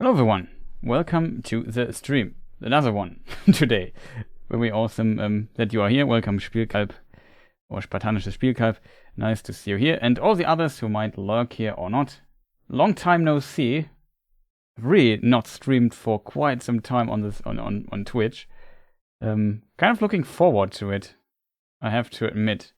Hello everyone, welcome to the stream. Another one today. Very awesome that you are here. Welcome Spielkalb or Spartanisches Spielkalb. Nice to see you here. And all the others who might lurk here or not. Long time no see. Really not streamed for quite some time on this on Twitch. Kind of looking forward to it, I have to admit.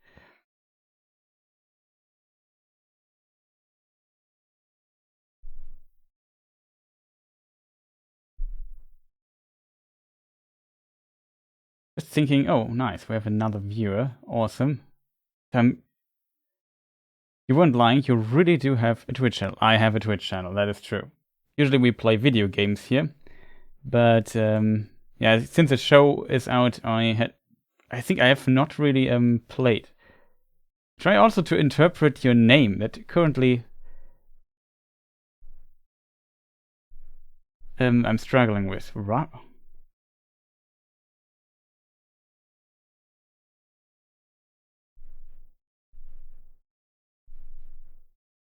Just thinking, oh nice, we have another viewer. Awesome. You weren't lying, you really do have a Twitch channel. I have a Twitch channel, that is true. Usually we play video games here. But yeah, since the show is out, I think I have not really played. Try also to interpret your name that currently I'm struggling with.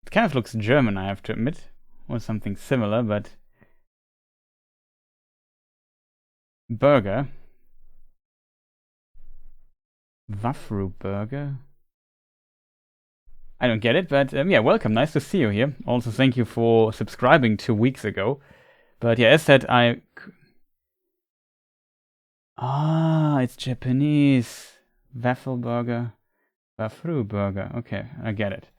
It kind of looks German, I have to admit, or something similar, but burger. Wafru burger. I don't get it, but yeah, welcome. Nice to see you here. Also, thank you for subscribing 2 weeks ago. But yeah, as said, it's Japanese. Waffelburger. Wafru burger. Okay, I get it.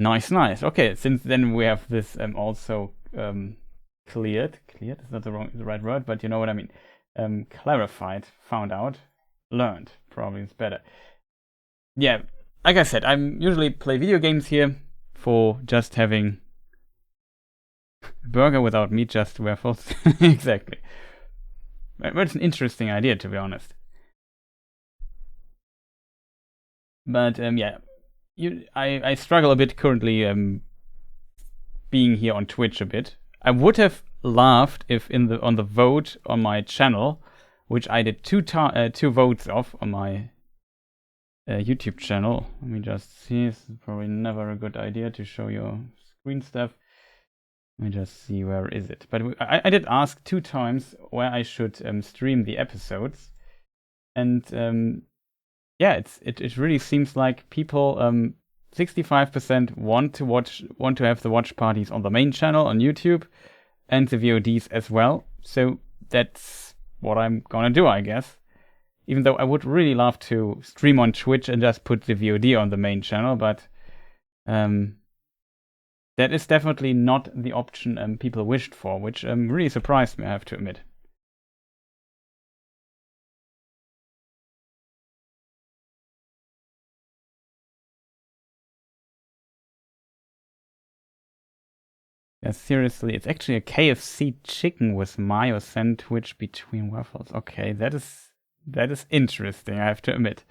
Nice. Okay, since then we have this also cleared. Cleared is not the right word, but you know what I mean. Clarified, found out, learned. Probably is better. Yeah, like I said, I'm usually play video games here for just having burger without meat, just waffles. Exactly. But it's an interesting idea, to be honest. But yeah, I struggle a bit currently being here on Twitch a bit. I would have laughed if on the vote on my channel, which I did two votes of on my YouTube channel. Let me just see. It's probably never a good idea to show your screen stuff. Let me just see, where is it? But I did ask 2 times where I should stream the episodes, and yeah, it really seems like people 65% want to have the watch parties on the main channel on YouTube, and the VODs as well. So that's what I'm gonna do, I guess. Even though I would really love to stream on Twitch and just put the VOD on the main channel, but that is definitely not the option people wished for, which really surprised me, I have to admit. Yeah, seriously, it's actually a KFC chicken with mayo sandwich between waffles. Okay, that is interesting, I have to admit.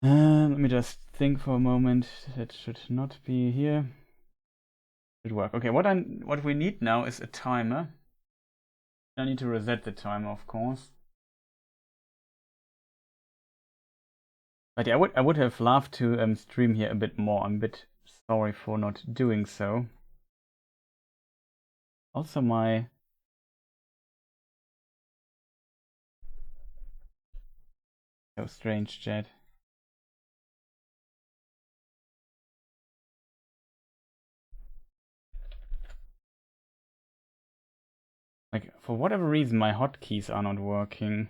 Let me just think for a moment. That should not be here. Should work. Okay, what we need now is a timer. I need to reset the timer, of course. But yeah, I would have loved to stream here a bit more. I'm a bit sorry for not doing so. Also, my so strange chat. Like, for whatever reason, my hotkeys are not working.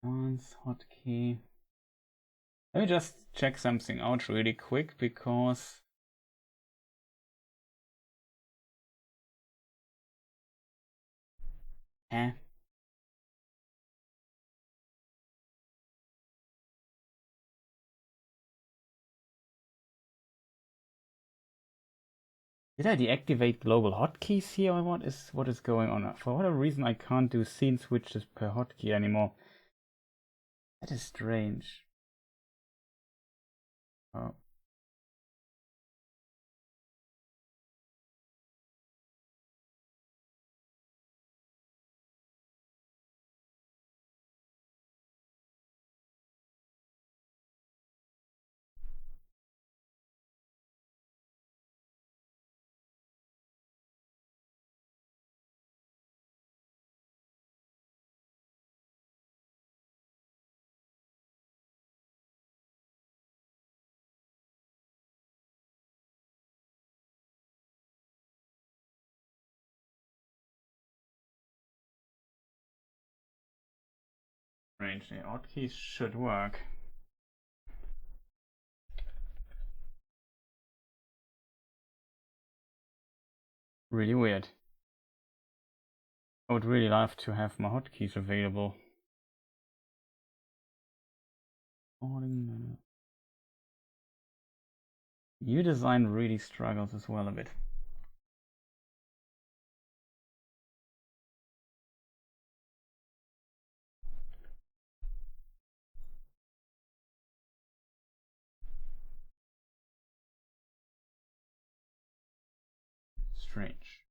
Once hotkey. Let me just check something out really quick, because Did I deactivate global hotkeys here, or what is going on? For whatever reason, I can't do scene switches per hotkey anymore. That is strange. Oh. Strange. The hotkeys should work. Really weird. I would really love to have my hotkeys available. New design really struggles as well a bit. Strange.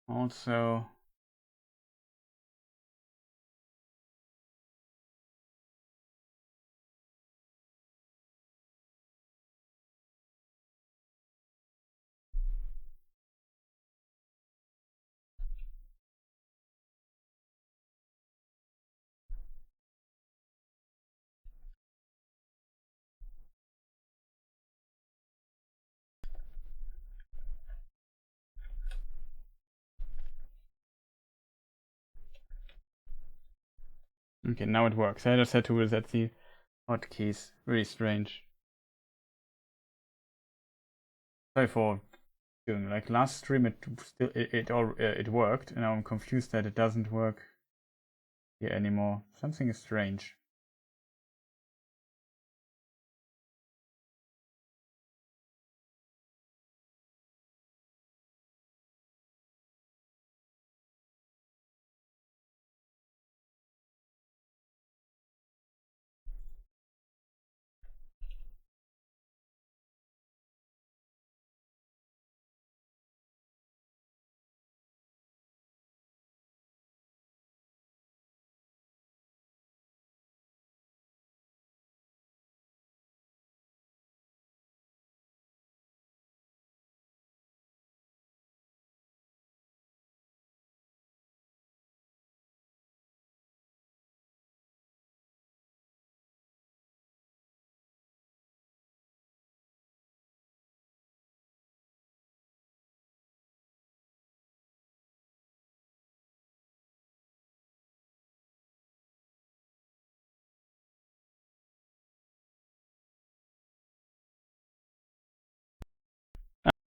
Also, okay, now it works. I just had to reset the hotkeys. Really strange. Sorry for doing like last stream. It worked, and now I'm confused that it doesn't work here anymore. Something is strange.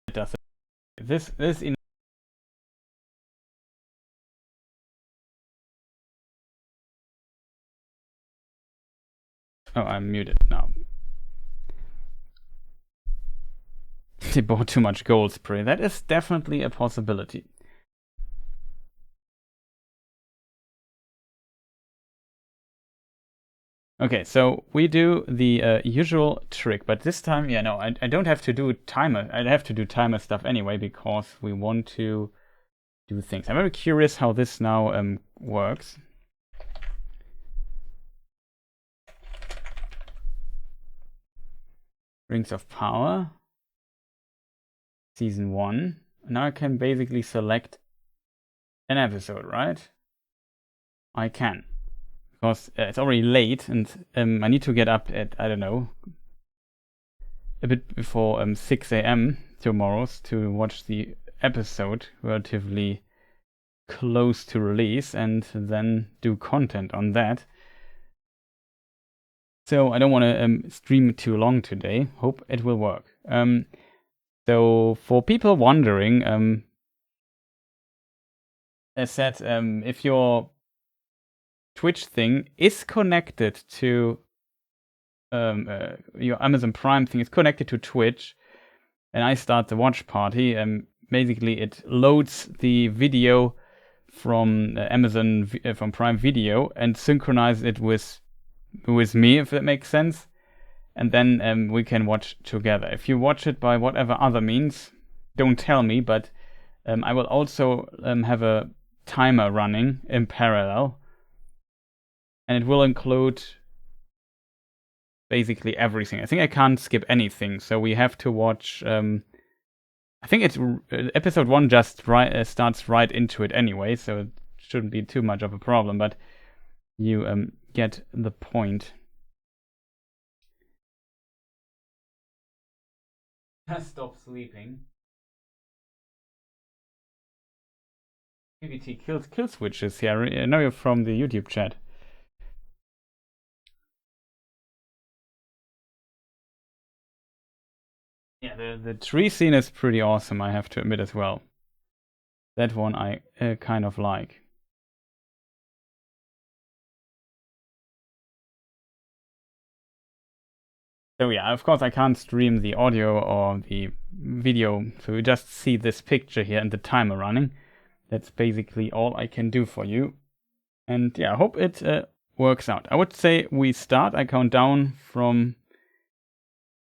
It does it. This in. Oh, I'm muted now. They bought too much gold spray. That is definitely a possibility. Okay, so we do the usual trick, but this time, yeah, no, I don't have to do timer. I have to do timer stuff anyway because we want to do things. I'm very curious how this now works. Rings of Power, Season 1. Now I can basically select an episode, right? I can. Because it's already late and I need to get up at, I don't know, a bit before 6 a.m. tomorrow to watch the episode relatively close to release and then do content on that. So I don't want to stream too long today. Hope it will work. So for people wondering, as said, if your Twitch thing is connected to your Amazon Prime thing is connected to Twitch, and I start the watch party, basically it loads the video from Amazon, from Prime Video, and synchronizes it with me, if that makes sense. And then we can watch together. If you watch it by whatever other means, don't tell me, but I will also have a timer running in parallel, and it will include basically everything. I think I can't skip anything, so we have to watch. I think it's episode 1 just starts right into it anyway, so it shouldn't be too much of a problem. But you get the point. Stop sleeping. PVT kill switches here. I know you're from the YouTube chat. Yeah, the tree scene is pretty awesome, I have to admit as well. That one I kind of like. So yeah, of course I can't stream the audio or the video, so you just see this picture here and the timer running. That's basically all I can do for you. And yeah, I hope it works out. I would say we start. I count down from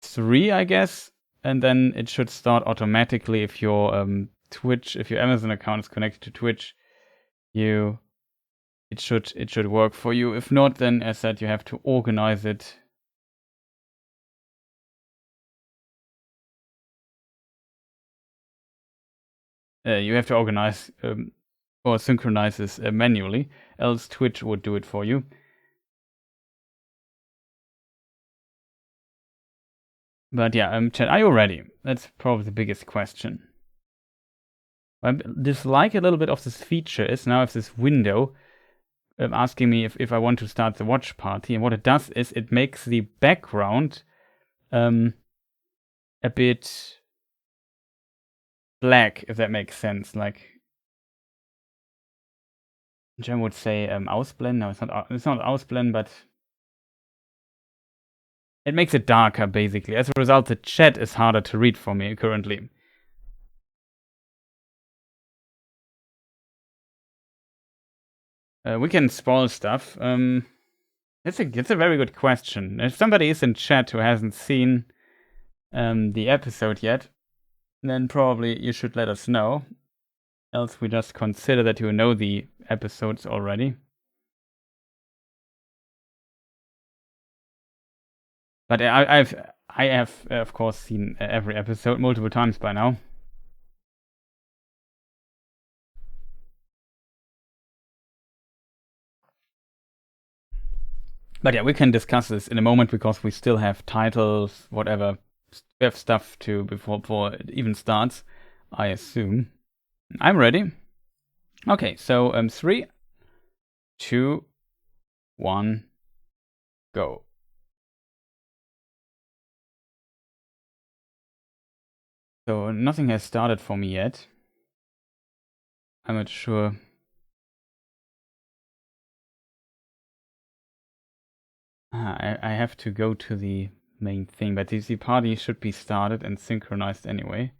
3, I guess, and then it should start automatically if your Twitch, if your Amazon account is connected to Twitch. It should work for you. If not, then as said, you have to organize it. You have to organize or synchronize this manually, else Twitch would do it for you. But yeah, chat, are you ready? That's probably the biggest question. What I dislike a little bit of this feature is now I have this window asking me if I want to start the watch party, and what it does is it makes the background a bit black, if that makes sense. Like Jem would say ausblenden. No, it's not ausblenden, but it makes it darker, basically. As a result, the chat is harder to read for me currently. We can spoil stuff. It's a very good question. If somebody is in chat who hasn't seen the episode yet, then probably you should let us know. Else we just consider that you know the episodes already. But I have of course seen every episode multiple times by now. But yeah, we can discuss this in a moment because we still have titles, whatever. We have stuff to before it even starts, I assume. I'm ready. Okay, so 3, 2, 1, go. So nothing has started for me yet. I'm not sure. I have to go to the main thing, but the party should be started and synchronized anyway.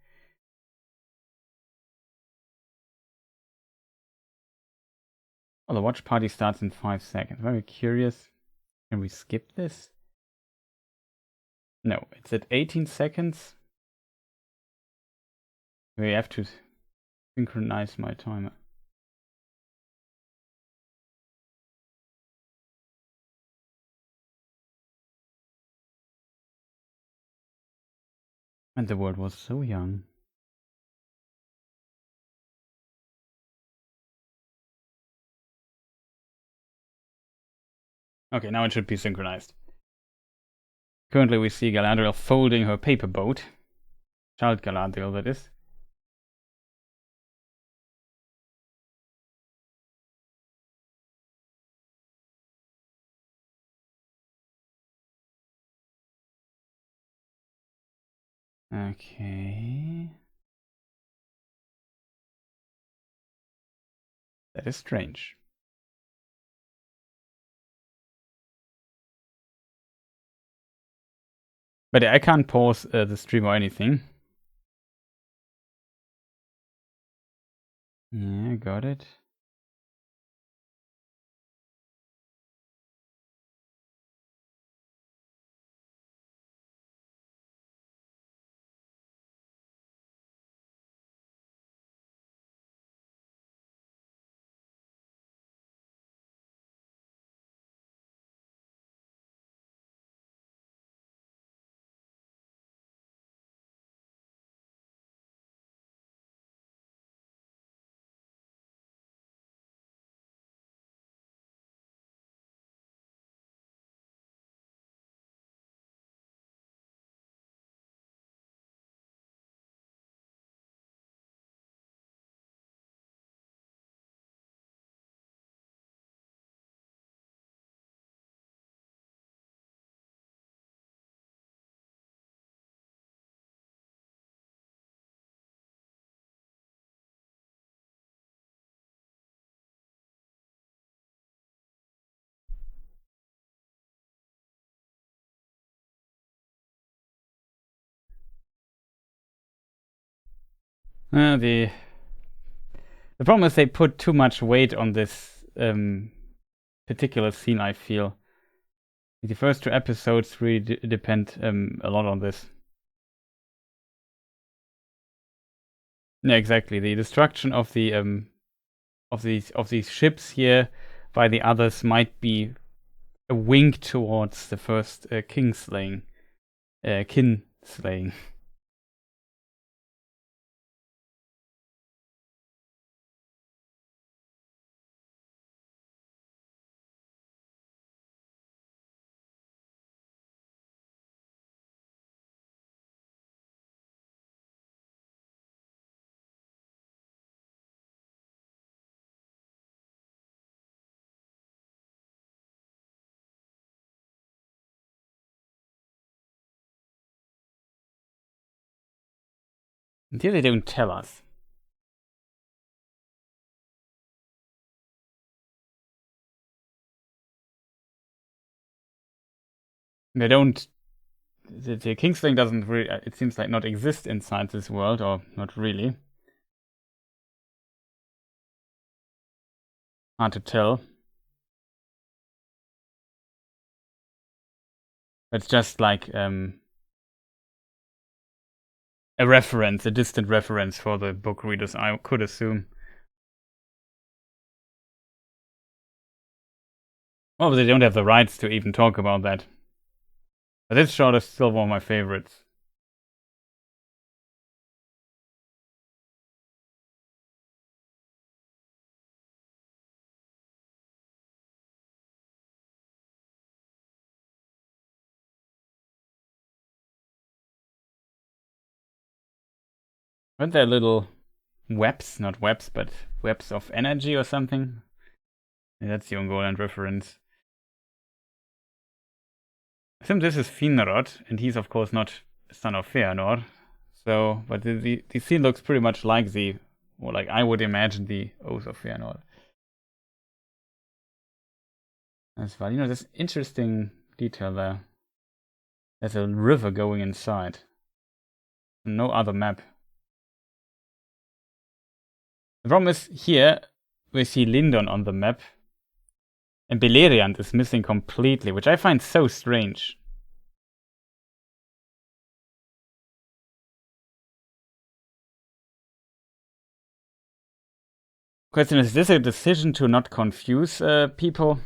Oh, the watch party starts in 5 seconds. Very curious. Can we skip this? No, it's at 18 seconds. We have to synchronize my timer. And the world was so young. Okay, now it should be synchronized. Currently we see Galadriel folding her paper boat. Child Galadriel, that is. Okay. That is strange. But I can't pause the stream or anything. Yeah, got it. The problem is they put too much weight on this particular scene, I feel. The first 2 episodes really depend a lot on this. Yeah, exactly. The destruction of the of these ships here by the others might be a wink towards the first kin slaying. Until they don't tell us. They don't. The Kingsling doesn't really. It seems like not exist inside this world, or not really. Hard to tell. It's just like a reference, a distant reference for the book readers, I could assume. Well, they don't have the rights to even talk about that. But this shot is still one of my favorites. Aren't there little webs, not webs, but webs of energy or something? Yeah, that's the Ungoliant reference. I think this is Finrod, and he's of course not son of Feanor. So, but the scene looks pretty much like or like I would imagine the Oath of Feanor. As well, there's interesting detail there. There's a river going inside. No other map. The problem is here we see Lindon on the map, and Beleriand is missing completely, which I find so strange. Question is this a decision to not confuse people?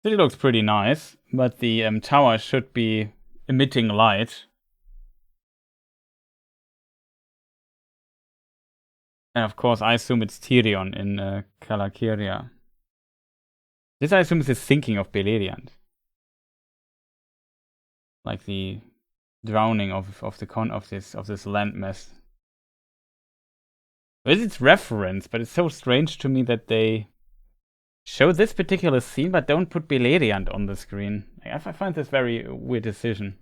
It looks pretty nice, but the tower should be emitting light. And of course, I assume it's Tyrion in Kalakiria. This, I assume, is the sinking of Beleriand. Like the drowning of this landmass. It's its reference, but it's so strange to me that they show this particular scene but don't put Beleriand on the screen. I find this very weird decision.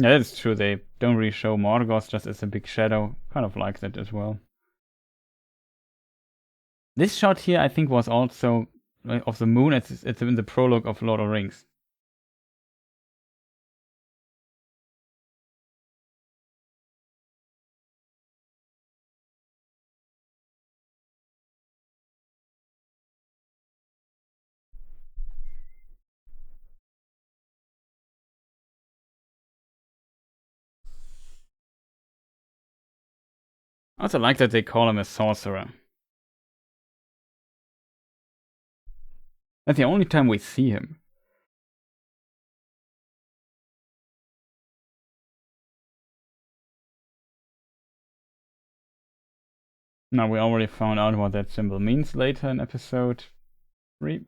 Yeah, that's true. They don't really show Morgoth just as a big shadow. Kind of like that as well. This shot here, I think, was also of the moon. It's in the prologue of Lord of the Rings. I also like that they call him a sorcerer. That's the only time we see him. Now, we already found out what that symbol means later in episode 3.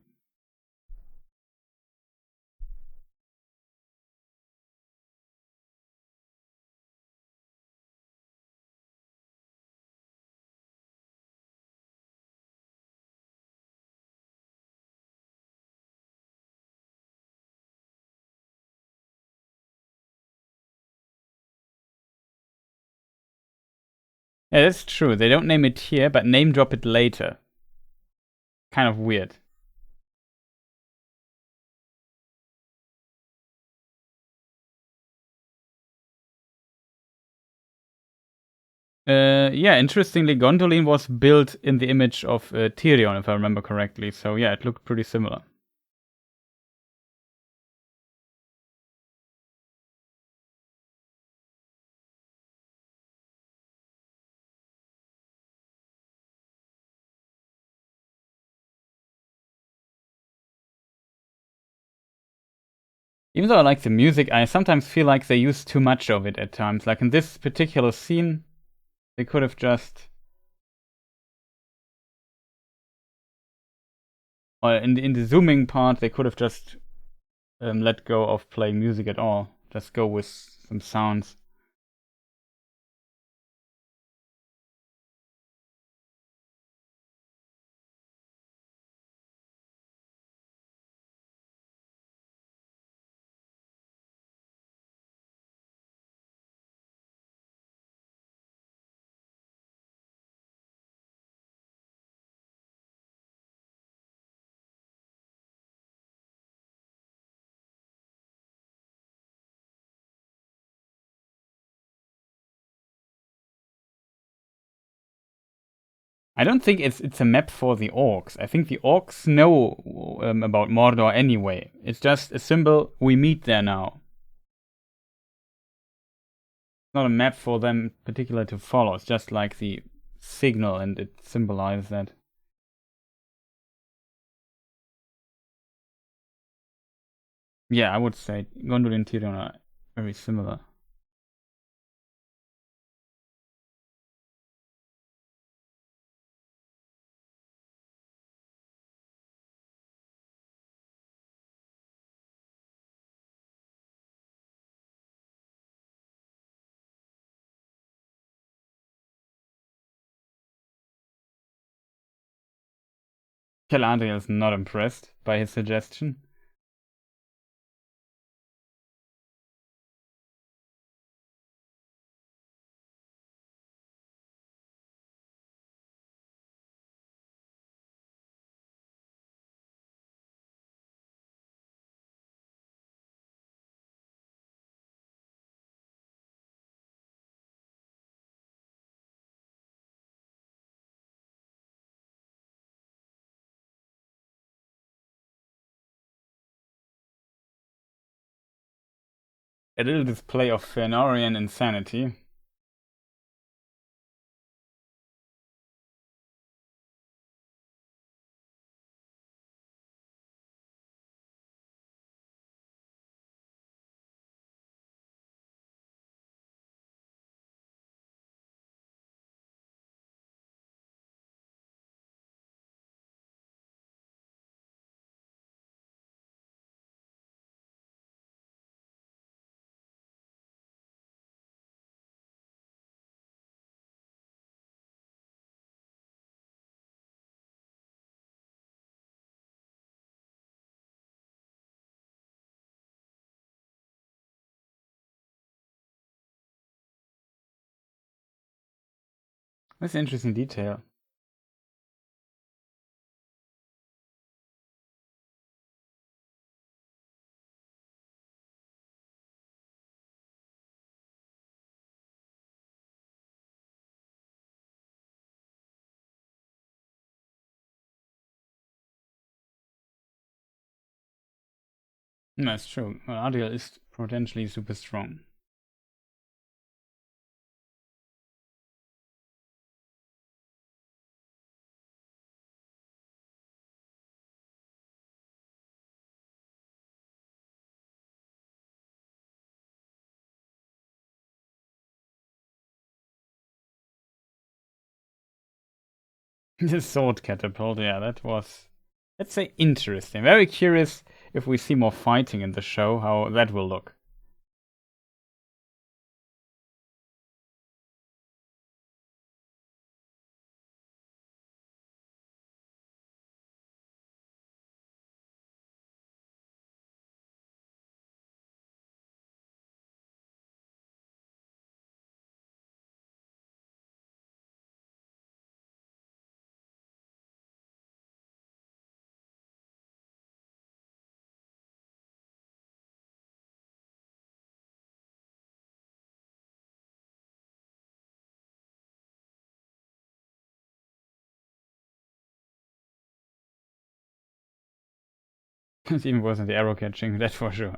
Yeah, that's true. They don't name it here, but name drop it later. Kind of weird. Yeah, interestingly, Gondolin was built in the image of Tyrion, if I remember correctly. So yeah, it looked pretty similar. Even though I like the music, I sometimes feel like they use too much of it at times. Like in this particular scene, they could have just, or in the zooming part, they could have just let go of playing music at all. Just go with some sounds. I don't think it's a map for the orcs. I think the orcs know about Mordor anyway. It's just a symbol. We meet there now. It's not a map for them particular to follow. It's just like the signal, and it symbolizes that. Yeah, I would say Gondor and Tyrion are very similar. Galadriel is not impressed by his suggestion. A little display of Fëanorian insanity. That's an interesting detail. That's true. Well, Adriel is potentially super strong. The sword catapult, yeah, that was, let's say, interesting. Very curious if we see more fighting in the show, how that will look. It's even worse than the arrow catching, that's for sure.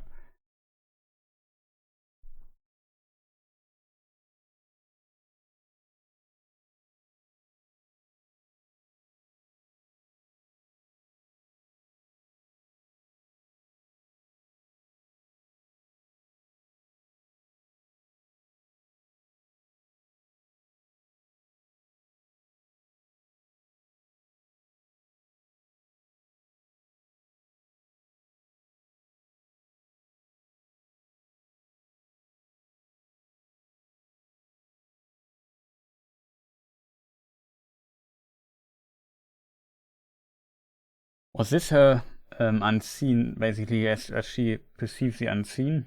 Was this her unseen, basically, as she perceives the unseen?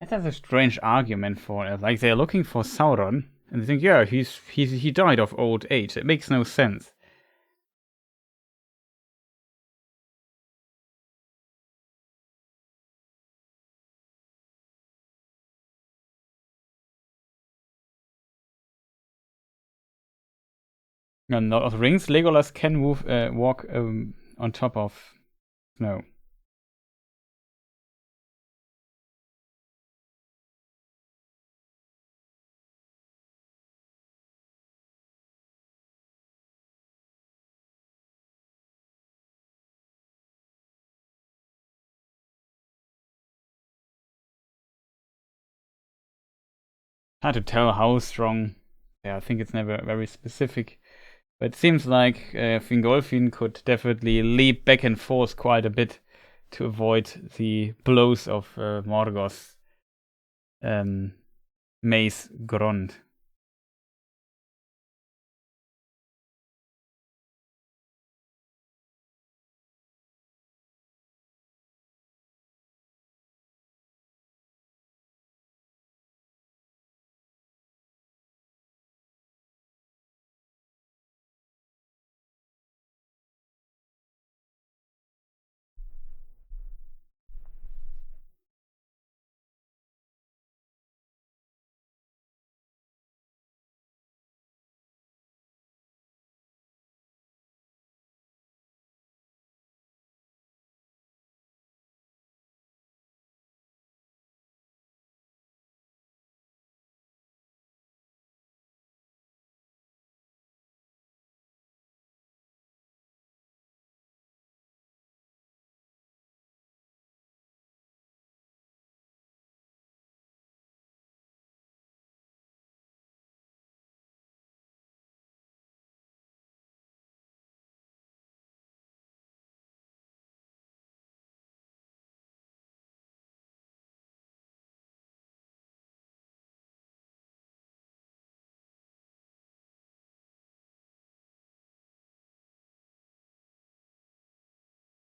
That's a strange argument for it. Like they're looking for Sauron, and they think, yeah, he died of old age. It makes no sense. And Lord of the Rings, Legolas can walk on top of snow. Hard to tell how strong. Yeah, I think it's never very specific. But it seems like Fingolfin could definitely leap back and forth quite a bit to avoid the blows of Morgoth's um, mace Grond.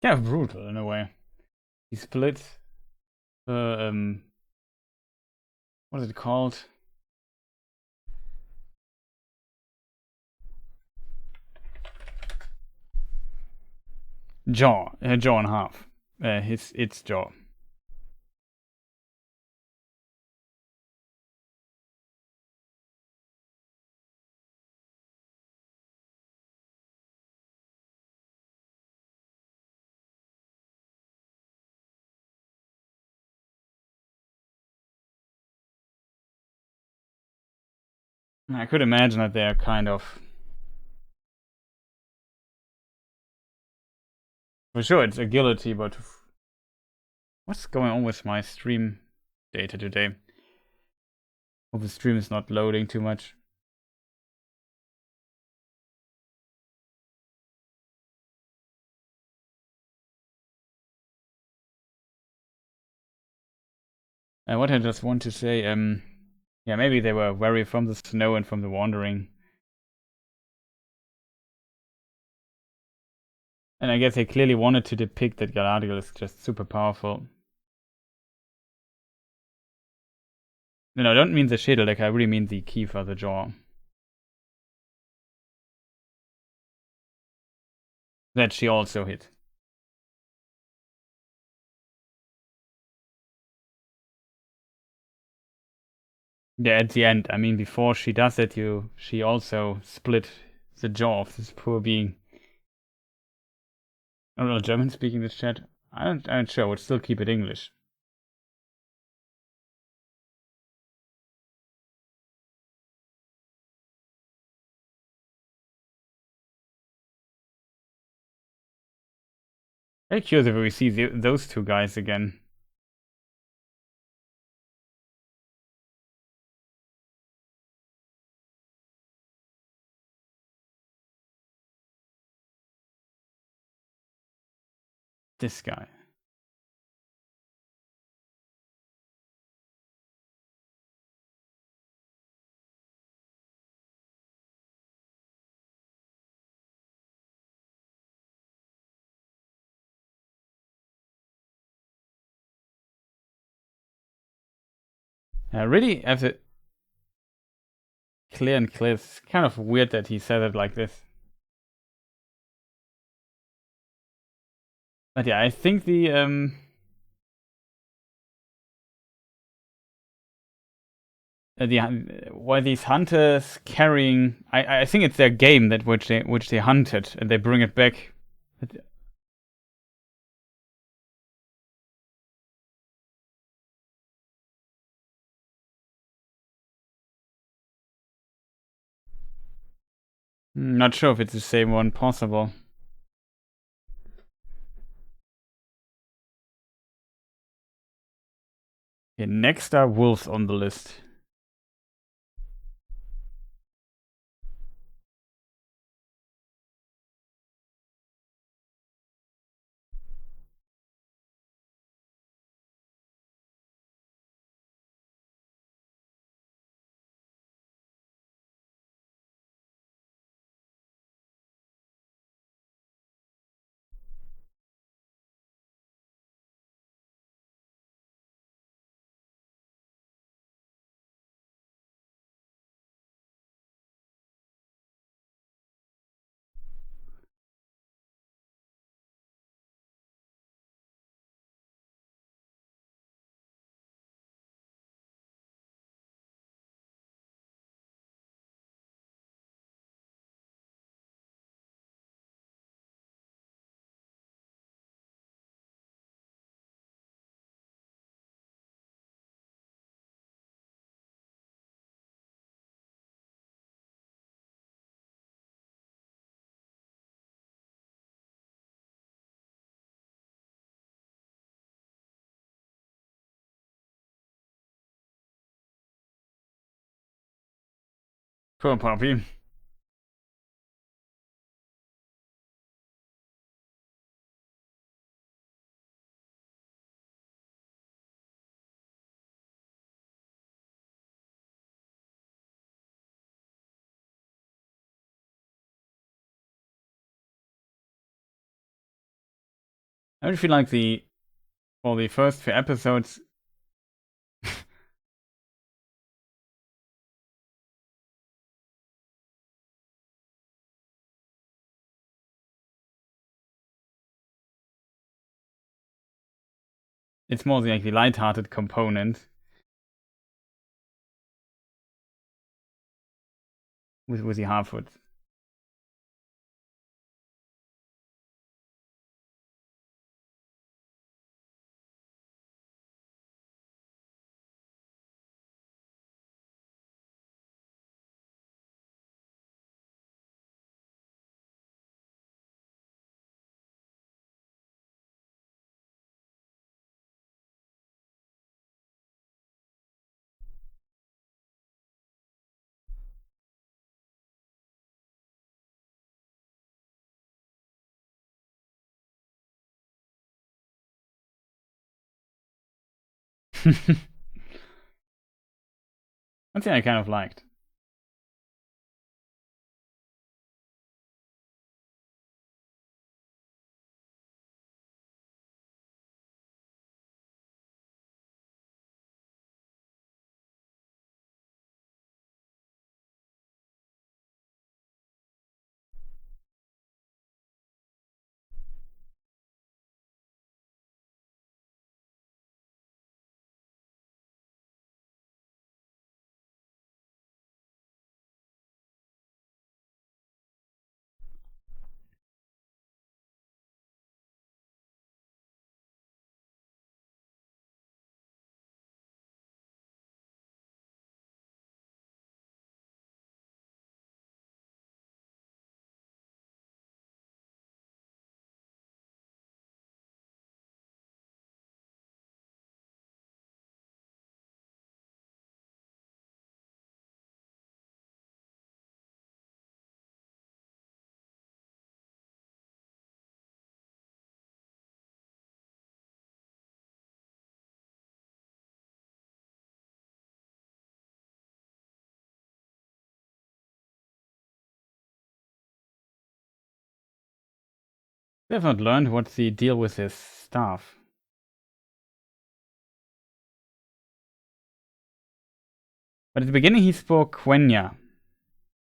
Yeah, brutal in a way. He split what is it called? Jaw in half. Its jaw. I could imagine that they're kind of, for sure it's agility, but what's going on with my stream data today? Hope the stream is not loading too much. What I just want to say, yeah, maybe they were weary from the snow and from the wandering. And I guess they clearly wanted to depict that Galadriel is just super powerful. No, I don't mean the schedel, like I really mean the Kiefer, the jaw. That she also hit. Yeah, at the end. I mean, before she does it, she also split the jaw of this poor being. I don't know, German speaking this chat. I'm not sure. I would still keep it English. Very curious if we see those two guys again. This guy. Really, as a clear and clear. It's kind of weird that he said it like this. But yeah, I think the why these hunters carrying, I think it's their game that which they hunted and they bring it back. Not sure if it's the same one. Possible. Okay, next are wolves on the list. Poor puppy. I would feel like for the first few episodes, it's more like the light-hearted component with the Harfoot. One thing I kind of liked. We have not learned what's the deal with his staff. But at the beginning he spoke Quenya.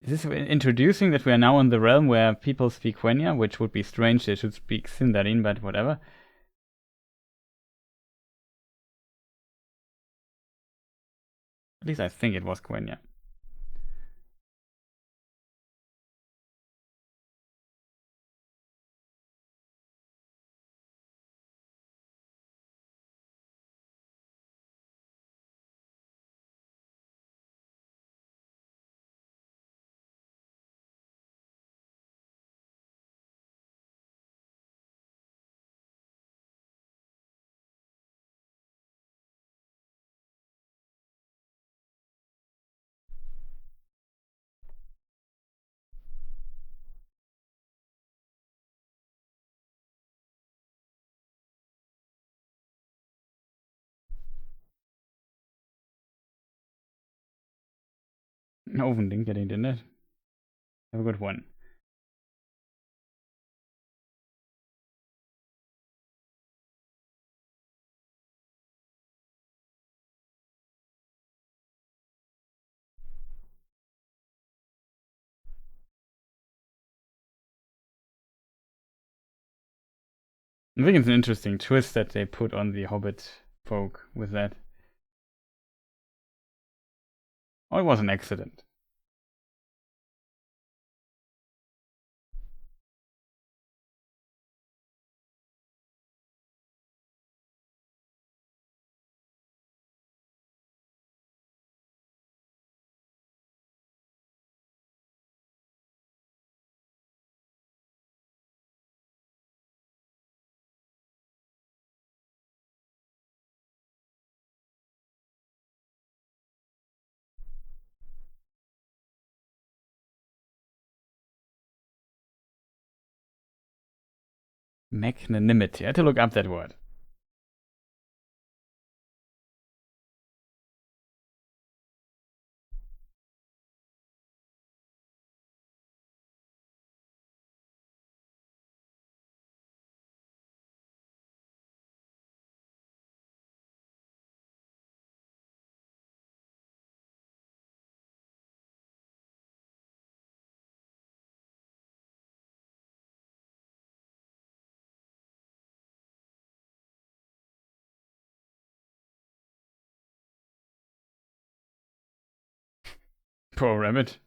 Is this introducing that we are now in the realm where people speak Quenya, which would be strange, they should speak Sindarin, but whatever. At least I think it was Quenya. Oven didn't get internet. Have a good one. I think it's an interesting twist that they put on the Hobbit folk with that. Or it was an accident. Magnanimity. I had to look up that word. Poor rabbit.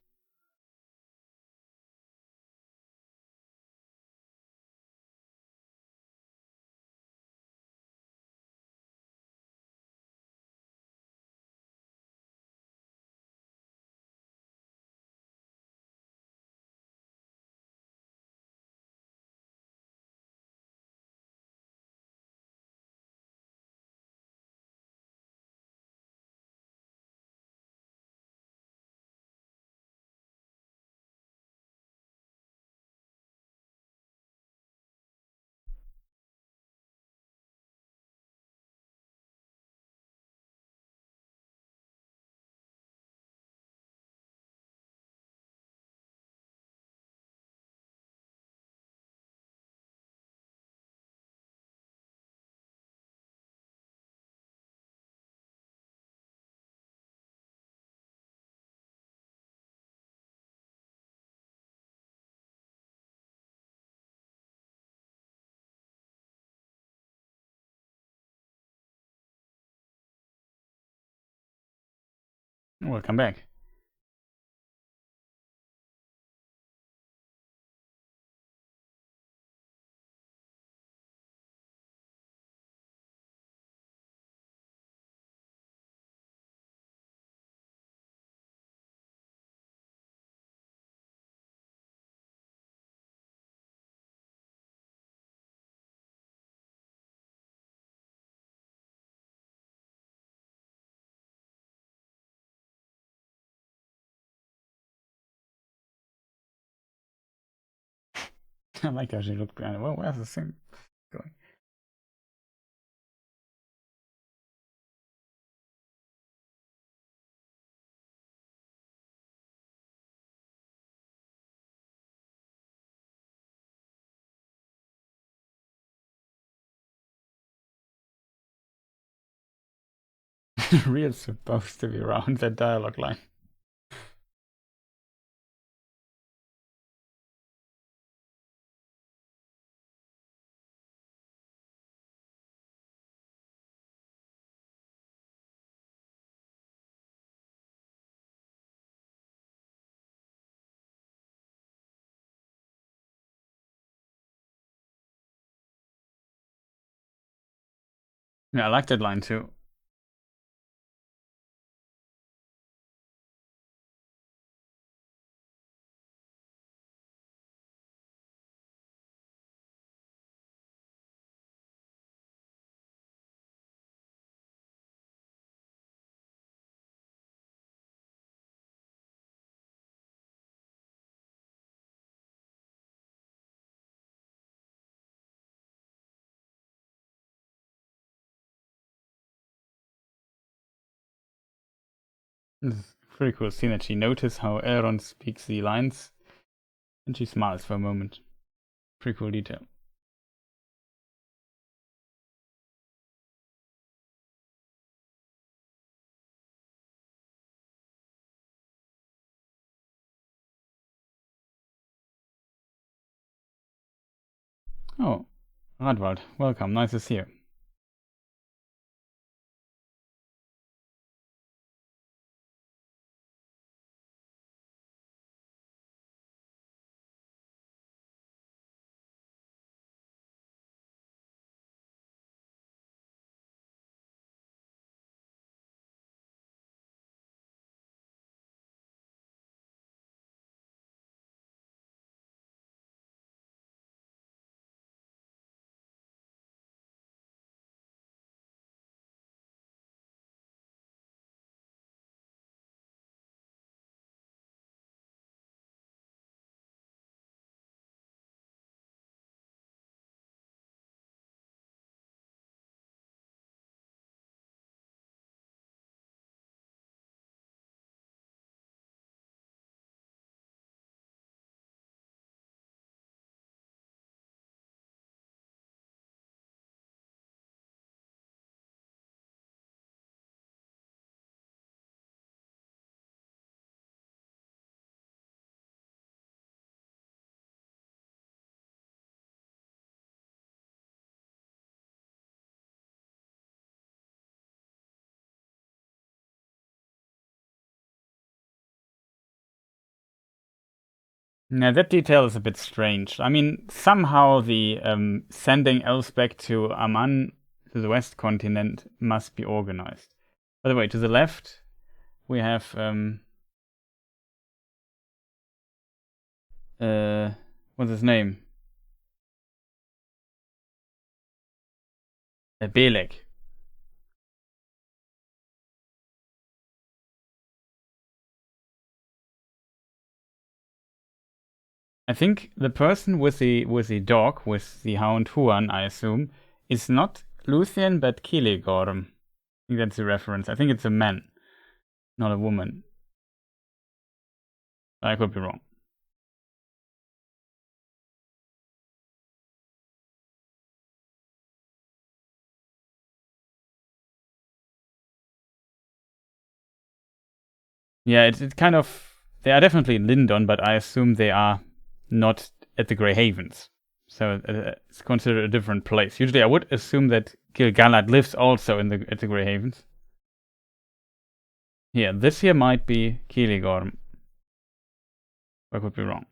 Welcome back. I like how she looked behind it. Well, where's the thing going? Real supposed to be around that dialogue line. Yeah, I like that line too. It's pretty cool scene that she noticed how Elrond speaks the lines and she smiles for a moment. Pretty cool detail. Oh, Radwald, welcome. Nice to see you. Now that detail is a bit strange. I mean, somehow the sending elves back to Aman, to the west continent, must be organized. By the way, to the left, we have what's his name? Belek. I think the person with the dog, with the hound Huan, I assume, is not Luthien but Kilegorm. I think that's the reference. I think it's a man, not a woman. I could be wrong. Yeah, it's kind of. They are definitely in Lindon, but I assume they are not at the Grey Havens. So it's considered a different place. Usually I would assume that Gil-galad lives also at the Grey Havens. Yeah, this here might be Kiligorm. I could be wrong.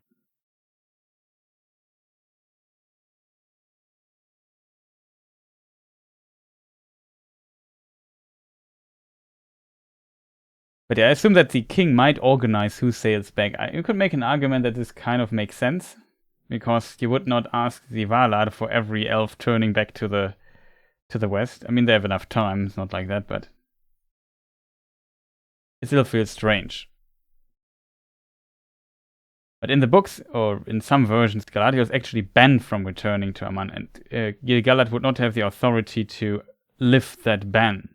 But yeah, I assume that the king might organize who sails back. You could make an argument that this kind of makes sense, because you would not ask the Valar for every elf turning back to the west. I mean, they have enough time. It's not like that, but it still feels strange. But in the books, or in some versions, Galadriel is actually banned from returning to Aman, and Gil-galad would not have the authority to lift that ban.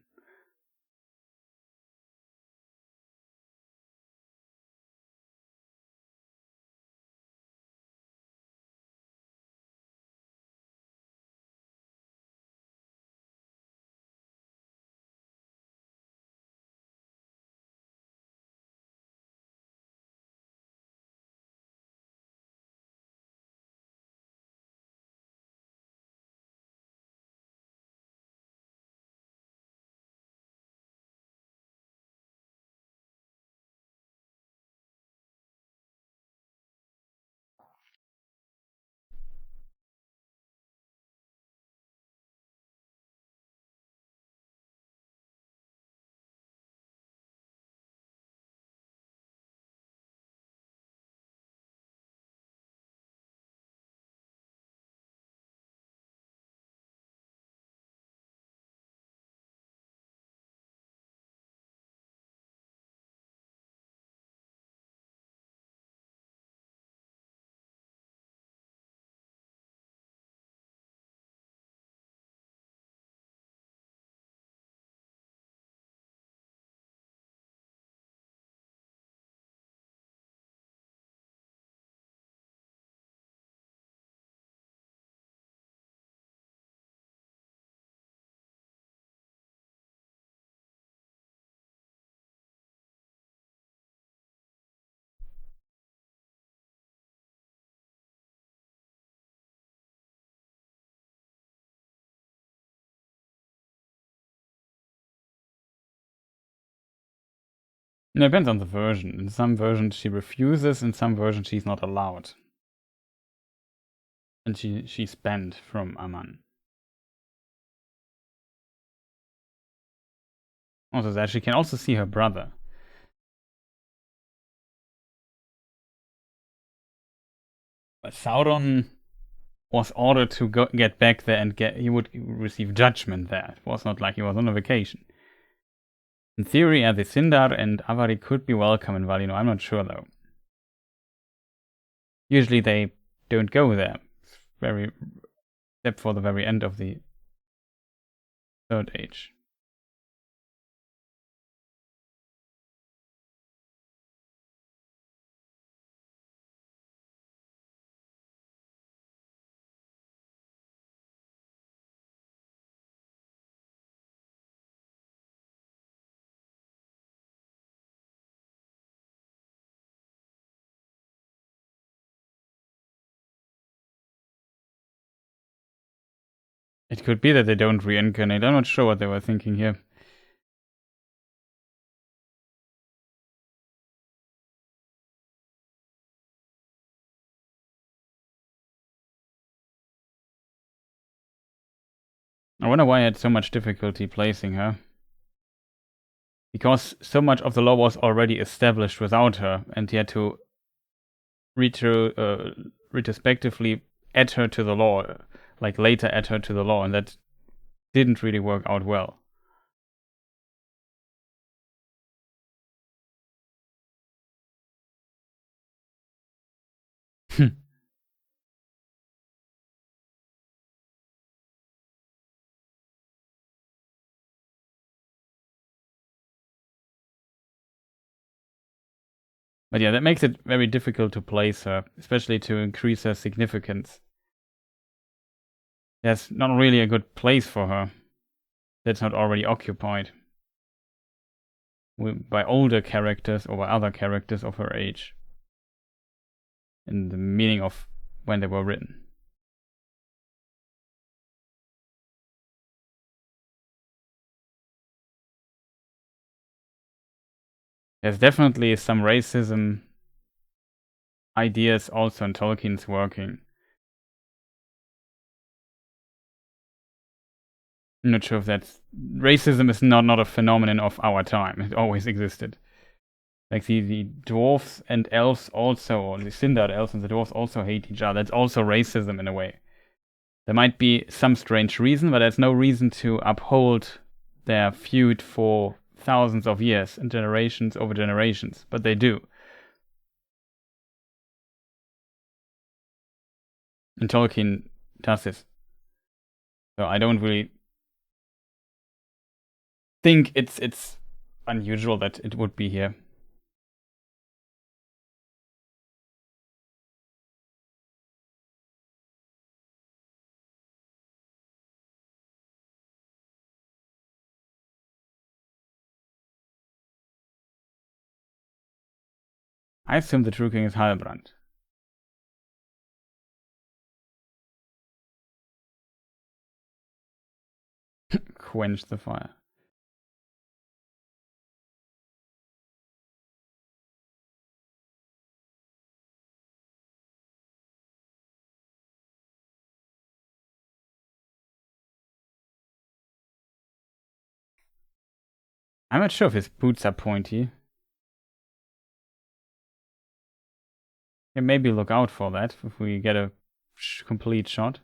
It depends on the version. In some versions she refuses, in some versions she's not allowed. And she's banned from Aman. Also that she can also see her brother. But Sauron was ordered to get back there and he would receive judgment there. It was not like he was on a vacation. In theory, the Sindar and Avari could be welcome in Valinor. I'm not sure though. Usually they don't go there, except for the very end of the Third Age. It could be that they don't reincarnate. I'm not sure what they were thinking here. I wonder why I had so much difficulty placing her. Because so much of the law was already established without her, and he had to retrospectively add her to the law, like later add her to the law, and that didn't really work out well. But yeah, that makes it very difficult to place her, especially to increase her significance. There's not really a good place for her that's not already occupied by older characters or by other characters of her age, in the meaning of when they were written. There's definitely some racism ideas also in Tolkien's working. I'm not sure if that's... Racism is not a phenomenon of our time. It always existed. Like the dwarves and elves also, or the Sindar elves and the dwarves also hate each other. That's also racism in a way. There might be some strange reason, but there's no reason to uphold their feud for thousands of years and generations over generations. But they do. And Tolkien does this. So I don't really think it's unusual that it would be here. I assume the True King is Halbrand. Quench the fire. I'm not sure if his boots are pointy. Yeah, maybe look out for that if we get a complete shot.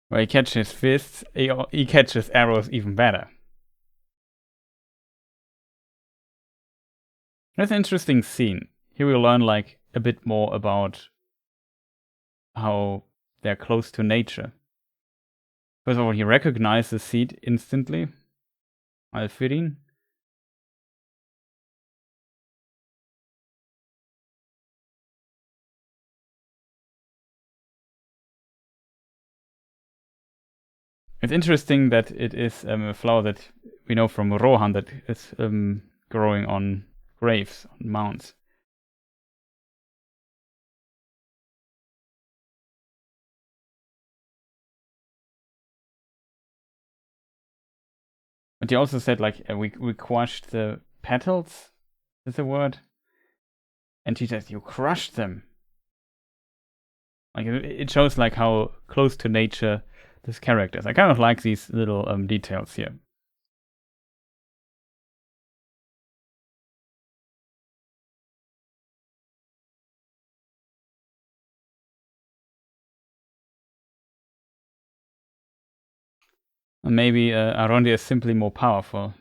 Where he catches fists, he catches arrows even better. That's an interesting scene. Here we learn like a bit more about how they're close to nature. First of all, he recognizes the seed instantly. Alfirin. It's interesting that it is a flower that we know from Rohan that is growing on graves, on mounds. But he also said like we crushed the petals. Is the word? And he says you crushed them. Like it shows like how close to nature this character is. I kind of like these little details here. And maybe Arondir is simply more powerful.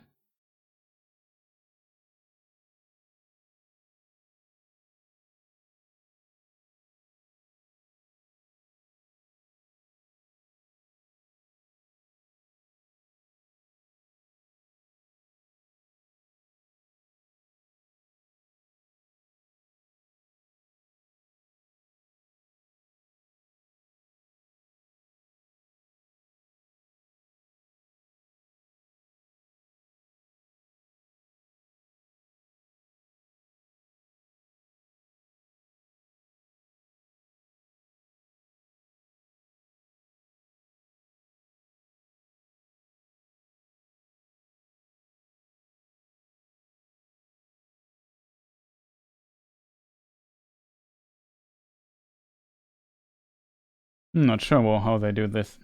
I'm not sure how they do this.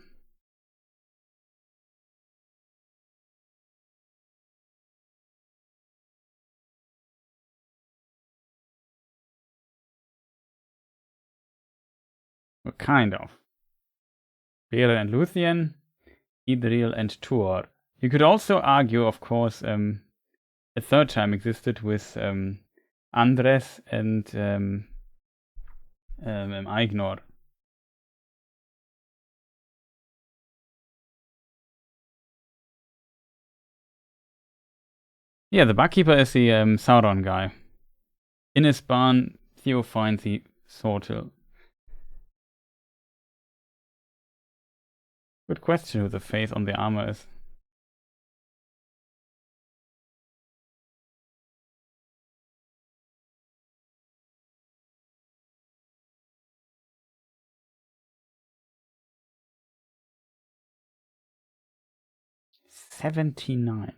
Well, kind of. Bere and Luthien, Idril and Tuor. You could also argue, of course, a third time existed with Andres and Aignor. Yeah, the barkeeper is the Sauron guy. In his barn, Theo finds the sword hill. Good question who the face on the armor is. $79.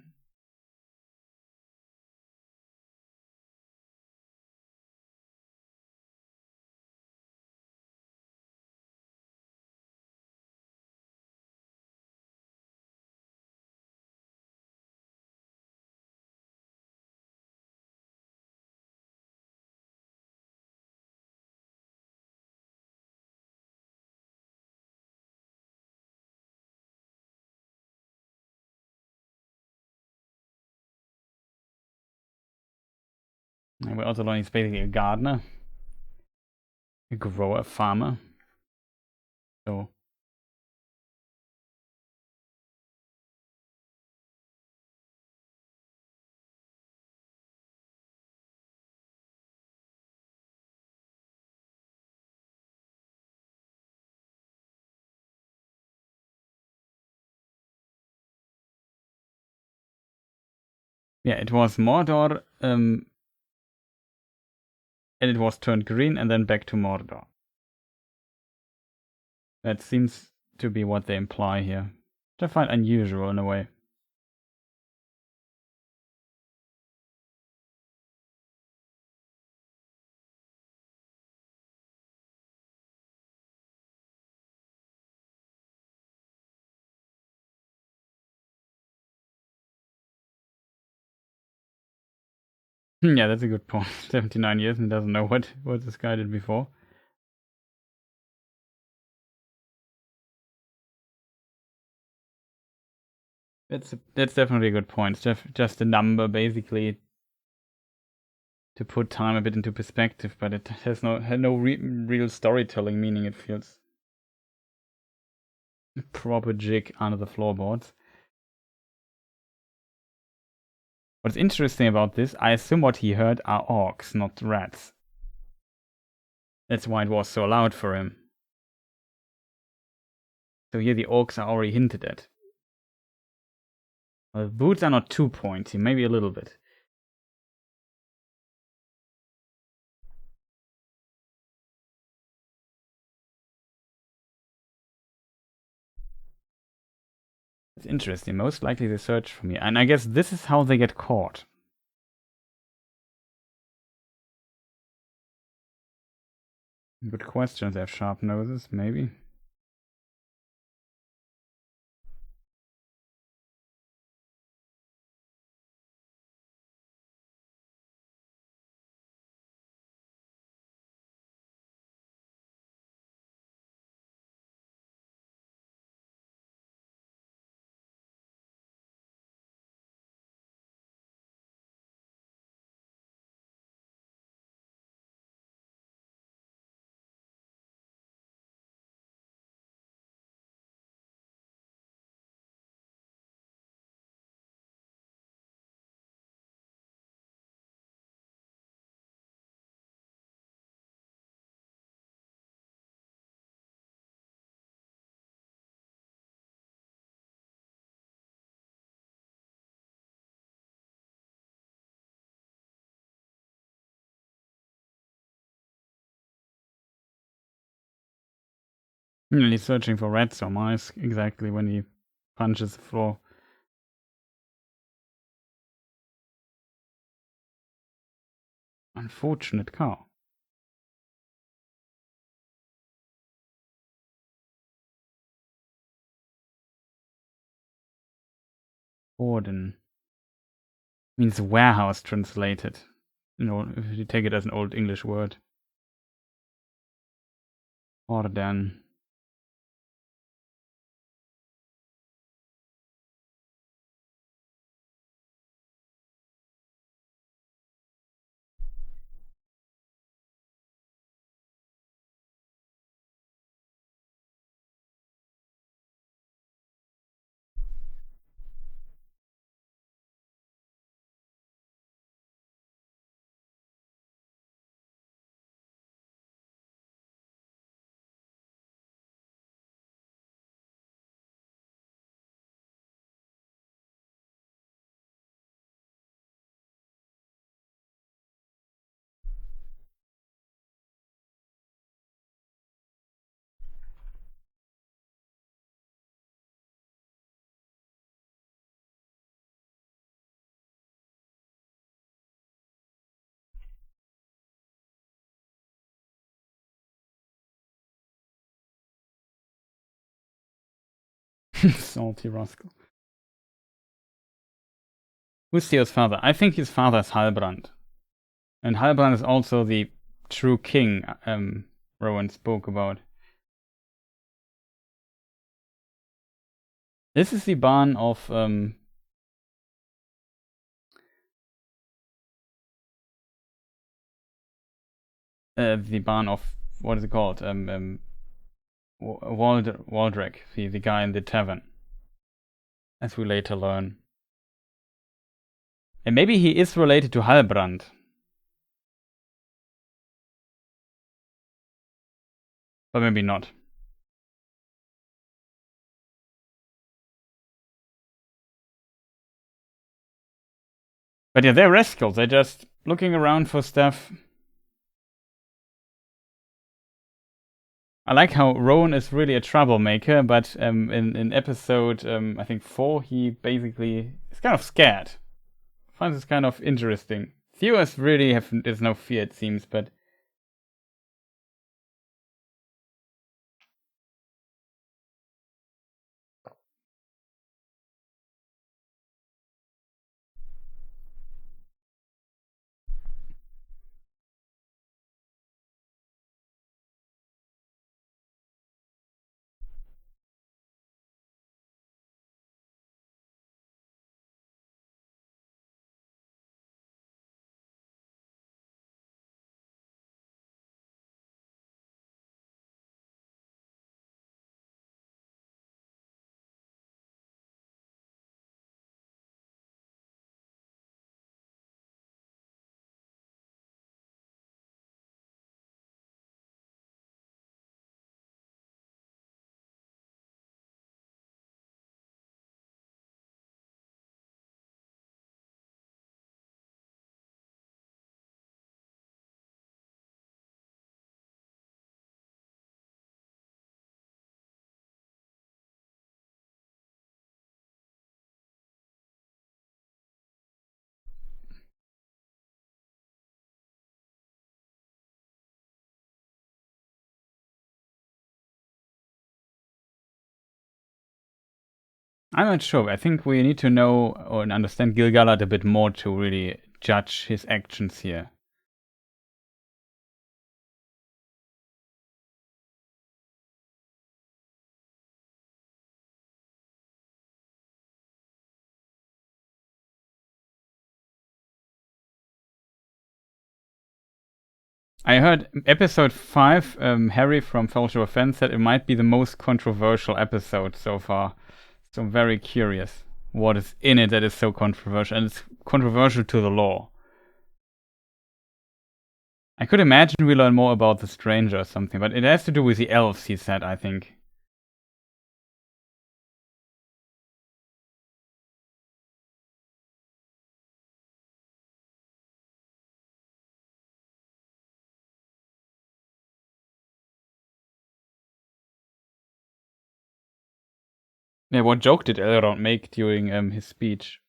And we also learn he's basically a gardener, a grower, a farmer. So yeah, it was Mordor, and it was turned green and then back to Mordor. That seems to be what they imply here. Which I find unusual in a way. Yeah, that's a good point. 79 years and doesn't know what this guy did before. That's definitely a good point. It's just a number, basically, to put time a bit into perspective, but it has no real storytelling meaning. It feels proper jig under the floorboards. What's interesting about this, I assume what he heard are orcs, not rats. That's why it was so loud for him. So here the orcs are already hinted at. Well, the boots are not too pointy, maybe a little bit. It's interesting. Most likely they search for me. And I guess this is how they get caught. Good question. They have sharp noses, maybe. He's searching for rats or mice exactly when he punches the floor. Unfortunate cow. Orden means warehouse translated. If you take it as an old English word. Orden. Salty rascal. Who's Theo's father? I think his father is Halbrand. And Halbrand is also the true king Rowan spoke about. This is the barn of what is it called? Waldrek, the guy in the tavern. As we later learn. And maybe he is related to Halbrand. But maybe not. But yeah, they're rascals. They're just looking around for stuff. I like how Rowan is really a troublemaker, but in episode, I think 4, he basically is kind of scared. Finds this kind of interesting. Theo is really there's no fear, it seems, but I'm not sure. I think we need to know or understand Gil-galad a bit more to really judge his actions here. I heard episode 5, Harry from Philosopher Fan said it might be the most controversial episode so far. So I'm very curious what is in it that is so controversial. And it's controversial to the lore. I could imagine we learn more about the stranger or something, but it has to do with the elves, he said, I think. Yeah, what joke did Elrond make during his speech?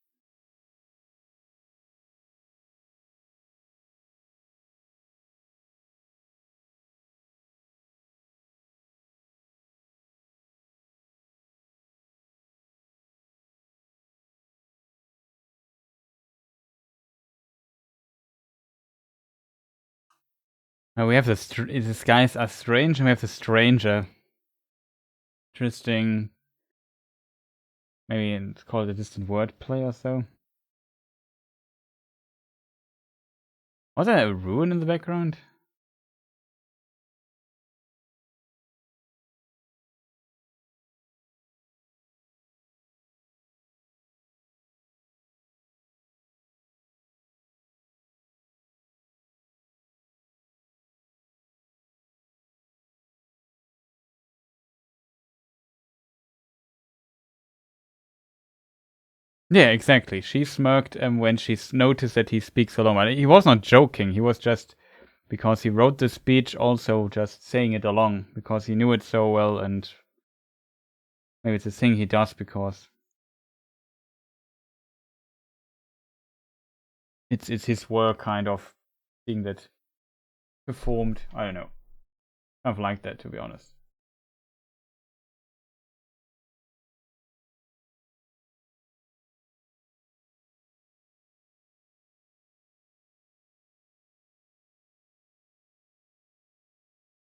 We have the skies are strange, and we have the stranger. Interesting. Maybe it's called a distant wordplay or so. Was there a ruin in the background? Yeah, exactly. She smirked when she noticed that he speaks so long. He was not joking. He was just, because he wrote the speech, also just saying it along because he knew it so well, and maybe it's a thing he does because it's his work, kind of being that performed. I don't know. I've liked that, to be honest.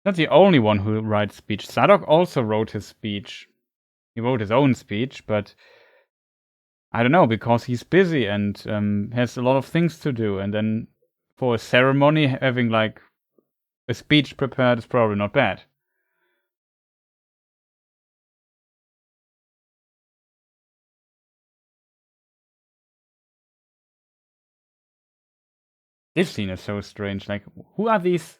Not the only one who writes speech. Sadok also wrote his speech. He wrote his own speech, but I don't know, because he's busy and has a lot of things to do. And then for a ceremony, having like a speech prepared is probably not bad. This scene is so strange. Like, who are these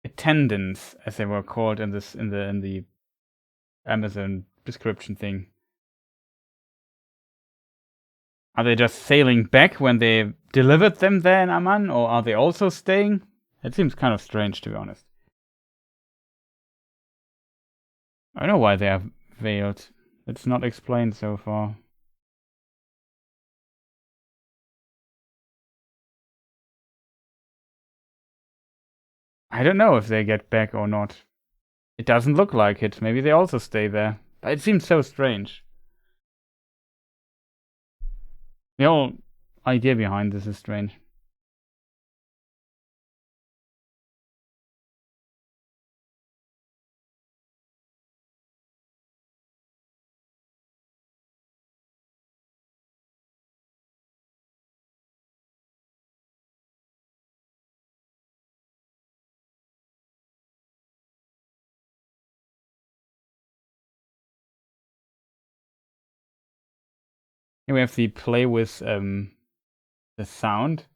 attendants, as they were called in the Amazon description thing? Are they just sailing back when they delivered them there in Amman, or are they also staying? It seems kind of strange, to be honest. I don't know why they are veiled. It's not explained so far. I don't know if they get back or not. It doesn't look like it. Maybe they also stay there. But it seems so strange. The whole idea behind this is strange. Here we have the play with the sound.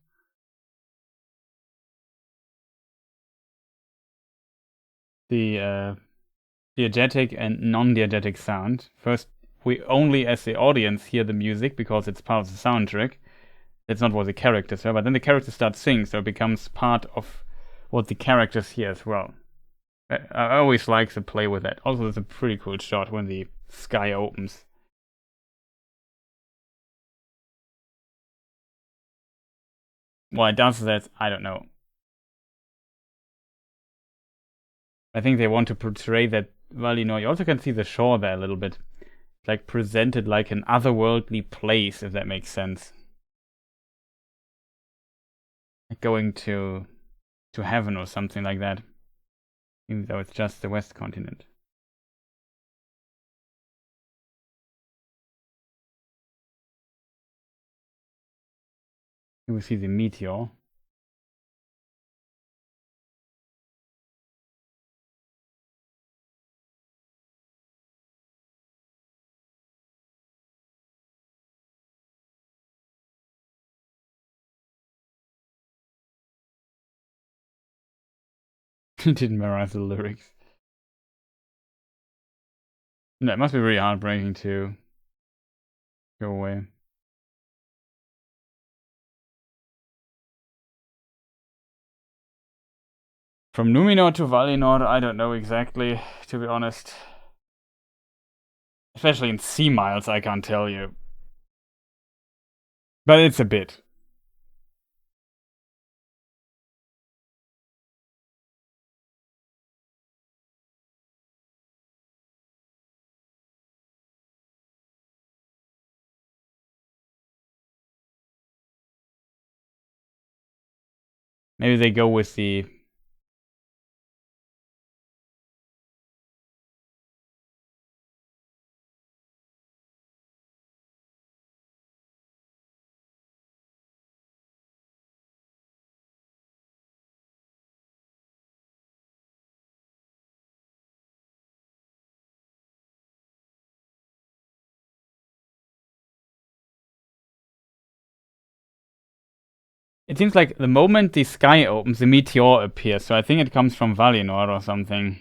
The diegetic and non-diegetic sound. First, we only, as the audience, hear the music because it's part of the soundtrack. That's not what the characters hear, but then the characters start singing, so it becomes part of what the characters hear as well. I always like to play with that. Also, it's a pretty cool shot when the sky opens. Why it does that, I don't know. I think they want to portray that, well, you also can see the shore there a little bit. Like presented like an otherworldly place, if that makes sense. Like going to heaven or something like that. Even though it's just the West continent. You will see the meteor. He didn't memorize the lyrics. No, it must be really heartbreaking to go away. From Numenor to Valinor, I don't know exactly, to be honest. Especially in sea miles, I can't tell you. But it's a bit. Maybe they go with the It seems like the moment the sky opens, the meteor appears. So I think it comes from Valinor or something,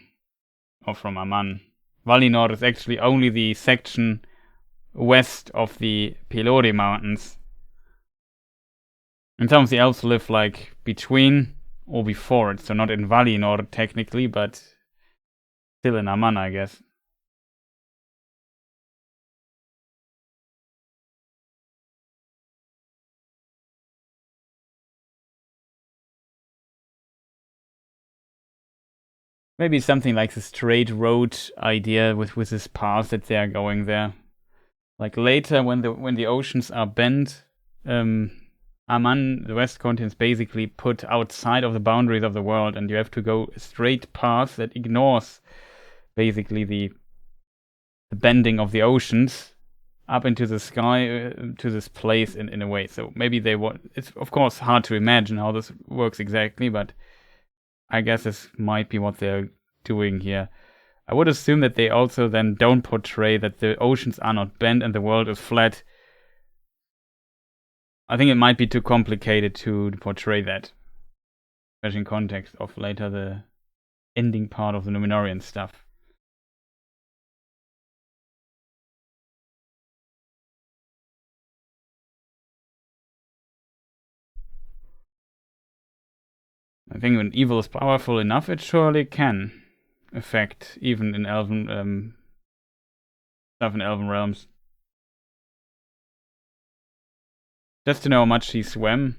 or from Aman. Valinor is actually only the section west of the Pelori Mountains. And some of the elves live like between or before it, so not in Valinor technically, but still in Aman, I guess. Maybe something like the straight road idea with this path that they are going there. Like later, when the oceans are bent, Aman, the West continent, is basically put outside of the boundaries of the world, and you have to go a straight path that ignores basically the bending of the oceans up into the sky to this place in a way. So maybe they want. It's of course hard to imagine how this works exactly, but I guess this might be what they're doing here. I would assume that they also then don't portray that the oceans are not bent and the world is flat. I think it might be too complicated to portray that, especially in context of later the ending part of the Numenorian stuff. I think when evil is powerful enough, it surely can affect even in Elven stuff in Elven realms. Just to know how much he swam.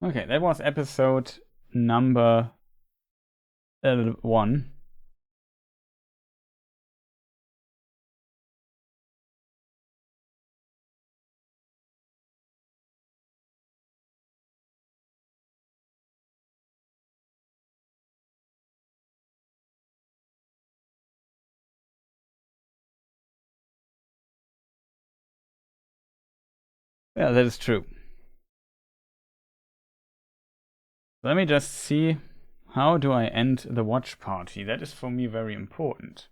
Okay, that was episode number 1. Yeah, that is true. Let me just see, how do I end the watch party? That is for me very important.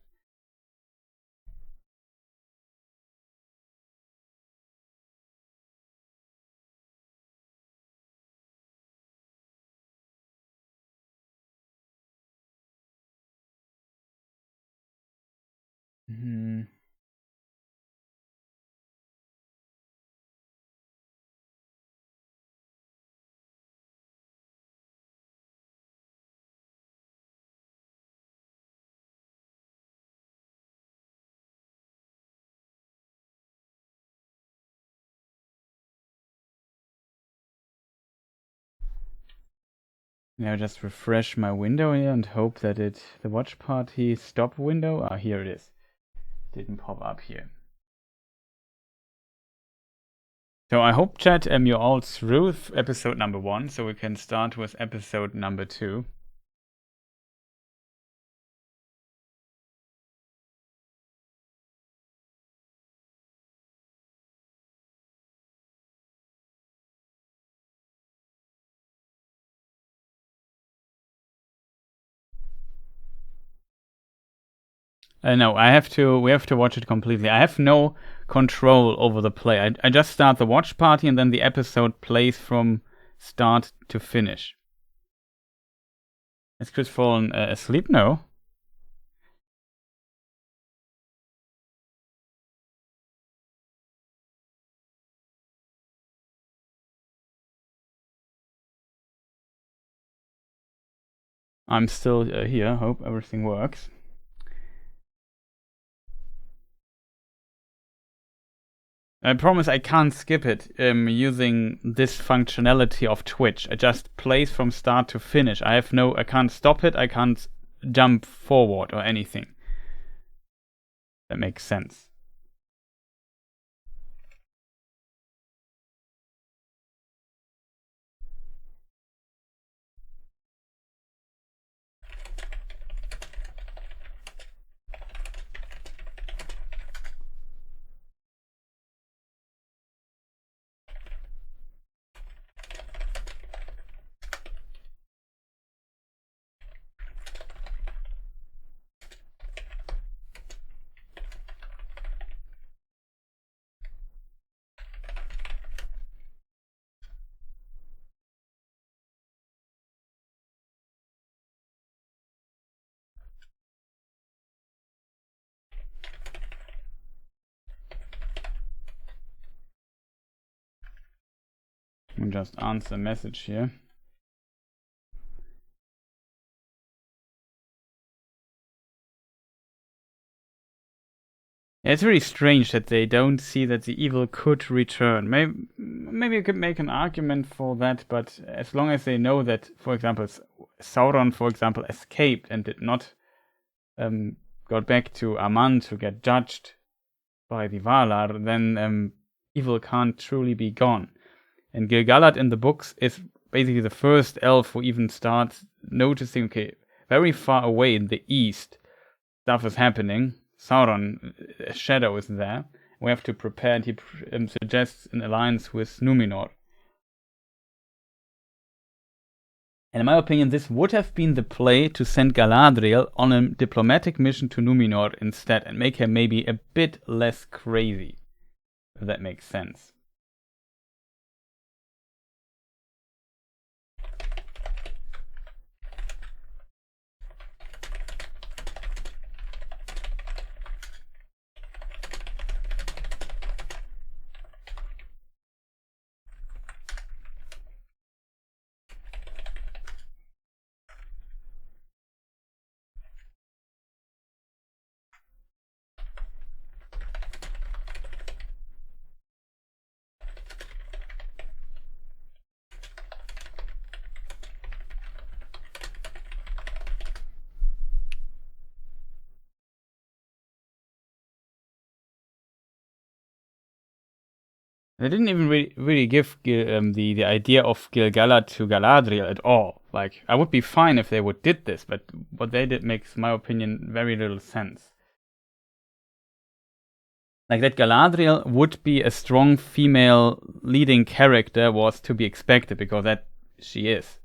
Now just refresh my window here and hope that the watch party stop window. Here it is. Didn't pop up here. So I hope, chat, you're all through episode number 1, so we can start with episode number 2. No, we have to watch it completely. I have no control over the play. I just start the watch party and then the episode plays from start to finish. Has Chris fallen asleep? No. I'm still here. Hope everything works. I promise I can't skip it using this functionality of Twitch. It just plays from start to finish. I can't stop it. I can't jump forward or anything. That makes sense. I'll just answer a message here. Yeah, it's really strange that they don't see that the evil could return. Maybe you could make an argument for that, but as long as they know that, for example, Sauron, for example, escaped and did not got back to Aman to get judged by the Valar, then evil can't truly be gone. And Gil-galad in the books is basically the first elf who even starts noticing, okay, very far away in the east, stuff is happening. Sauron, a shadow is there. We have to prepare, and he suggests an alliance with Numenor. And in my opinion, this would have been the play to send Galadriel on a diplomatic mission to Numenor instead, and make her maybe a bit less crazy, if that makes sense. They didn't even really give the idea of Gil-galad to Galadriel at all. Like, I would be fine if they did this, but what they did makes, in my opinion, very little sense. Like, that Galadriel would be a strong female leading character was to be expected, because that she is.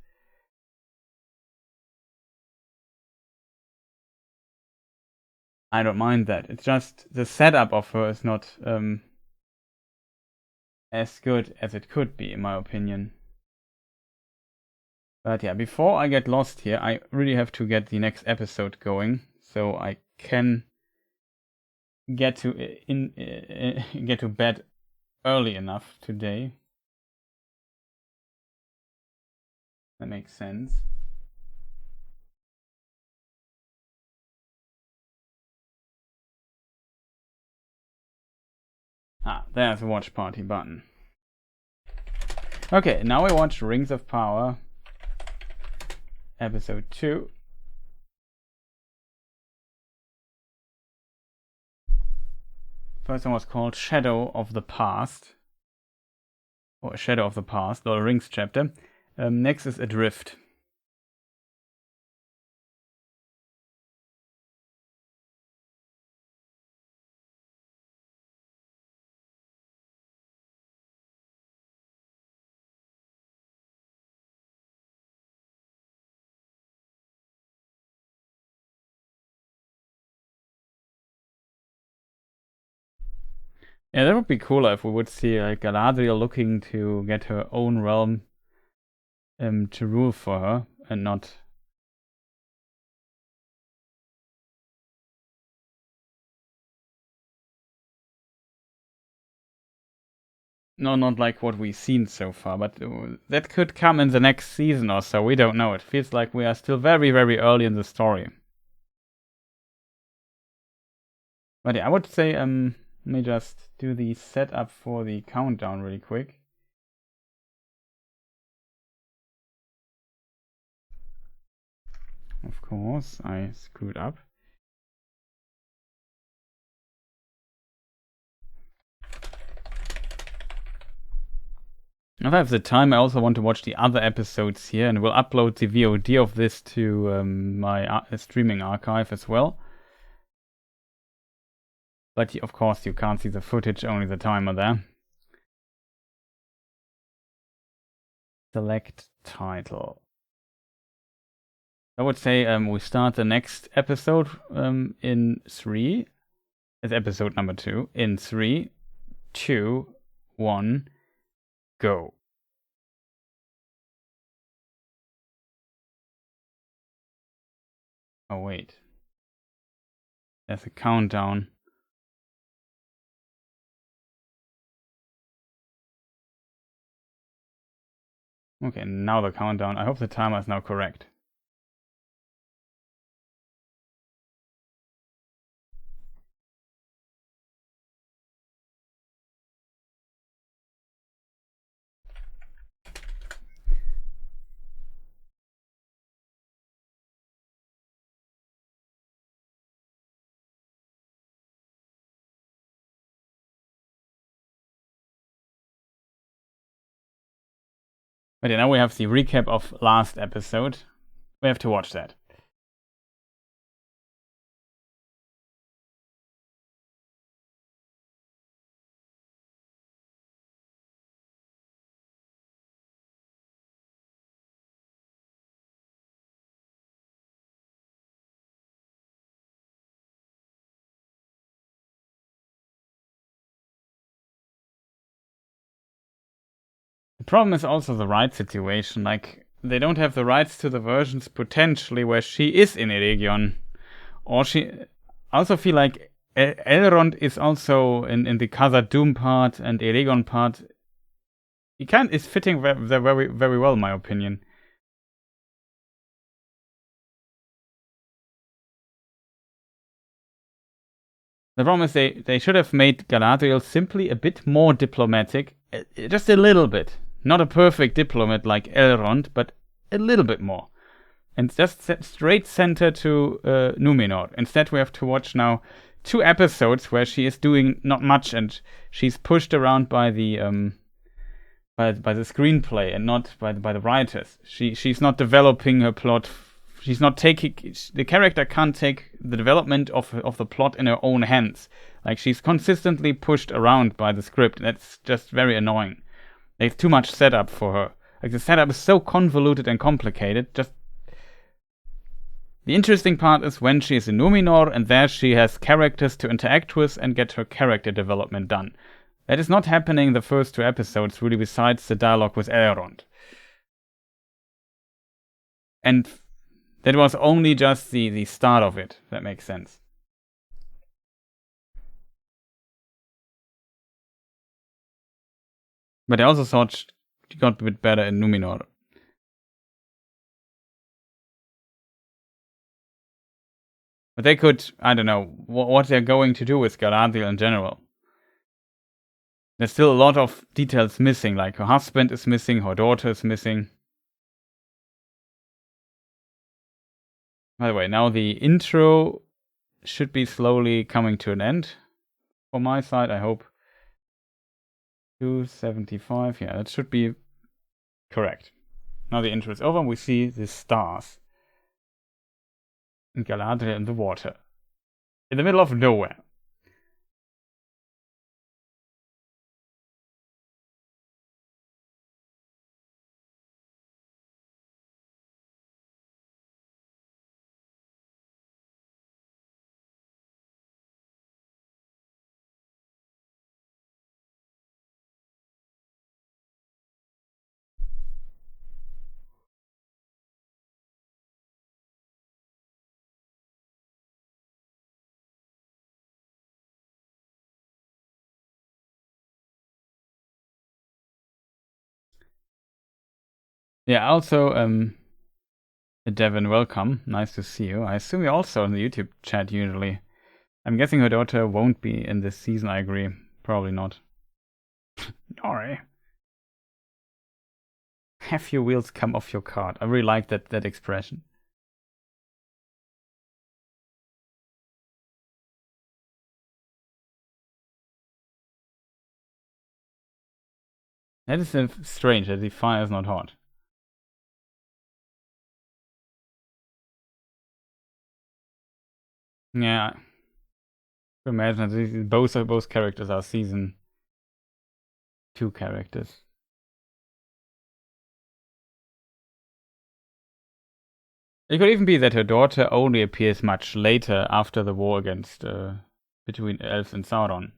I don't mind that. It's just the setup of her is not as good as it could be, in my opinion. But yeah, before I get lost here, I really have to get the next episode going, so I can get to get to bed early enough today. That makes sense. Ah, there's a watch party button. Okay, now we watch Rings of Power, episode 2. First one was called Shadow of the Past, or Shadow of the Past, Lord of the Rings chapter. Next is Adrift. Yeah, that would be cooler if we would see like Galadriel looking to get her own realm to rule for her, and not not like what we've seen so far, but that could come in the next season or so. We don't know. It feels like we are still very, very early in the story. But yeah, I would say let me just do the setup for the countdown really quick. Of course, I screwed up. If I have the time, I also want to watch the other episodes here, and will upload the VOD of this to my streaming archive as well. But of course, you can't see the footage, only the timer there. Select title. I would say we start the next episode in 3. It's episode number 2. In 3, 2, 1, go. Oh, wait. There's a countdown. Okay, now the countdown. I hope the timer is now correct. But yeah, now we have the recap of last episode. We have to watch that. The problem is also the right situation. Like, they don't have the rights to the versions potentially where she is in Eregion. Or she. I also feel like Elrond is also in the Khazad-dûm part and Eregion part. He is fitting there very, very well, in my opinion. The problem is they should have made Galadriel simply a bit more diplomatic. Just a little bit. Not a perfect diplomat like Elrond, but a little bit more. And just straight center to Numenor. Instead, we have to watch now 2 episodes where she is doing not much and she's pushed around by the by the screenplay and not by the writers. She's not developing her plot. She's not taking the character can't take the development of the plot in her own hands. Like, she's consistently pushed around by the script. That's just very annoying. There's too much setup for her. Like, the setup is so convoluted and complicated. Just the interesting part is when she is in Numenor and there she has characters to interact with and get her character development done. That is not happening in the first 2 episodes, really, besides the dialogue with Elrond. And that was only just the start of it, if that makes sense. But I also thought she got a bit better in Numenor. But they could, I don't know, what they're going to do with Galadriel in general. There's still a lot of details missing, like her husband is missing, her daughter is missing. By the way, now the intro should be slowly coming to an end. For my side, I hope. 275, yeah, that should be correct. Now the intro is over and we see the stars. And Galadriel in the water. In the middle of nowhere. Yeah, also, Devin, welcome. Nice to see you. I assume you're also in the YouTube chat usually. I'm guessing her daughter won't be in this season, I agree. Probably not. Nori. Have your wheels come off your cart. I really like that expression. That is strange that the fire is not hot. Yeah. Imagine that both characters are season 2 characters. It could even be that her daughter only appears much later after the war against between elves and Sauron.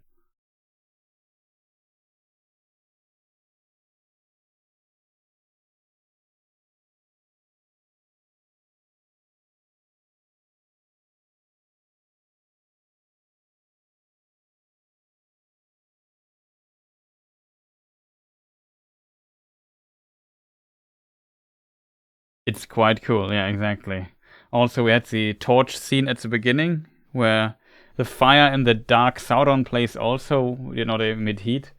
It's quite cool, yeah, exactly. Also, we had the torch scene at the beginning, where the fire in the dark Sauron place also, they emit heat.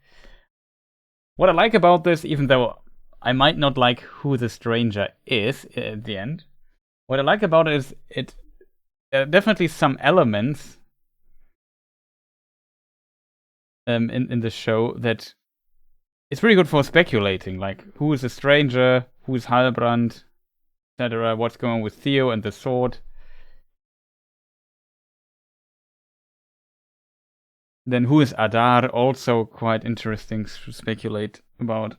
What I like about this, even though I might not like who the stranger is at the end, what I like about it is there are definitely some elements in the show that it's really good for speculating, like who is the stranger, who is Halbrand, etc. What's going on with Theo and the sword. Then who is Adar? Also quite interesting to speculate about.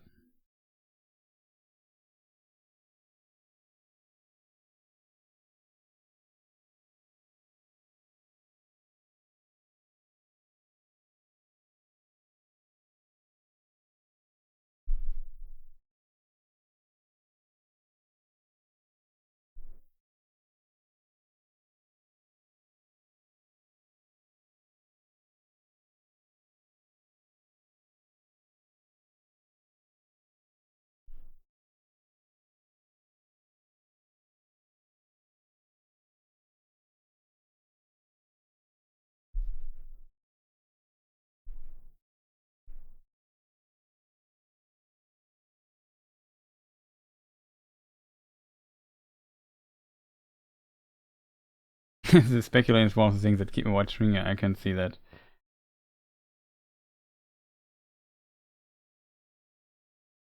The speculating is one of the things that keep me watching. I can see that.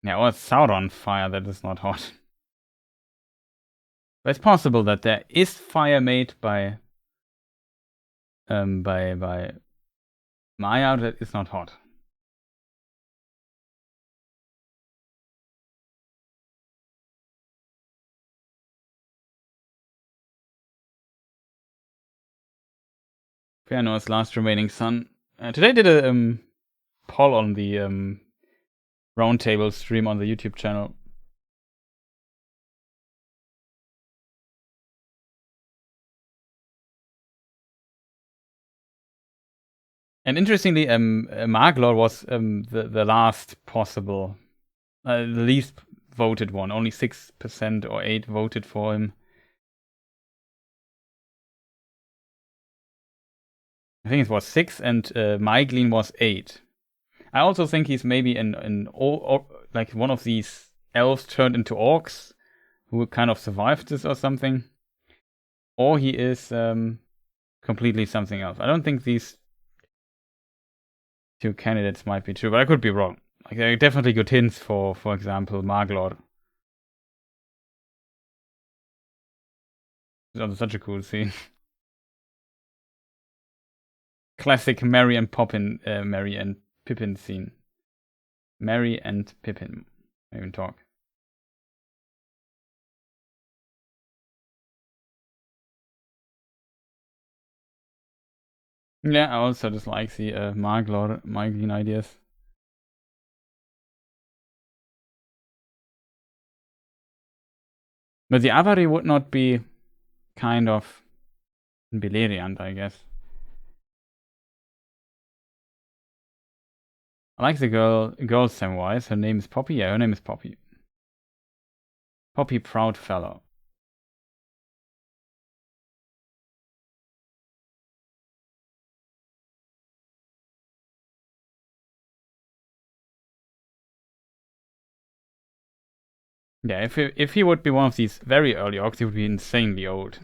Yeah, or Sauron fire that is not hot. But it's possible that there is fire made by Maya that is not hot. Fëanor's last remaining son. Today did a poll on the roundtable stream on the YouTube channel. And interestingly, Maglor was the last possible, the least voted one. Only 6% or 8 voted for him. I think it was 6, and Maiglin was 8. I also think he's maybe like one of these elves turned into orcs who kind of survived this or something, or he is completely something else. I don't think these two candidates might be true, but I could be wrong. Like there are definitely good hints for example, Maglor. It's such a cool scene. Classic Merry and Pippin scene. Merry and Pippin even talk. Yeah, I also just like the Maiglin ideas. But the Avari would not be kind of Beleriand, I guess. I like the girl Samwise. Her name is Poppy. Yeah, her name is Poppy. Poppy Proudfellow. Yeah, if he would be one of these very early orcs, he would be insanely old.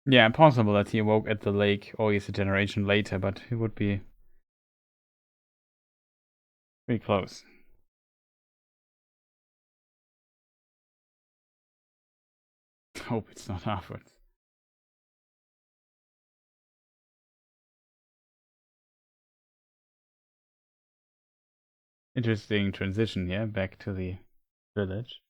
Yeah, possible that he awoke at the lake, or he's a generation later, but he would be pretty close. Hope it's not afterwards. Interesting transition here back to the village.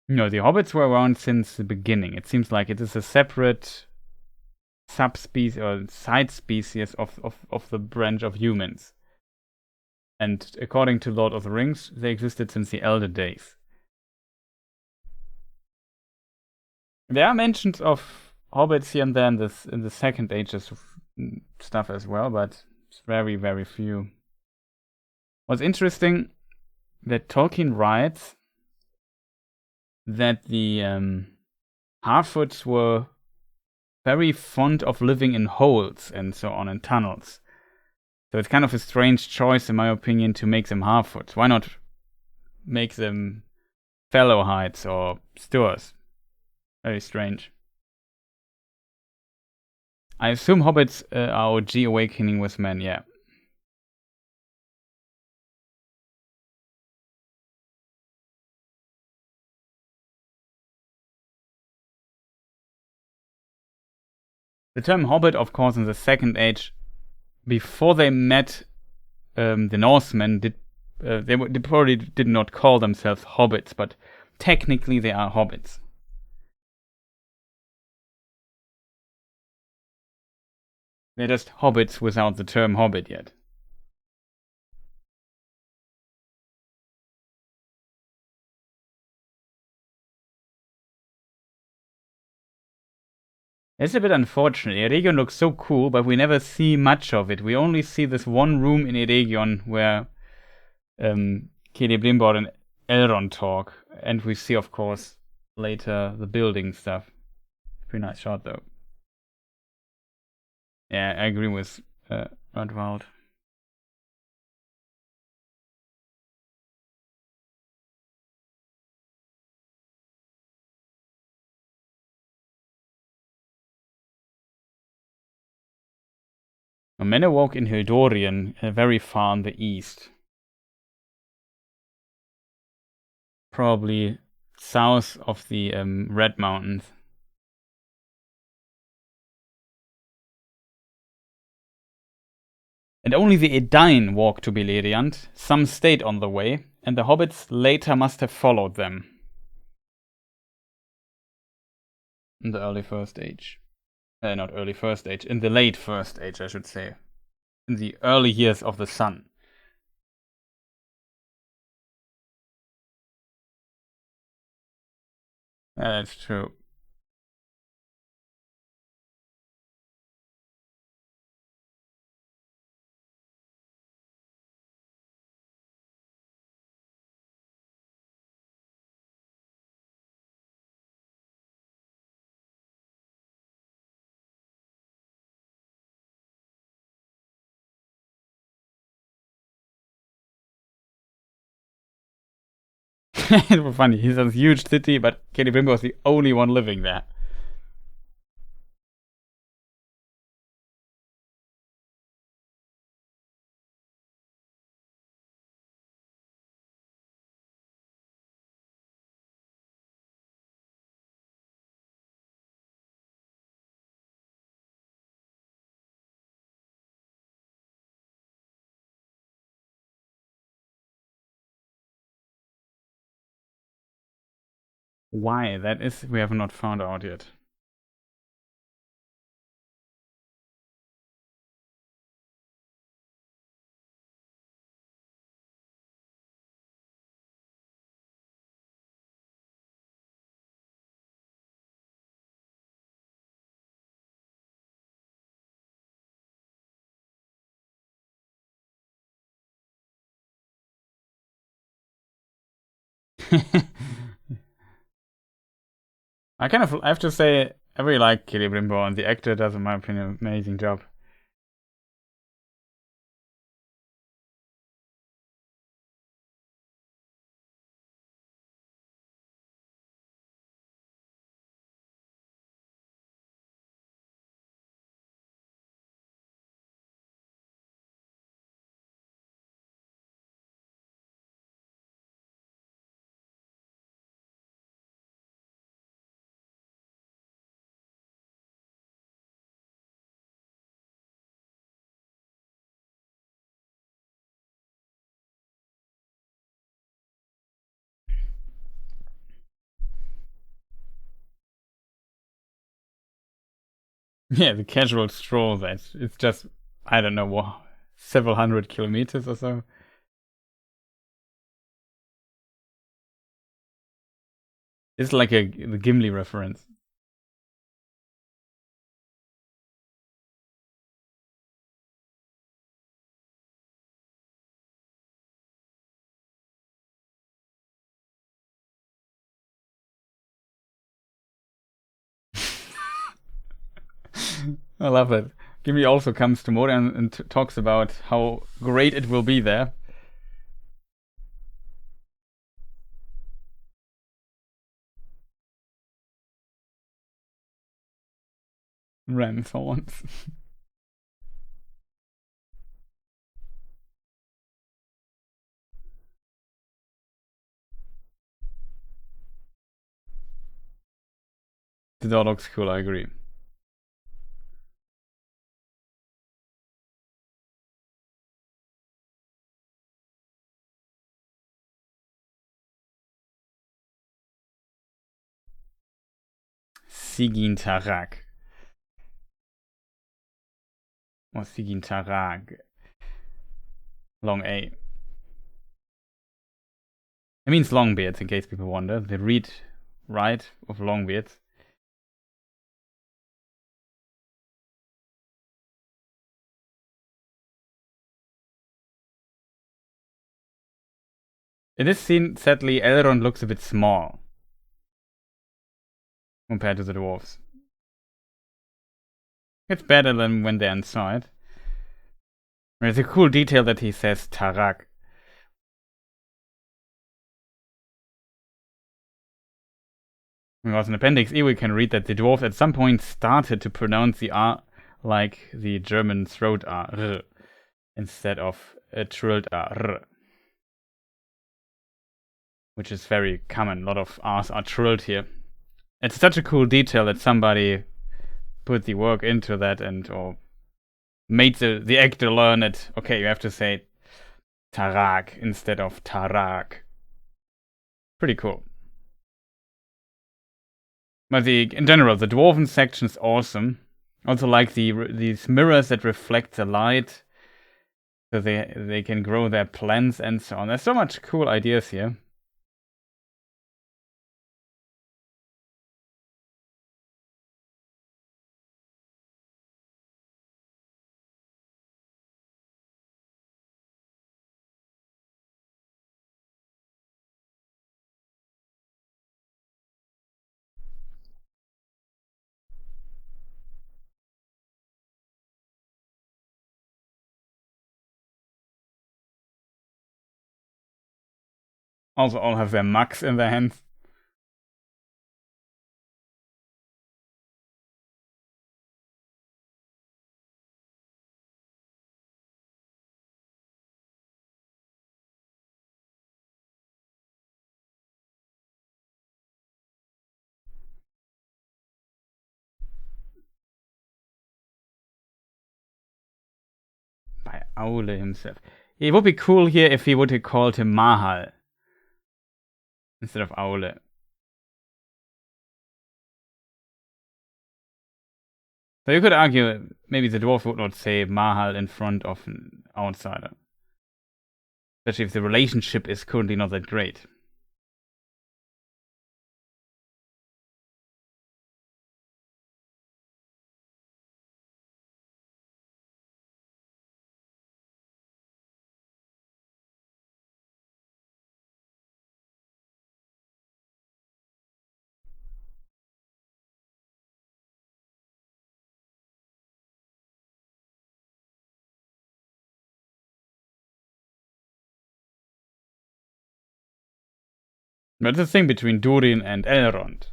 No, the hobbits were around since the beginning. It seems like it is a separate subspecies or side species of the branch of humans. And according to Lord of the Rings, they existed since the Elder days. There are mentions of hobbits here and there in the second ages of stuff as well, but it's very, very few. What's interesting that Tolkien writes that the Harfoots were very fond of living in holes and so on, in tunnels. So it's kind of a strange choice, in my opinion, to make them Harfoots. Why not make them Fellowhides or Sturs? Very strange. I assume hobbits are OG Awakening with men, yeah. The term hobbit, of course, in the Second Age, before they met the Norsemen, they probably did not call themselves hobbits, but technically they are hobbits. They're just hobbits without the term hobbit yet. It's a bit unfortunate. Eregion looks so cool, but we never see much of it. We only see this one room in Eregion where Celebrimbor and Elrond talk, and we see, of course, later the building stuff. Pretty nice shot, though. Yeah, I agree with Rodwald. Men awoke in Hildorien, very far in the east. Probably south of the Red Mountains. And only the Edain walked to Beleriand. Some stayed on the way, and the hobbits later must have followed them. In the early First Age. Not early First Age, in the late First Age, I should say. In the early years of the sun. That's true. It was funny. He's a huge city, but Celebrimbor was the only one living there. Why? That is, we have not found out yet. I have to say, I really like Celebrimbor, and the actor does, in my opinion, an amazing job. Yeah, the casual stroll. It's just, I don't know what, several hundred kilometers or so. It's like the Gimli reference. I love it. Gimli also comes to Moria and talks about how great it will be there. Ram thorns. The door looks cool, I agree. Sigin Tarak. Or Sigin Tarag. Long A. It means longbeards, in case people wonder. The read right of longbeards. In this scene, sadly, Elrond looks a bit small compared to the dwarves. It's better than when they're inside. It's a cool detail that he says Tarak. Because in Appendix E we can read that the dwarves at some point started to pronounce the R like the German throat R, instead of a trilled R, which is very common. A lot of R's are trilled here. It's such a cool detail that somebody put the work into that or made the actor learn it. Okay, you have to say Tarak instead of Tarak. Pretty cool. But in general, the dwarven section is awesome. Also, like these mirrors that reflect the light, so they can grow their plants and so on. There's so much cool ideas here. Also, all have their mugs in their hands. By Aule himself. It would be cool here if he would have called him Mahal instead of Aule. So you could argue maybe the dwarf would not say Mahal in front of an outsider. Especially if the relationship is currently not that great. But the thing between Durin and Elrond.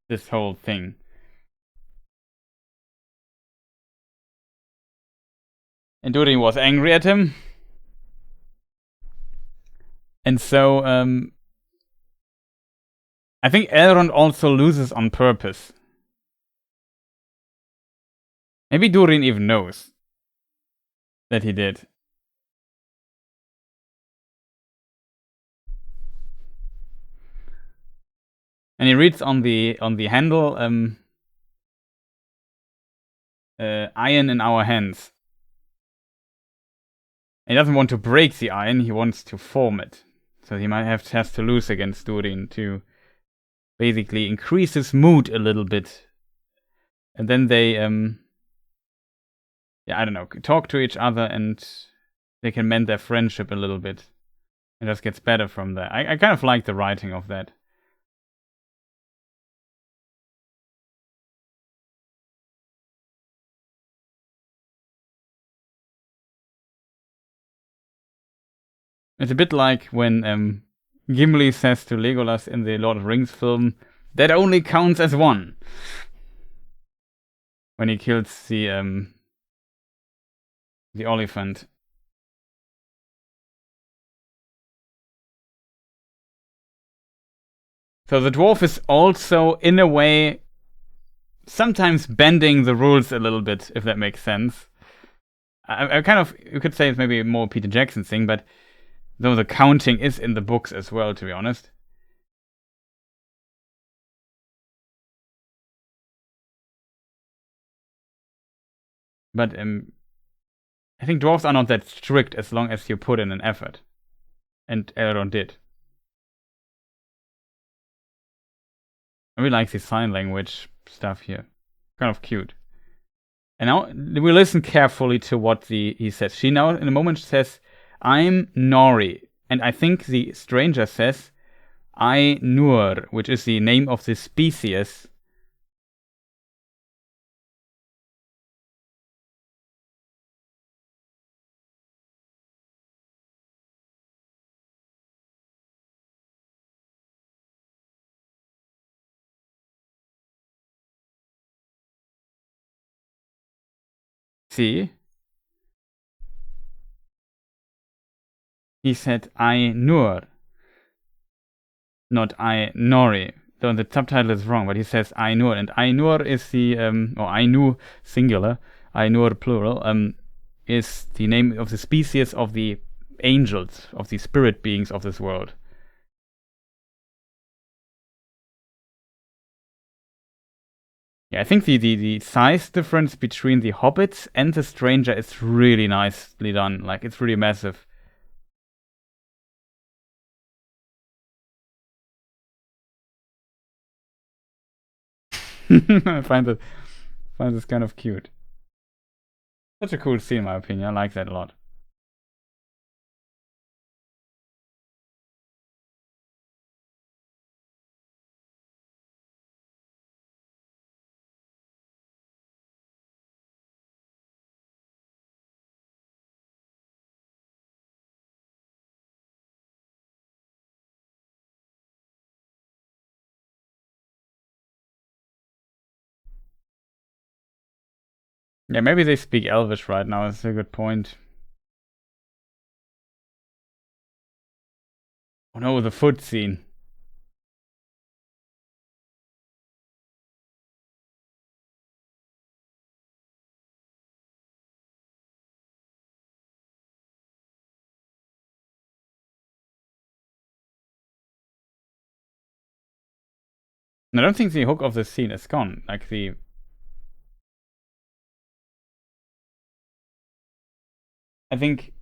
This whole thing. And Durin was angry at him. And so, I think Elrond also loses on purpose. Maybe Durin even knows that he did. And he reads on the handle, iron in our hands. He doesn't want to break the iron, he wants to form it. So he might has to lose against Durin to basically increase his mood a little bit. And then they, yeah, I don't know, talk to each other and they can mend their friendship a little bit. It just gets better from there. I kind of like the writing of that. It's a bit like when Gimli says to Legolas in the Lord of the Rings film, that only counts as one. When he kills the elephant. So the dwarf is also, in a way, sometimes bending the rules a little bit, if that makes sense. I kind of, you could say it's maybe more Peter Jackson thing, but though the counting is in the books as well, to be honest. But I think dwarves are not that strict as long as you put in an effort. And Elrond did. I really like the sign language stuff here. Kind of cute. And now we listen carefully to what he says. She now, in a moment, says, I'm Nori. And I think the stranger says, I Nur, which is the name of the species. See? He said, I Nur, not I Nori. So the subtitle is wrong, but he says Ainur, and Ainur is the, or Ainu singular, Ainur plural, is the name of the species of the angels, of the spirit beings of this world. Yeah, I think the size difference between the hobbits and the stranger is really nicely done. Like, it's really massive. I find this kind of cute. Such a cool scene, in my opinion. I like that a lot. Yeah, maybe they speak Elvish right now. That's a good point. Oh no, the foot scene. And I don't think the hook of the scene is gone. Like I think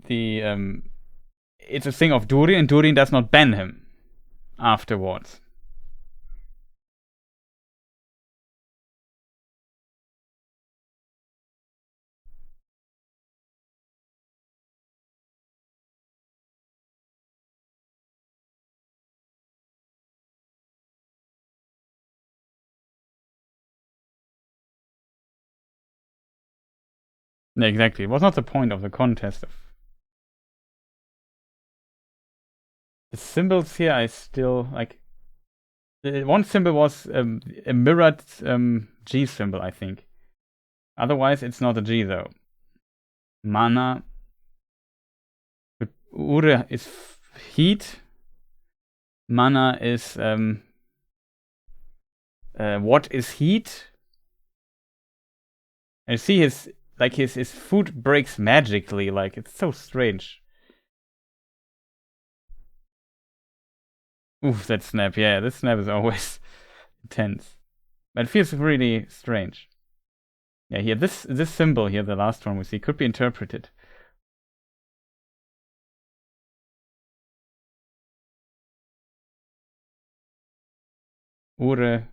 it's a thing of Durin, and Durin does not ban him afterwards. Yeah, exactly. It was not the point of the contest. The symbols here, I still like. One symbol was a mirrored G symbol, I think. Otherwise, it's not a G though. Mana. Ure is heat. Mana is what is heat? I see his food breaks magically. Like, it's so strange. Oof, that snap. Yeah, this snap is always intense. But it feels really strange. Yeah, here, this symbol here, the last one we see, could be interpreted. Ure,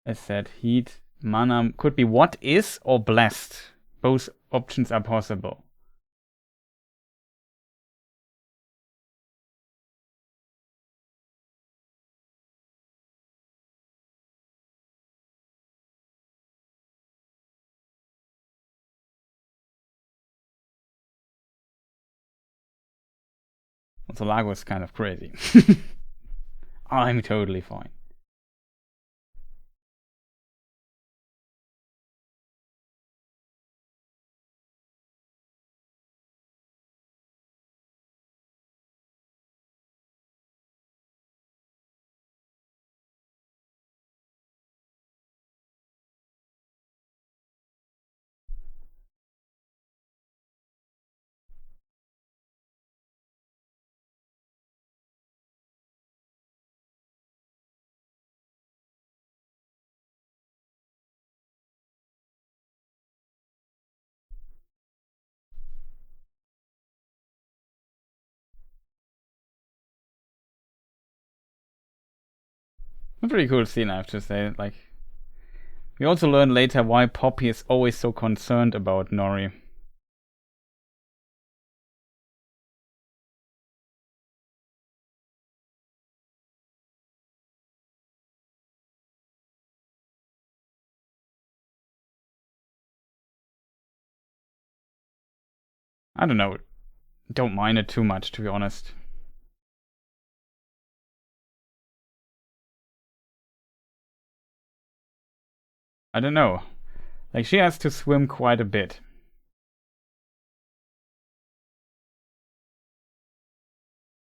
as said, heat, mana, could be what is or blessed. Both options are possible. Also, Lago is kind of crazy. I'm totally fine. A pretty cool scene, I have to say. Like, we also learn later why Poppy is always so concerned about Nori. I don't know. Don't mind it too much, to be honest. I don't know. Like, she has to swim quite a bit.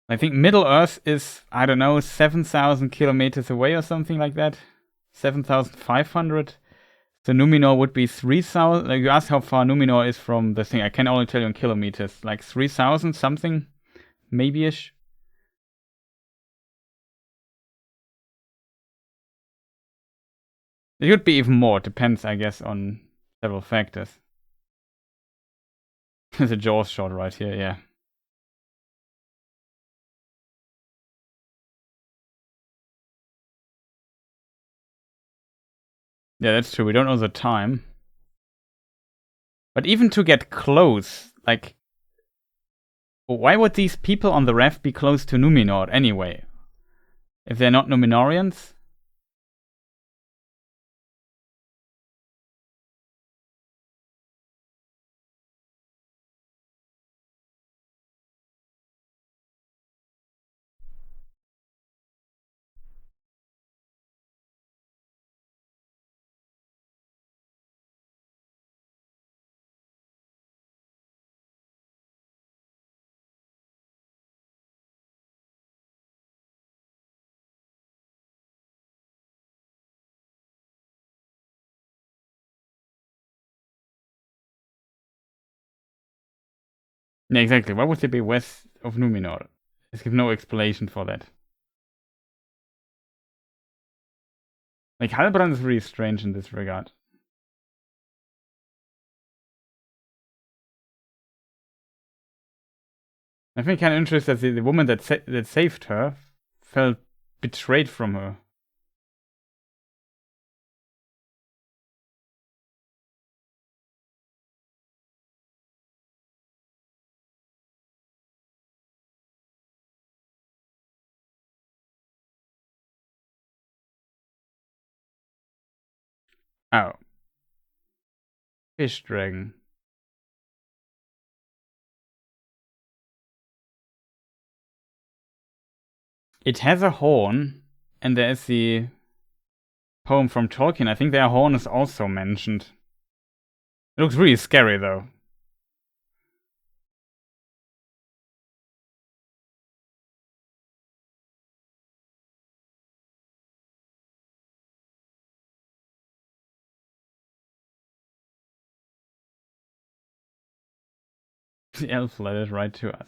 I think Middle Earth is, I don't know, 7,000 kilometers away or something like that. 7,500. So Numenor would be 3,000. Like, you asked how far Numenor is from the thing. I can only tell you in kilometers. Like 3,000 something, maybe-ish. It could be even more. Depends, I guess, on several factors. There's a Jaws shot right here, yeah. Yeah, that's true. We don't know the time. But even to get close, like, why would these people on the raft be close to Numenor anyway? If they're not Numenorians? Yeah, exactly. Why would they be west of Numenor? There's no explanation for that. Like, Halbrand is really strange in this regard. I think kind of interesting that the woman that saved her felt betrayed from her. Oh. Fish dragon. It has a horn, and there is the poem from Tolkien. I think their horn is also mentioned. It looks really scary, though. The elf led it right to us.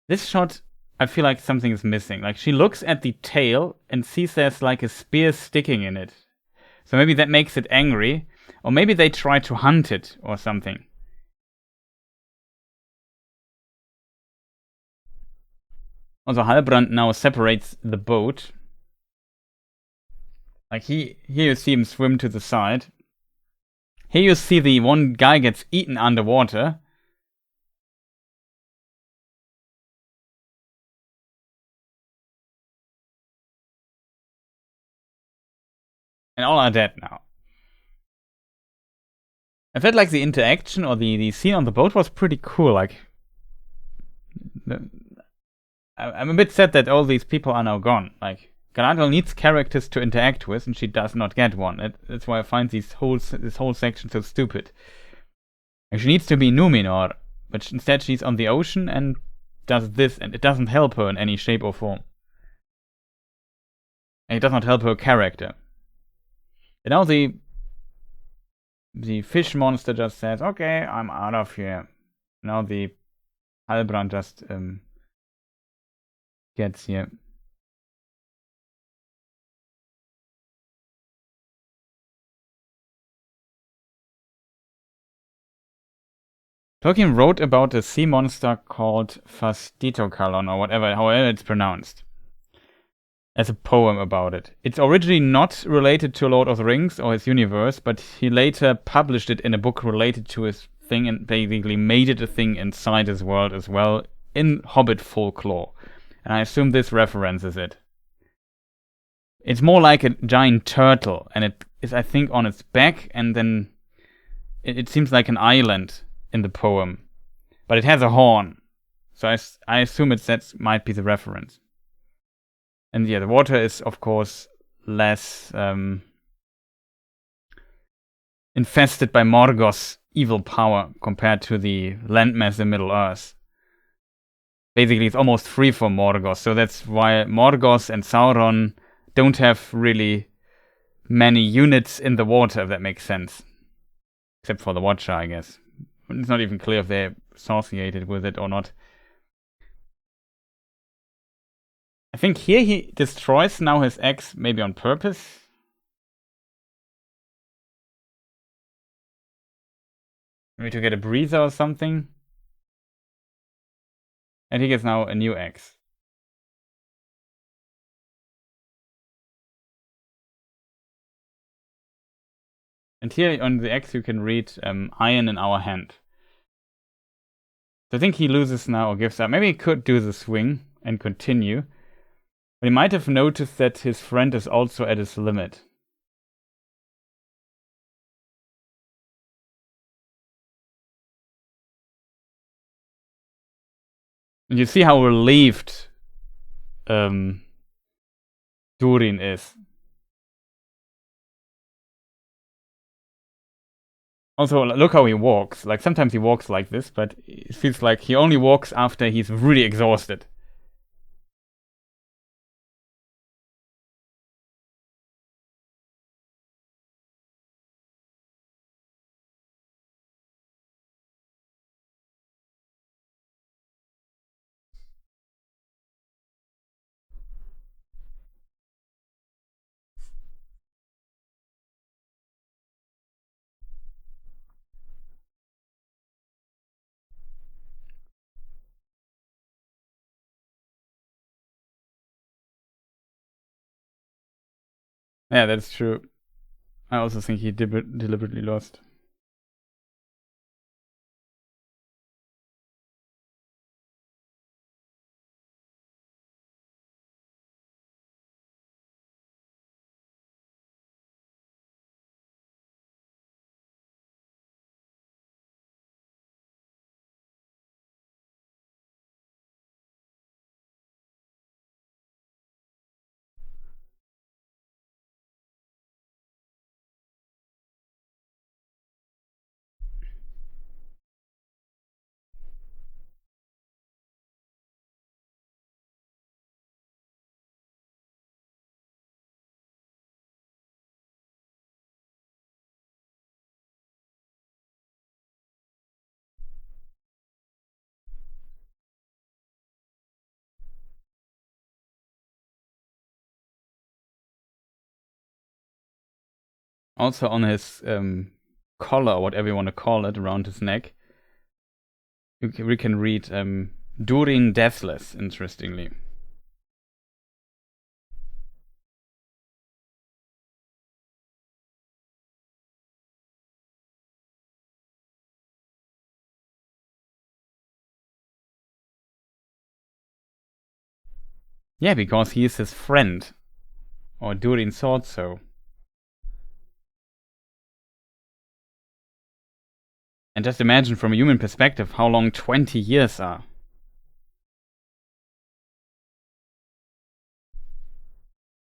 This shot I feel like something is missing. Like, she looks at the tail and sees there's like a spear sticking in it. So maybe that makes it angry. Or maybe they try to hunt it or something. Also, Halbrand now separates the boat. Like, here you see him swim to the side. Here you see the one guy gets eaten underwater. And all are dead now. I felt like the interaction or the scene on the boat was pretty cool. Like, I'm a bit sad that all these people are now gone. Like, Galadriel needs characters to interact with, and she does not get one. That's why I find this whole section so stupid. Like, she needs to be Numenor, but instead she's on the ocean and does this, and it doesn't help her in any shape or form. And it does not help her character. And now the fish monster just says, "Okay, I'm out of here." Now the Halbrand just gets here. Tolkien wrote about a sea monster called Fastitokalon, or however it's pronounced, as a poem about it. It's originally not related to Lord of the Rings or his universe, but he later published it in a book related to his thing and basically made it a thing inside his world as well, in Hobbit folklore. And I assume this references it. It's more like a giant turtle, and it is, I think, on its back, and then it seems like an island in the poem. But it has a horn. So I assume that might be the reference. And yeah, the water is, of course, less infested by Morgoth's evil power compared to the landmass in Middle-earth. Basically, it's almost free from Morgoth, so that's why Morgoth and Sauron don't have really many units in the water, if that makes sense. Except for the Watcher, I guess. It's not even clear if they're associated with it or not. I think here he destroys now his axe, maybe on purpose. Maybe to get a breather or something. And he gets now a new axe. And here on the axe you can read iron in our hand. So I think he loses now or gives up. Maybe he could do the swing and continue. But he might have noticed that his friend is also at his limit. And you see how relieved Durin is. Also, look how he walks. Like, sometimes he walks like this, but it feels like he only walks after he's really exhausted. Yeah, that's true. I also think he deliberately lost. Also on his collar, or whatever you want to call it, around his neck, we can read Durin Deathless, interestingly. Yeah, because he is his friend. Or Durin thought so. And just imagine from a human perspective how long 20 years are.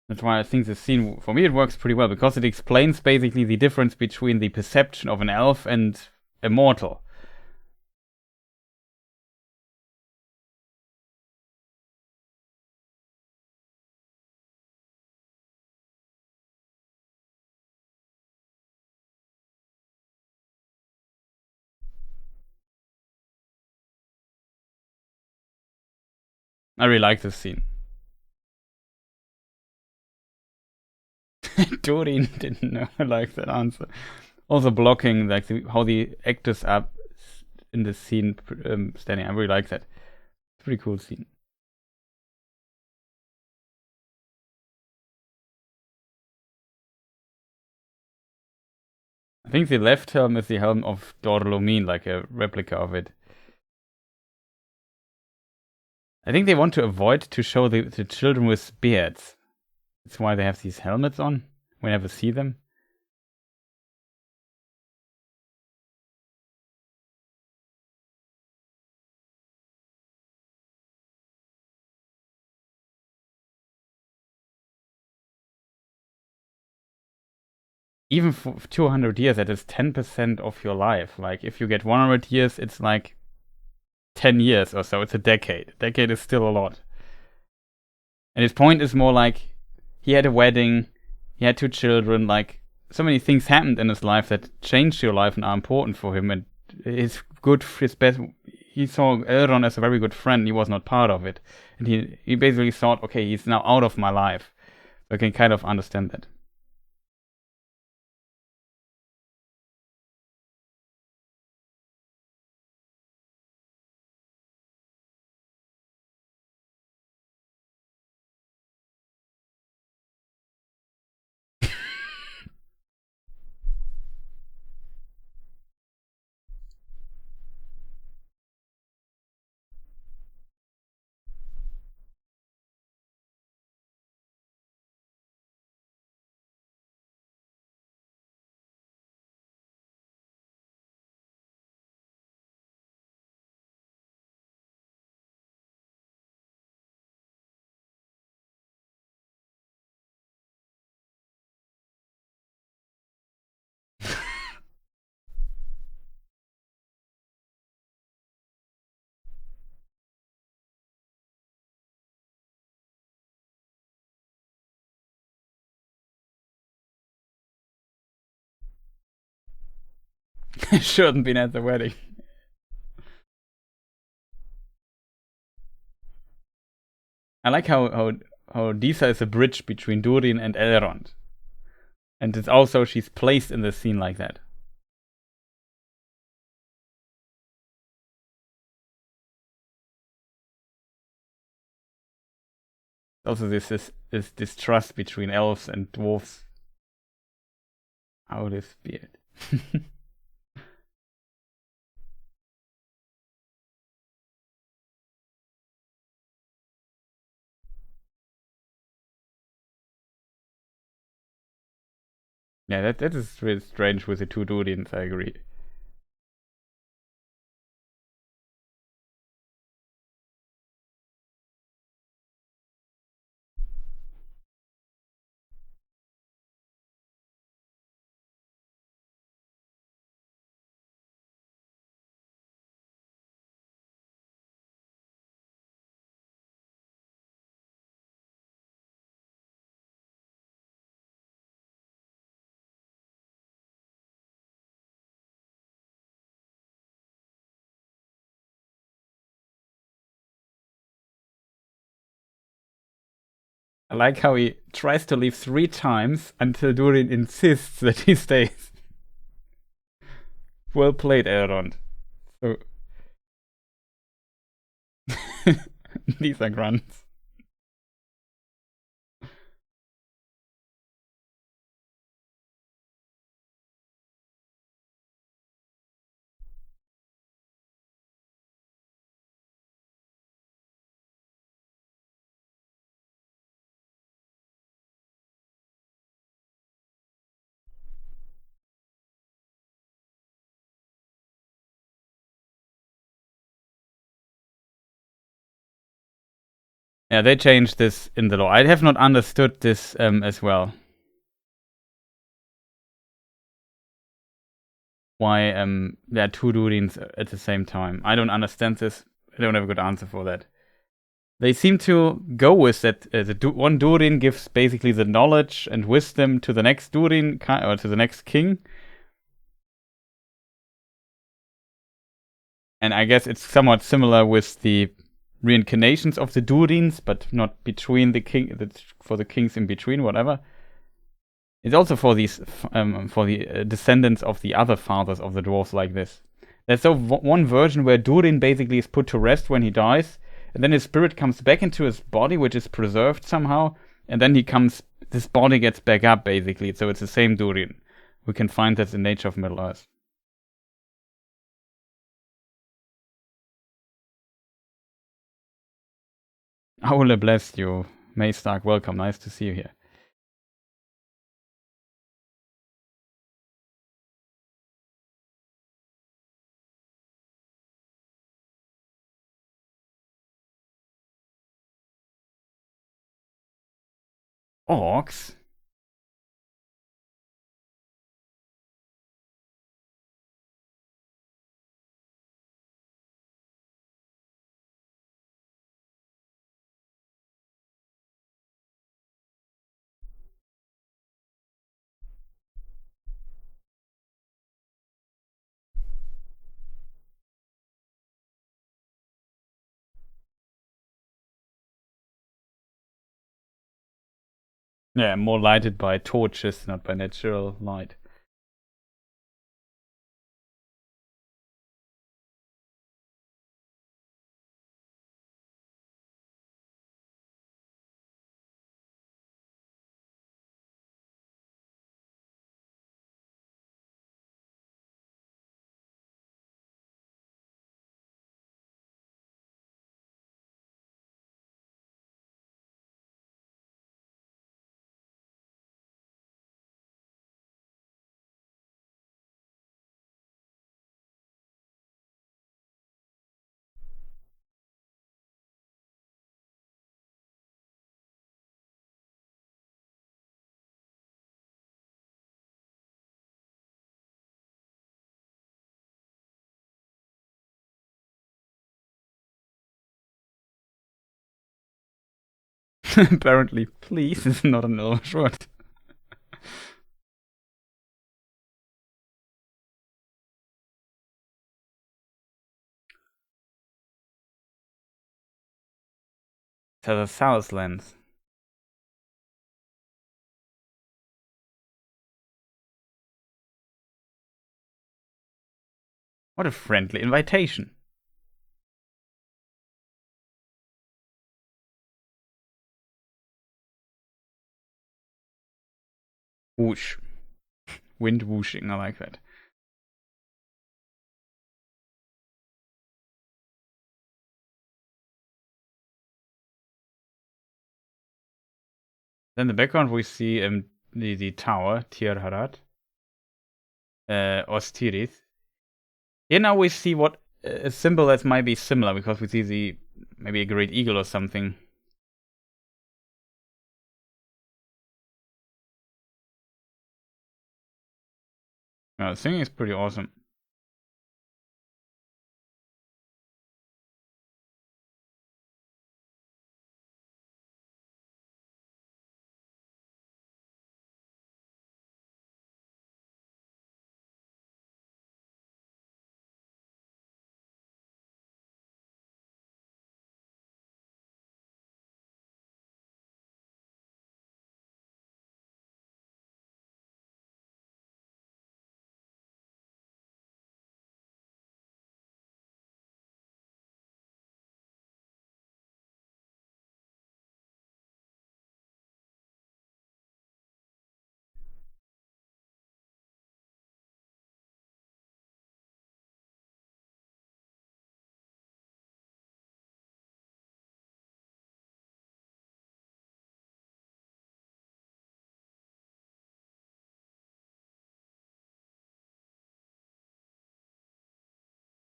That's why I think this scene, for me, it works pretty well, because it explains basically the difference between the perception of an elf and a mortal. I really like this scene. Durin didn't know. I like that answer. Also blocking, like how the actors are in the scene standing. I really like that. Pretty cool scene. I think the left helm is the helm of Dorlomin, like a replica of it. I think they want to avoid to show the children with beards. That's why they have these helmets on. We never see them. Even for 200 years, that is 10% of your life. Like, if you get 100 years, it's like 10 years or so. It's a decade. A decade is still a lot. And his point is more like, he had a wedding, he had 2 children, like, so many things happened in his life that changed your life and are important for him. And his best, he saw Elrond as a very good friend. He was not part of it. And he basically thought, okay, he's now out of my life. So I can kind of understand that. Shouldn't been at the wedding. I like how Disa is a bridge between Durin and Elrond. And it's also, she's placed in the scene like that. Also, this distrust between elves and dwarves. How this beard. Yeah, that is really strange with the 2 Durins, I agree. I like how he tries to leave 3 times until Durin insists that he stays. Well played, Elrond. So these are grunts. Yeah, they changed this in the law. I have not understood this as well. Why there are 2 Durins at the same time. I don't understand this. I don't have a good answer for that. They seem to go with that. One Durin gives basically the knowledge and wisdom to the next Durin, or to the next king. And I guess it's somewhat similar with the reincarnations of the Durins, but not between the king, for the kings in between, whatever. It's also for these, for the descendants of the other fathers of the dwarves like this. There's one version where Durin basically is put to rest when he dies, and then his spirit comes back into his body, which is preserved somehow, and then this body gets back up basically, so it's the same Durin. We can find that in Nature of Middle-earth. Aule bless you. May Stark, welcome. Nice to see you here. Orcs? Yeah, more lighted by torches, not by natural light. Apparently, please is not an Elvish word. To the Southlands. What a friendly invitation. Whoosh. Wind whooshing, I like that. Then in the background we see the tower, Tirharat. Ostirith. Here now we see what a symbol that might be similar, because we see maybe a great eagle or something. The singing is pretty awesome.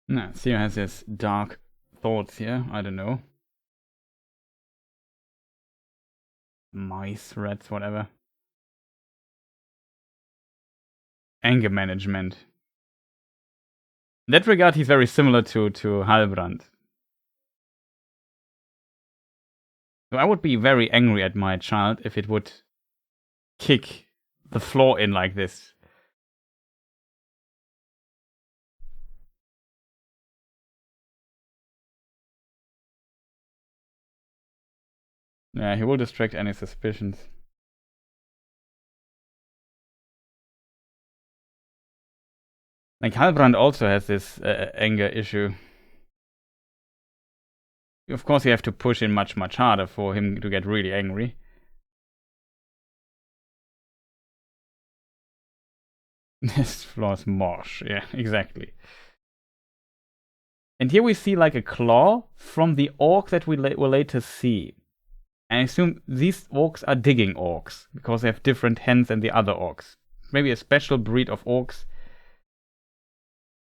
No, Theo has his dark thoughts here. I don't know. Mice, rats, whatever. Anger management. In that regard, he's very similar to Halbrand. So I would be very angry at my child if it would kick the floor in like this. Yeah, he will distract any suspicions. Like, Halbrand also has this anger issue. Of course, you have to push in much, much harder for him to get really angry. This floor is marsh. Yeah, exactly. And here we see like a claw from the orc that we will later see. And I assume these orcs are digging orcs, because they have different hands than the other orcs. Maybe a special breed of orcs.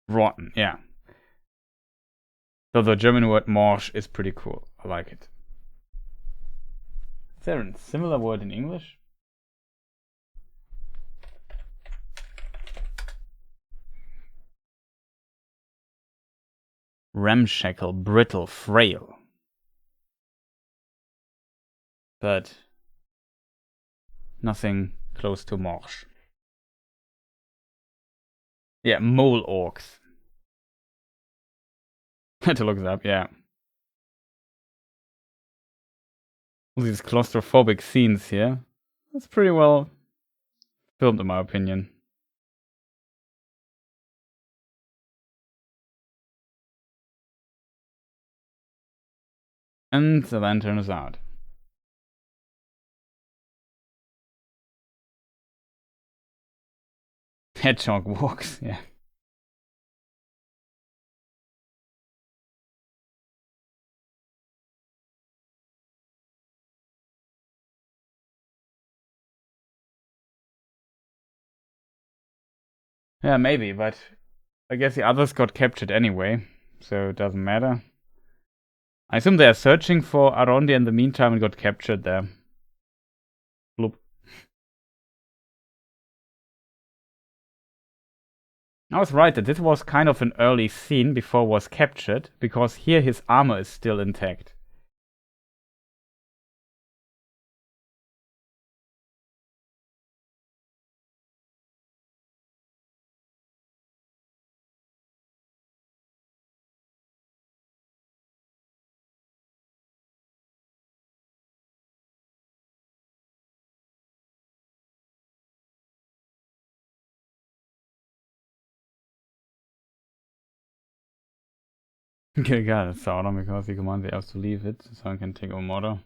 Rotten, yeah. So the German word marsh is pretty cool. I like it. Is there a similar word in English? Ramshackle, brittle, frail. But nothing close to marsh. Yeah, mole orcs. Had to look it up, yeah. All these claustrophobic scenes here. That's pretty well filmed, in my opinion. And the lantern is out. Hedgehog walks, yeah. Yeah, maybe, but I guess the others got captured anyway, so it doesn't matter. I assume they are searching for Arondi in the meantime and got captured there. Bloop. I was right that this was kind of an early scene before was captured, because here his armor is still intact. Okay, got it. Sauron, because he commands the elves to leave it, so I can take over Mordor.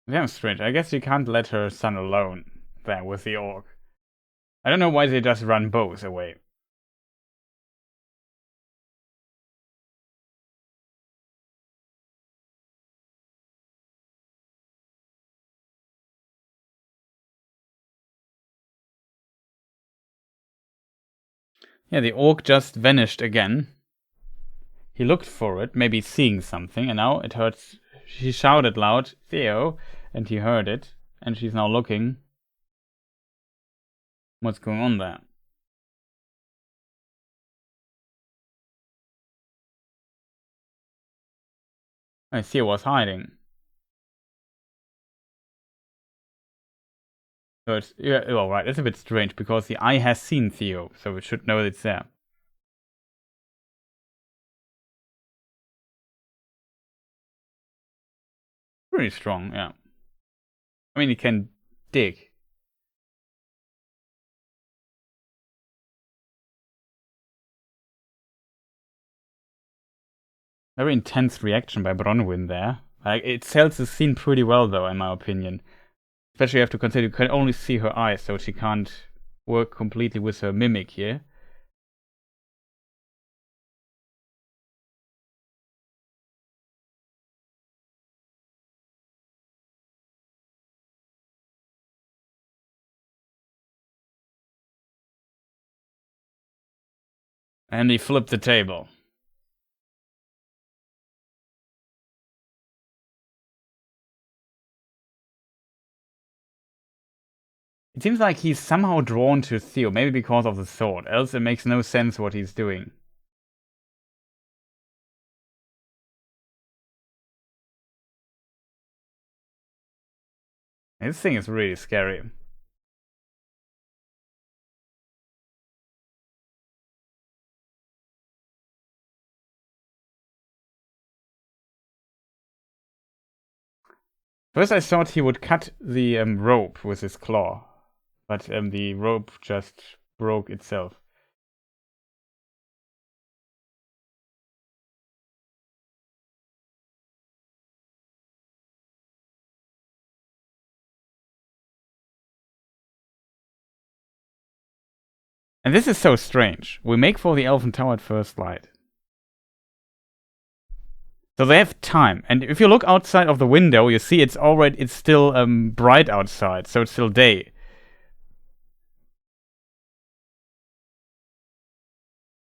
Damn strange. I guess you can't let her son alone there with the orc. I don't know why they just run both away. Yeah, the orc just vanished again. He looked for it, maybe seeing something, and now it hurts. She shouted loud, Theo, and he heard it, and she's now looking. What's going on there? I Theo was hiding. So it's, yeah, well, right, it's a bit strange, because the eye has seen Theo, so it should know it's there. Pretty strong, yeah. I mean, he can dig. Very intense reaction by Bronwyn there. Like, it sells the scene pretty well, though, in my opinion. Especially you have to consider you can only see her eyes, so she can't work completely with her mimic here. And he flipped the table. It seems like he's somehow drawn to Theo, maybe because of the sword, else it makes no sense what he's doing. This thing is really scary. First I thought he would cut the rope with his claw, but the rope just broke itself. And this is so strange. We make for the Elven Tower at first light. So they have time, and if you look outside of the window, you see it's still bright outside, so it's still day.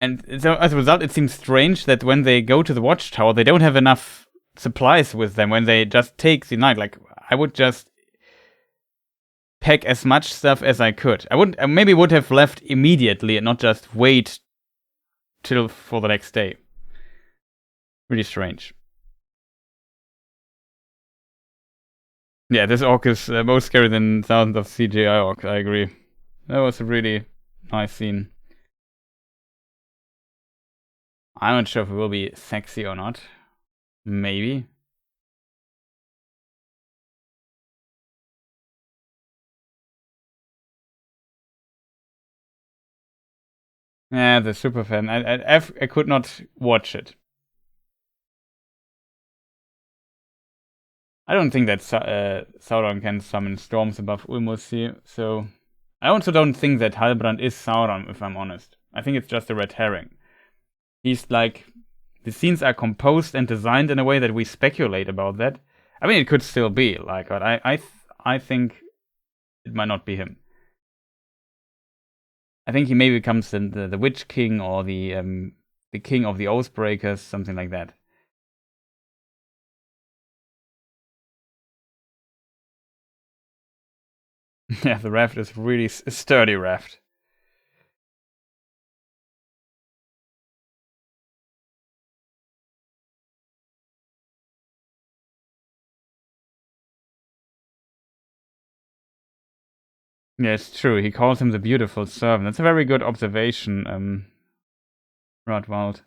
And so as a result, it seems strange that when they go to the watchtower, they don't have enough supplies with them when they just take the night. Like, I would just pack as much stuff as I could. I maybe would have left immediately and not just wait till for the next day. Really strange. Yeah, this orc is more scary than thousands of CGI orcs, I agree. That was a really nice scene. I'm not sure if it will be sexy or not. Maybe. Yeah, the super fan. I could not watch it. I don't think that Sauron can summon storms above Ulmosi, so I also don't think that Halbrand is Sauron, if I'm honest. I think it's just a red herring. He's like, the scenes are composed and designed in a way that we speculate about that. I mean, it could still be like, but I think it might not be him. I think he maybe becomes the Witch King or the King of the Oathbreakers, something like that. Yeah, the raft is really a sturdy raft. Yeah, it's true. He calls him the beautiful servant. That's a very good observation, Rodwald.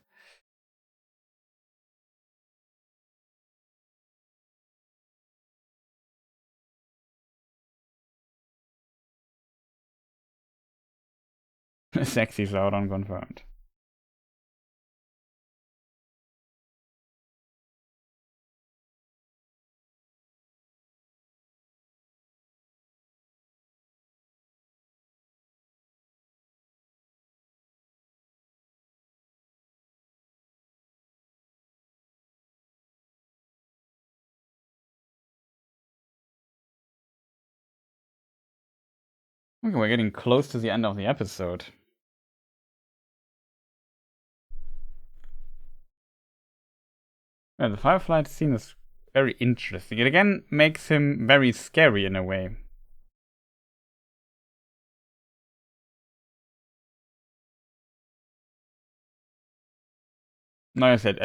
Sexy Sauron confirmed. Okay, we're getting close to the end of the episode. Yeah, the Firefly scene is very interesting. It again makes him very scary in a way. Like I said,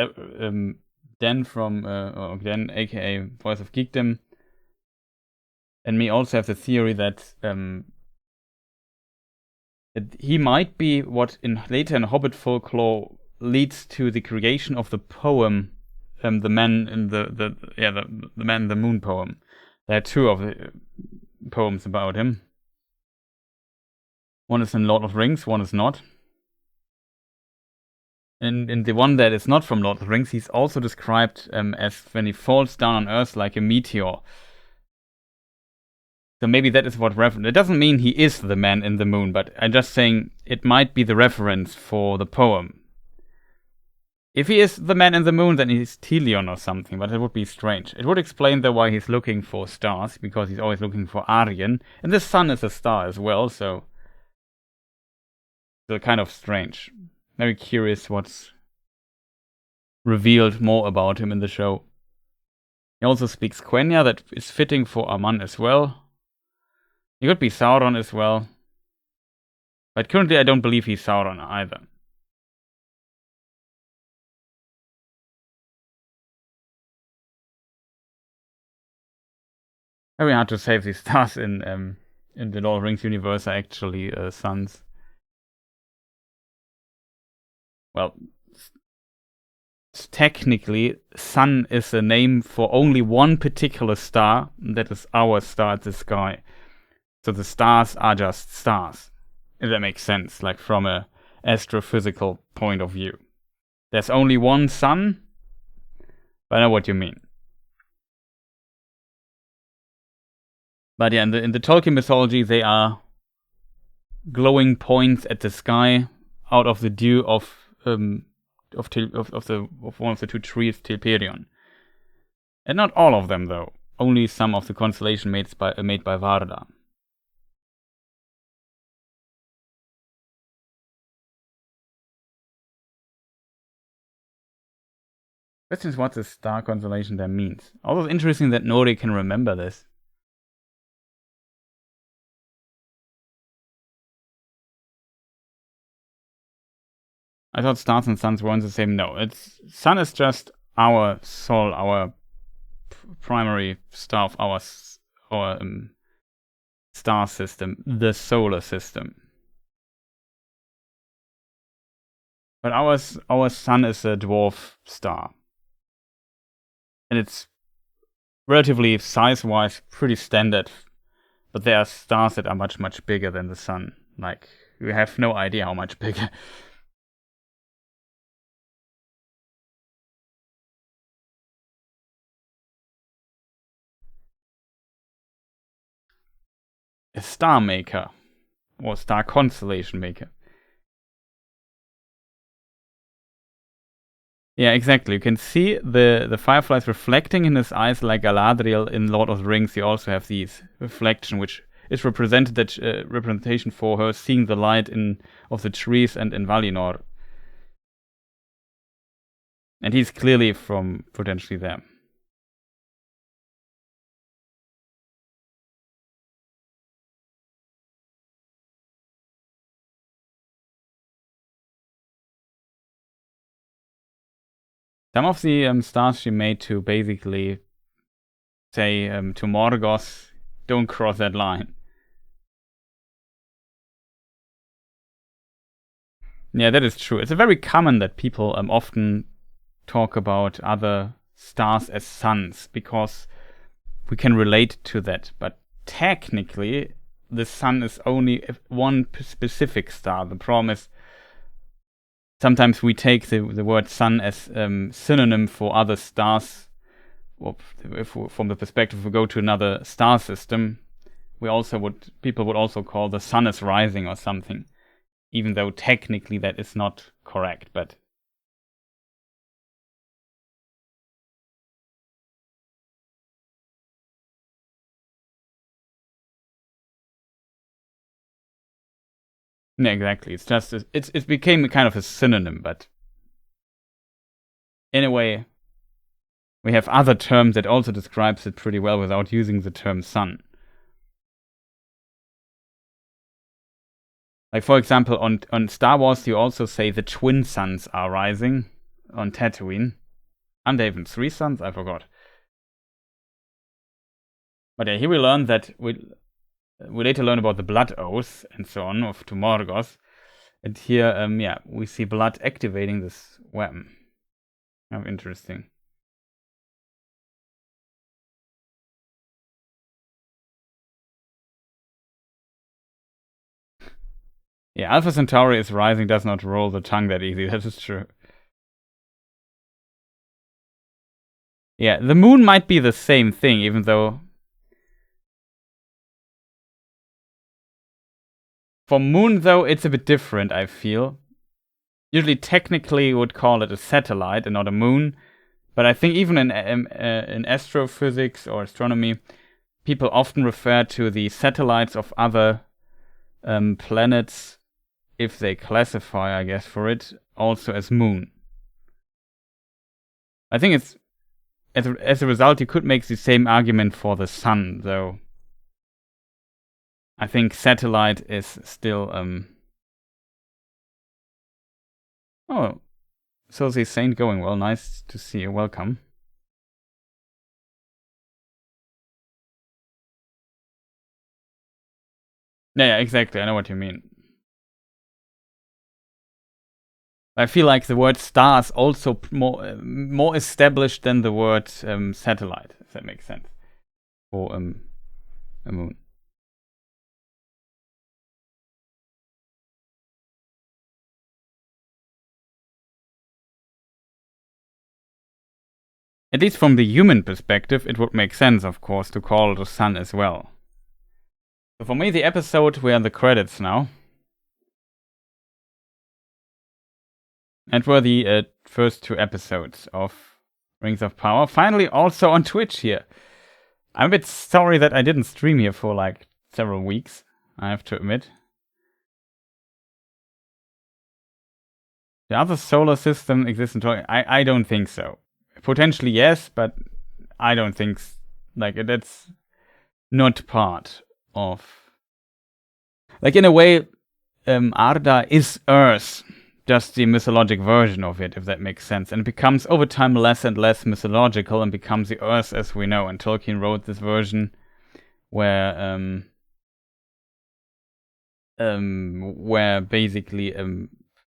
Dan from or Dan, aka Voice of Geekdom, and me also have the theory that he might be what later in Hobbit folklore leads to the creation of the poem the man in the man in the moon poem. There are two of the poems about him. One is in Lord of the Rings, one is not. And in the one that is not from Lord of the Rings, he's also described as when he falls down on Earth like a meteor. So maybe that is what reference. It doesn't mean he is the man in the moon, but I'm just saying it might be the reference for the poem. If he is the man in the moon, then he's Telion or something, but it would be strange. It would explain though why he's looking for stars, because he's always looking for Aryan, and the sun is a star as well, so kind of strange. Very curious what's revealed more about him in the show. He also speaks Quenya, that is fitting for Aman as well. He could be Sauron as well. But currently I don't believe he's Sauron either. Very hard to say if these stars in the Lord of the Rings universe are actually suns. Well, technically, sun is a name for only one particular star, and that is our star in the sky. So the stars are just stars, if that makes sense, like from a astrophysical point of view. There's only one sun, but I know what you mean. But yeah, in the Tolkien mythology, they are glowing points at the sky out of the dew of one of the two trees, Telperion. And not all of them, though. Only some of the constellation made by Varda. Question is what the star constellation there means. Also interesting that Nori can remember this. I thought stars and suns weren't the same. No, sun is just our soul, our primary star of our star system, the solar system. But our sun is a dwarf star. And it's relatively size-wise pretty standard. But there are stars that are much, much bigger than the sun. Like, we have no idea how much bigger. A star maker. Or star constellation maker. Yeah, exactly. You can see the fireflies reflecting in his eyes like Galadriel in Lord of the Rings. You also have these reflection, which is representation for her seeing the light of the trees and in Valinor. And he's clearly from potentially there. Some of the stars she made to basically say to Morgoth, don't cross that line. Yeah, that is true. It's very common that people often talk about other stars as suns because we can relate to that. But technically, the sun is only one specific star. The problem is sometimes we take the word sun as synonym for other stars. From the perspective, if we go to another star system, people would also call the sun as rising or something, even though technically that is not correct. But yeah, exactly. It's just it became a kind of a synonym, but in a way, we have other terms that also describes it pretty well without using the term sun. Like, for example, on Star Wars, you also say the twin suns are rising on Tatooine. And there even 3 suns? I forgot. But yeah, here we learn that we later learn about the blood oath and so on to Morgoth. And here, we see blood activating this weapon. How interesting. Yeah, Alpha Centauri is rising, does not roll the tongue that easy. That is true. Yeah, the moon might be the same thing, even though... For moon, though, it's a bit different, I feel. Usually, technically, you would call it a satellite and not a moon. But I think even in astrophysics or astronomy, people often refer to the satellites of other planets, if they classify, I guess, for it, also as moon. I think it's... As a result, you could make the same argument for the sun, though. I think satellite is still... Oh, so the Saint going well. Nice to see you. Welcome. Yeah, exactly. I know what you mean. I feel like the word star is also more established than the word satellite, if that makes sense. Or a moon. At least from the human perspective, it would make sense, of course, to call the sun as well. So for me, the episode, we're in the credits now. And were the first 2 episodes of Rings of Power. Finally, also on Twitch here. I'm a bit sorry that I didn't stream here for like several weeks, I have to admit. The other solar system exists in Tolkien? I don't think so. Potentially yes, but I don't think like that's not part of... Like in a way, Arda is Earth, just the mythologic version of it, if that makes sense. And it becomes over time less and less mythological and becomes the Earth as we know. And Tolkien wrote this version where basically a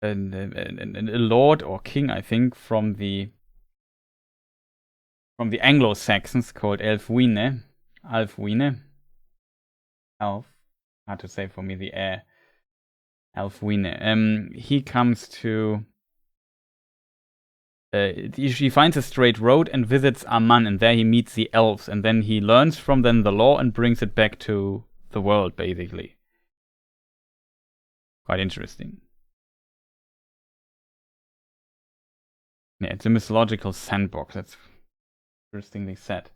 lord or king, I think, from the Anglo-Saxons called Elfwine. Elf, hard to say for me, the air. Elfwine. He comes to... he finds a straight road and visits Aman, and there he meets the elves, and then he learns from them the law and brings it back to the world, basically. Quite interesting. Yeah, it's a mythological sandbox. That's interestingly said.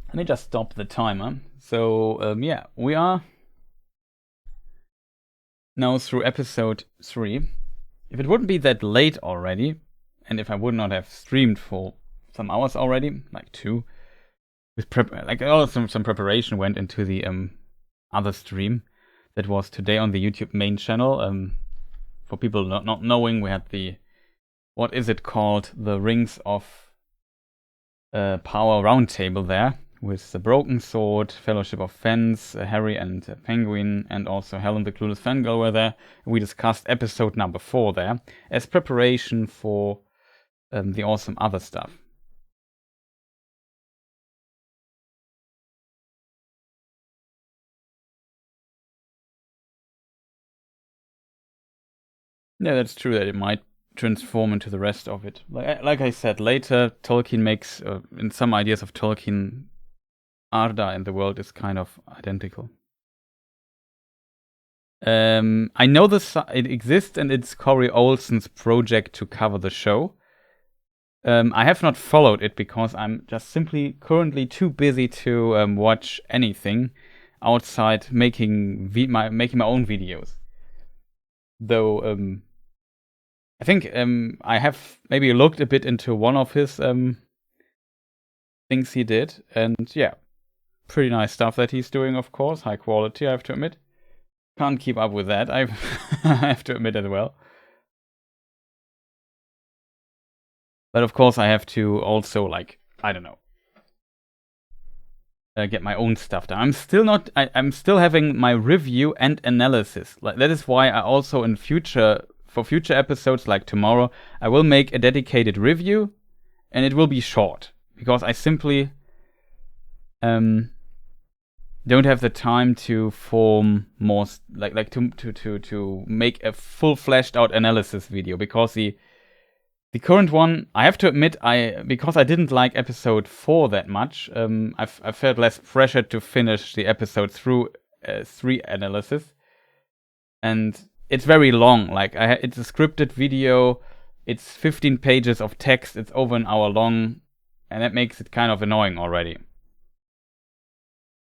Let me just stop the timer. So, yeah, we are now through episode 3. If it wouldn't be that late already, and if I would not have streamed for some hours already, like 2, with some preparation went into the other stream that was today on the YouTube main channel. For people not knowing, we had the... What is it called? The Rings of Power roundtable there, with the Broken Sword, Fellowship of Fens, Harry and Penguin, and also Helen the Clueless Fangirl were there. We discussed episode number 4 there, as preparation for the awesome other stuff. Yeah, that's true that it might transform into the rest of it. Like I said, later Tolkien makes, in some ideas of Tolkien, Arda in the world is kind of identical. I know it exists, and it's Corey Olsen's project to cover the show. I have not followed it because I'm just simply currently too busy to watch anything outside making my own videos. Though I think I have maybe looked a bit into one of his things he did, and yeah, pretty nice stuff that he's doing, of course. High quality, I have to admit. Can't keep up with that, I have to admit as well. But of course I have to also, like, I don't know, get my own stuff done. I'm still having my review and analysis. Like, that is why I also for future episodes like tomorrow, I will make a dedicated review, and it will be short, because I simply don't have the time to form more to make a full fleshed out analysis video, because the current one, I have to admit, because I didn't like episode 4 that much, I felt less pressured to finish the episode through 3 analysis, and it's very long. Like it's a scripted video, it's 15 pages of text, it's over an hour long, and that makes it kind of annoying already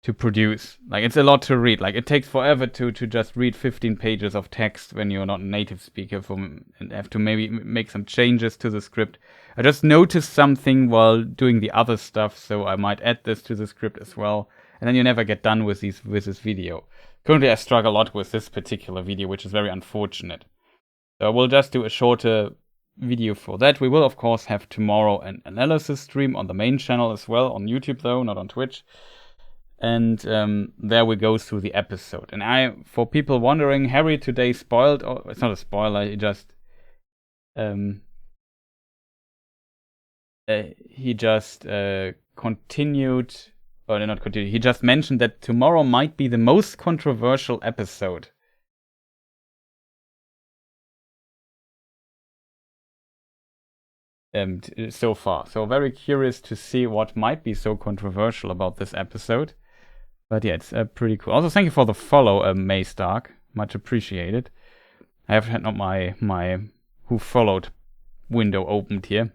to produce. Like, it's a lot to read. Like, it takes forever to just read 15 pages of text when you're not a native speaker, and have to maybe make some changes to the script. I just noticed something while doing the other stuff, so I might add this to the script as well. And then you never get done with this video. Currently, I struggle a lot with this particular video, which is very unfortunate. So I will just do a shorter video for that. We will, of course, have tomorrow an analysis stream on the main channel as well, on YouTube though, not on Twitch. And there we go through the episode. And for people wondering, Harry today spoiled, or it's not a spoiler, he just continued, or not continued, he just mentioned that tomorrow might be the most controversial episode. So far. So very curious to see what might be so controversial about this episode. But yeah, it's pretty cool. Also, thank you for the follow, May Stark. Much appreciated. I have had not my who followed window opened here.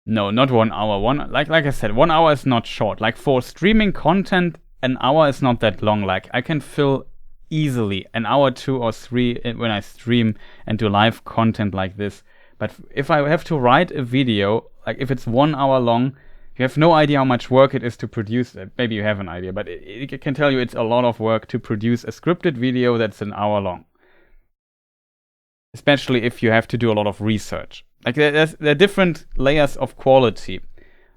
No, not 1 hour. Like I said, 1 hour is not short. Like, for streaming content, an hour is not that long. Like, I can fill easily an hour, 2 or 3 when I stream and do live content like this. But if I have to write a video, like if it's 1 hour long, you have no idea how much work it is to produce it. Maybe you have an idea, but it can tell you it's a lot of work to produce a scripted video that's an hour long. Especially if you have to do a lot of research. Like, there are different layers of quality.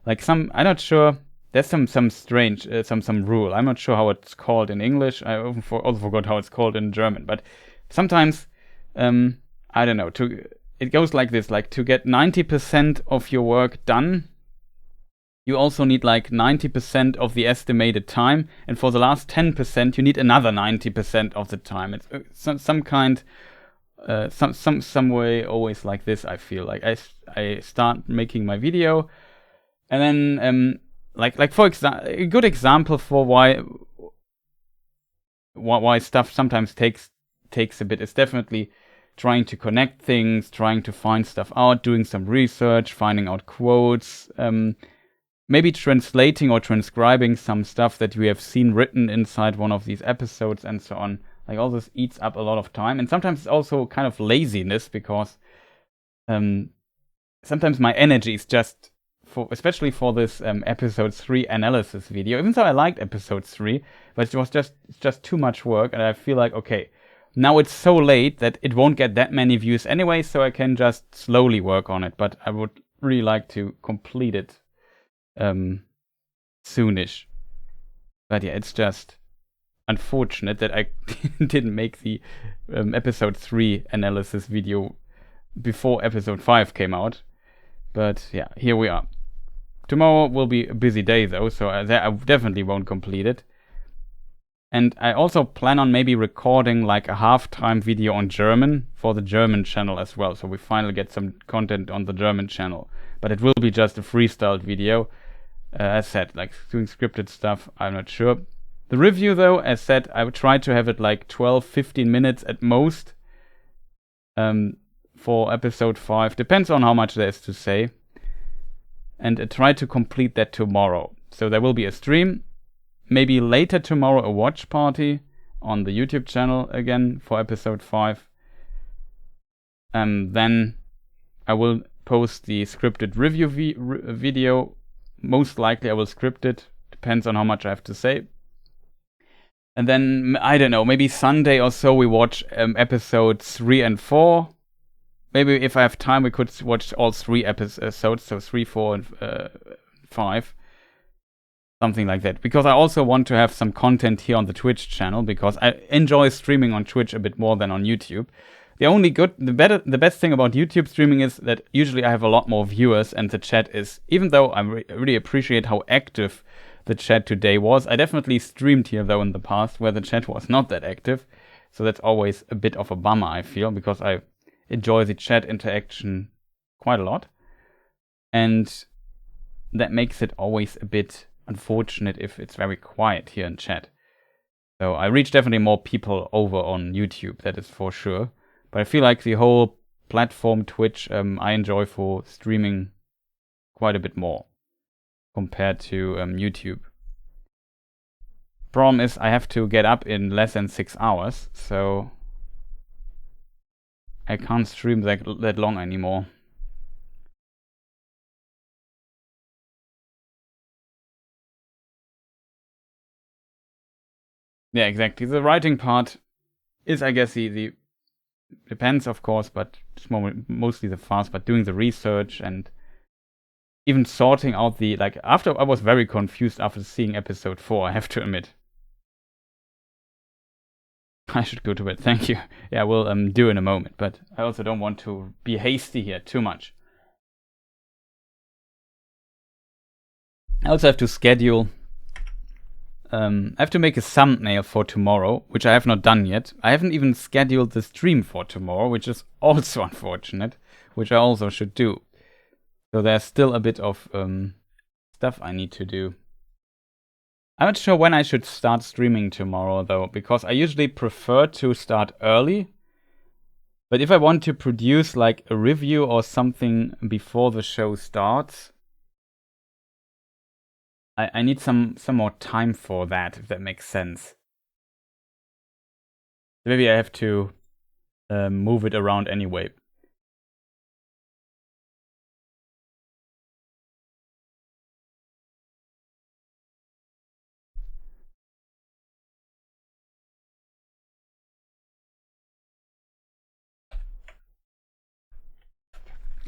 Like, I'm not sure, there's some strange, some rule. I'm not sure how it's called in English. I also forgot how it's called in German. But sometimes, I don't know, it goes like this. Like, to get 90% of your work done, you also need like 90% of the estimated time. And for the last 10%, you need another 90% of the time. It's some kind... some way always like this. I feel like I start making my video, and then like for example, a good example for why stuff sometimes takes a bit is definitely trying to connect things, trying to find stuff out, doing some research, finding out quotes, maybe translating or transcribing some stuff that we have seen written inside one of these episodes, and so on. Like, all this eats up a lot of time, and sometimes it's also kind of laziness, because sometimes my energy is just, especially for this episode 3 analysis video, even though I liked episode 3, but it was just too much work, and I feel like, okay, now it's so late that it won't get that many views anyway, so I can just slowly work on it, but I would really like to complete it soonish. But yeah, it's just unfortunate that I didn't make the episode 3 analysis video before episode 5 came out. But yeah, here we are. Tomorrow will be a busy day though, so I definitely won't complete it. And I also plan on maybe recording like a halftime video on German for the German channel as well, so we finally get some content on the German channel. But it will be just a freestyle video. As said, like doing scripted stuff, I'm not sure. The review though, as said, I would try to have it like 12-15 minutes at most for episode 5. Depends on how much there is to say. And I try to complete that tomorrow. So there will be a stream. Maybe later tomorrow a watch party on the YouTube channel again for episode 5. And then I will post the scripted review video. Most likely I will script it. Depends on how much I have to say. And then, I don't know, maybe Sunday or so we watch episodes 3 and 4. Maybe if I have time we could watch all 3 episodes, so 3, 4 and 5. something like that. Because I also want to have some content here on the Twitch channel, because I enjoy streaming on Twitch a bit more than on YouTube. The best thing about YouTube streaming is that usually I have a lot more viewers, and the chat is, even though I really appreciate how active the chat today was. I definitely streamed here though in the past where the chat was not that active. So that's always a bit of a bummer, I feel, because I enjoy the chat interaction quite a lot. And that makes it always a bit unfortunate if it's very quiet here in chat. So I reach definitely more people over on YouTube, that is for sure. But I feel like the whole platform Twitch I enjoy for streaming quite a bit more compared to YouTube. Problem is I have to get up in less than 6 hours, so I can't stream that long anymore. Yeah, exactly. The writing part is, I guess, the depends, of course, but it's mostly the fast. But doing the research and even sorting out the after I was very confused after seeing episode 4. I have to admit. I should go to bed. Thank you. Yeah, we'll do in a moment. But I also don't want to be hasty here too much. I also have to schedule. I have to make a thumbnail for tomorrow, which I have not done yet. I haven't even scheduled the stream for tomorrow, which is also unfortunate, which I also should do. So there's still a bit of stuff I need to do. I'm not sure when I should start streaming tomorrow, though, because I usually prefer to start early. But if I want to produce like a review or something before the show starts, I need some more time for that, if that makes sense. Maybe I have to move it around anyway.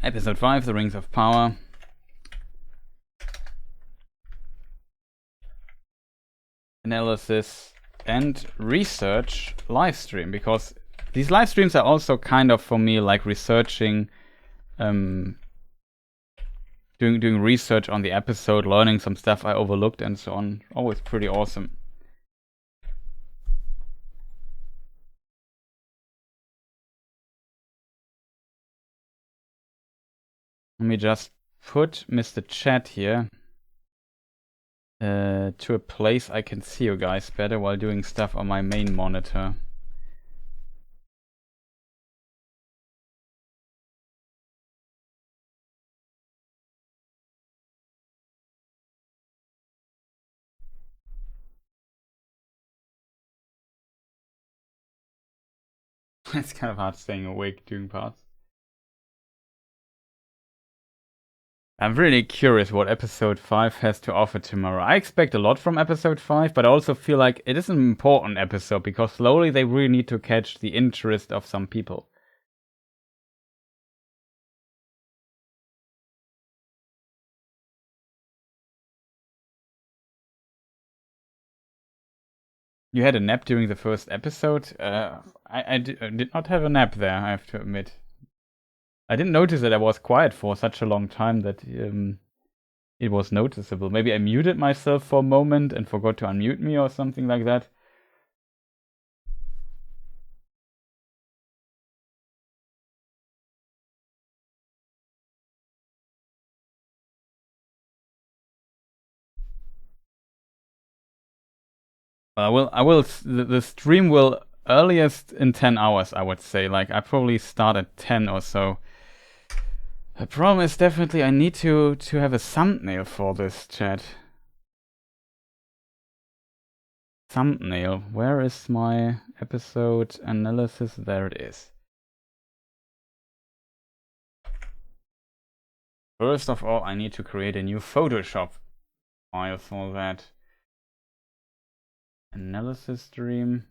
Episode 5, The Rings of Power. Analysis and research live stream, because these live streams are also kind of for me like researching, doing research on the episode, learning some stuff I overlooked and so on. Always pretty awesome. Let me just put Mr. Chat here to a place I can see you guys better while doing stuff on my main monitor. It's kind of hard staying awake doing parts. I'm really curious what episode 5 has to offer tomorrow. I expect a lot from episode 5, but I also feel like it is an important episode because slowly they really need to catch the interest of some people. You had a nap during the first episode? I did not have a nap there, I have to admit. I didn't notice that I was quiet for such a long time that it was noticeable. Maybe I muted myself for a moment and forgot to unmute me or something like that. The stream will earliest in 10 hours, I would say. Like, I probably start at 10 or so. The problem is definitely I need to have a thumbnail for this, chat. Thumbnail. Where is my episode analysis? There it is. First of all, I need to create a new Photoshop file for that. Analysis stream.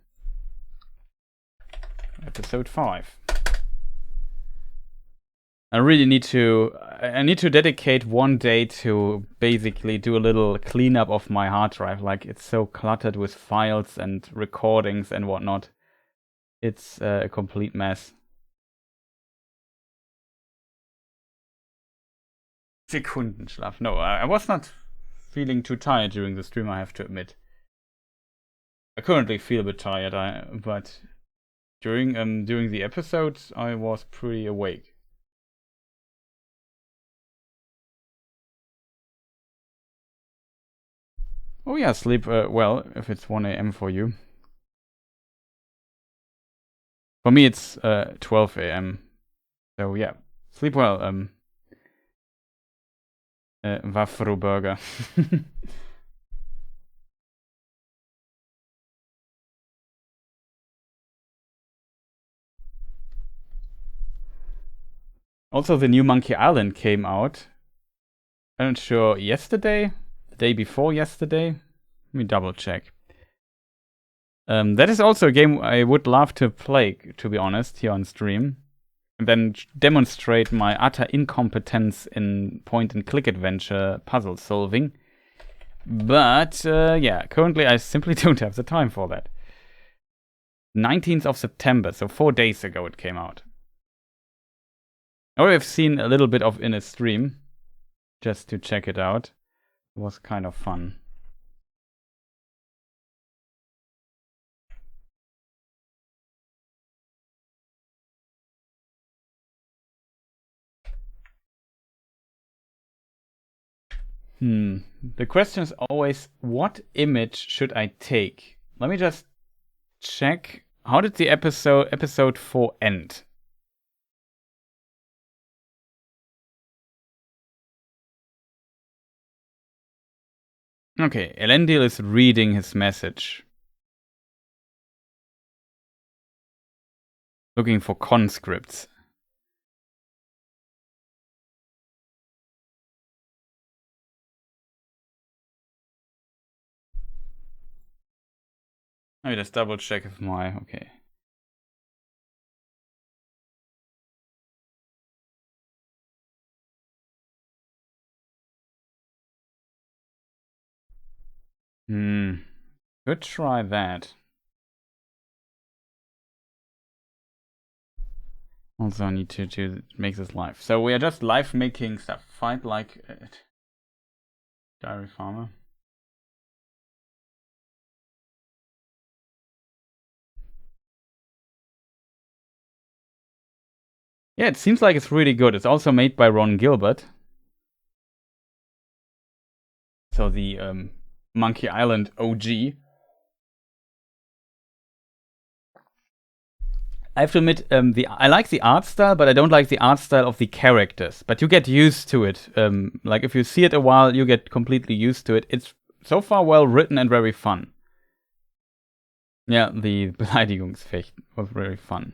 Episode 5. I really need to. I need to dedicate one day to basically do a little cleanup of my hard drive. Like, it's so cluttered with files and recordings and whatnot. It's a complete mess. Sekundenschlaf. No, I was not feeling too tired during the stream, I have to admit. I currently feel a bit tired, but during the episodes, I was pretty awake. Oh yeah, sleep well if it's 1 a.m. for you. For me, it's 12 a.m. So yeah, sleep well. Wafro Burger. Also, the new Monkey Island came out. I'm not sure, yesterday? The day before yesterday? Let me double check. That is also a game I would love to play, to be honest, here on stream. And then demonstrate my utter incompetence in point-and-click adventure puzzle solving. But, yeah, currently I simply don't have the time for that. 19th of September, so 4 days ago it came out. I've seen a little bit of in a stream, just to check it out. It was kind of fun. The question is always, what image should I take? Let me just check. How did the episode 4 end? Okay, Elendil is reading his message. Looking for conscripts. Let me just double check if okay. Could try that. Also need to make this live. So we are just live making stuff. Fight like Diary Farmer. Yeah, it seems like it's really good. It's also made by Ron Gilbert. So the Monkey Island OG. I have to admit, I like the art style, but I don't like the art style of the characters. But you get used to it. Like, if you see it a while, you get completely used to it. It's so far well written and very fun. Yeah, the Beleidigungsfechten was very fun.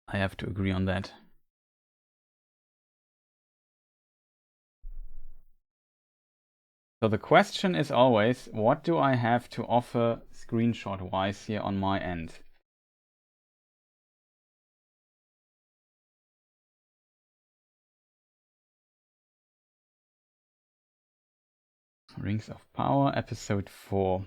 I have to agree on that. So the question is always, what do I have to offer screenshot-wise here on my end? Rings of Power, episode 4.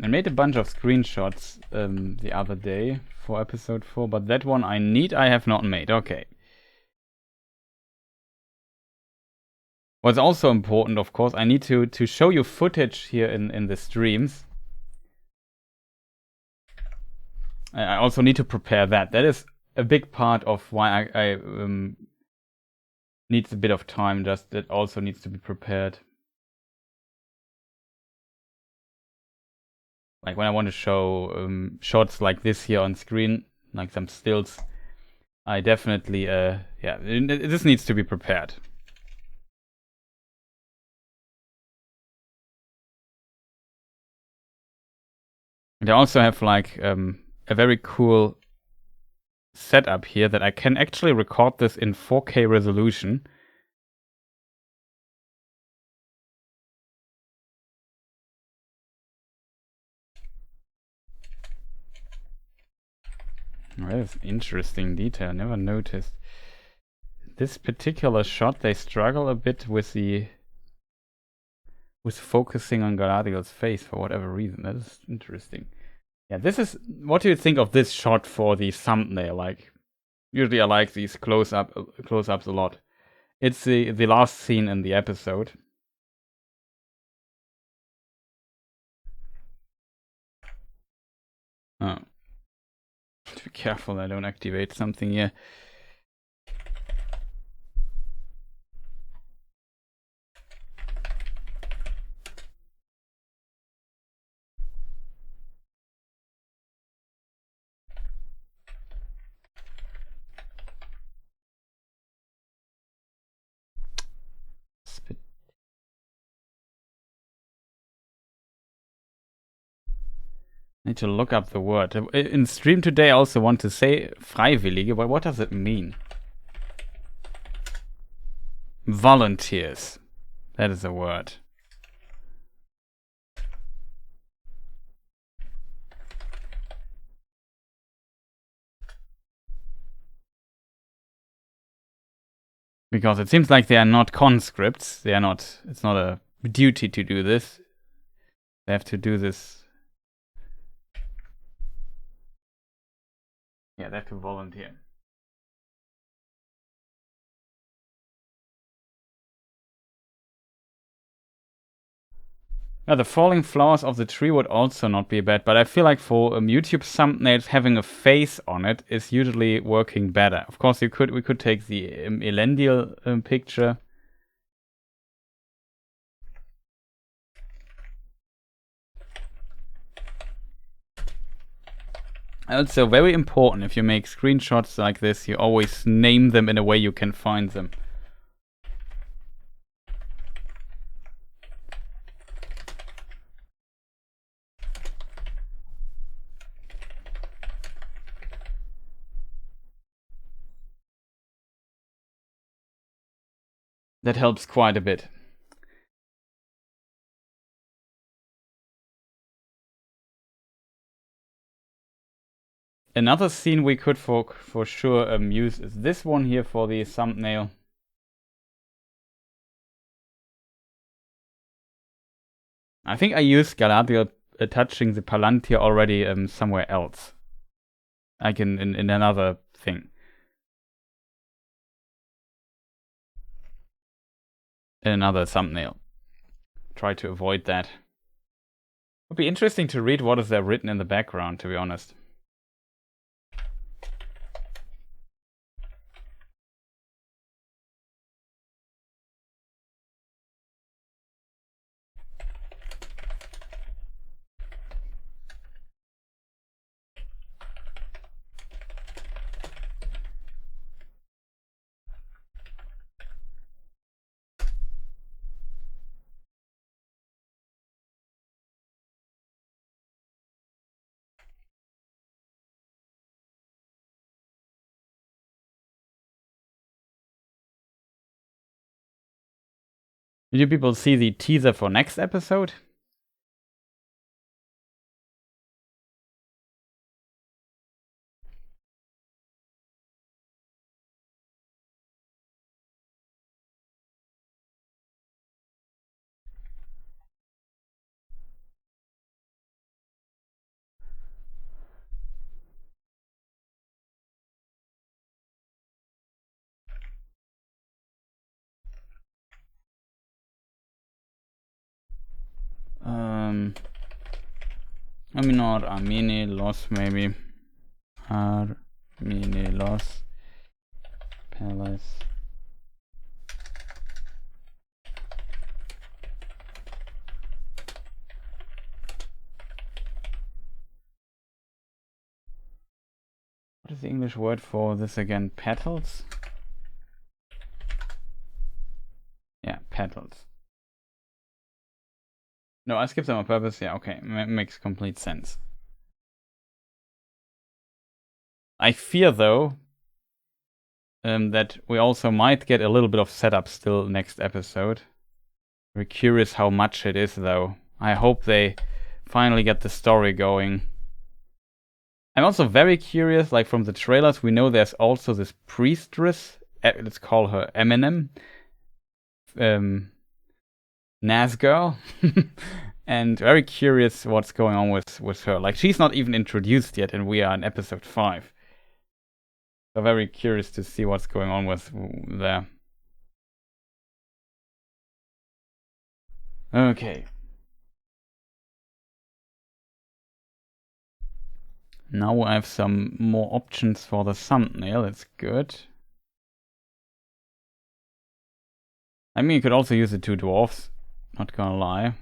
I made a bunch of screenshots the other day for episode 4, but that one I have not made. Okay. What's also important, of course, I need to show you footage here in the streams. I also need to prepare that. That is a big part of why I needs a bit of time. Just that also needs to be prepared. Like when I want to show shots like this here on screen, like some stills, I definitely, yeah, this needs to be prepared. And I also have like a very cool setup here that I can actually record this in 4K resolution. That's interesting detail. Never noticed. This particular shot, they struggle a bit with focusing on Galadriel's face for whatever reason. That is interesting. Yeah, this is. What do you think of this shot for the thumbnail? Like, usually I like these close-ups a lot. It's the last scene in the episode. Oh. Be careful I don't activate something here. Need to look up the word. In stream today I also want to say Freiwillige, but what does it mean? Volunteers. That is a word. Because it seems like they are not conscripts. They are not. It's not a duty to do this. They have to do this. Yeah, they have to volunteer. Yeah, the falling flowers of the tree would also not be bad, but I feel like for YouTube thumbnails, having a face on it is usually working better. Of course, we could take the Elendil picture. Also, very important, if you make screenshots like this, you always name them in a way you can find them. That helps quite a bit. Another scene we could for sure use is this one here for the thumbnail. I think I used Galadriel touching the Palantir already somewhere else. Like in another thing. In another thumbnail. Try to avoid that. Would be interesting to read what is there written in the background, to be honest. Did you people see the teaser for next episode? Armini loss maybe. Armini loss. Palace. What is the English word for this again? Petals? Yeah, petals. No, I skipped them on purpose. Yeah, okay. Makes complete sense. I fear, though, that we also might get a little bit of setup still next episode. We're curious how much it is, though. I hope they finally get the story going. I'm also very curious, like from the trailers, we know there's also this priestess, let's call her Eminem, Nas girl, and very curious what's going on with her. Like, she's not even introduced yet, and we are in episode 5. So very curious to see what's going on with there. Okay. Now I have some more options for the thumbnail. That's good. I mean, you could also use the 2 dwarfs. Not gonna lie.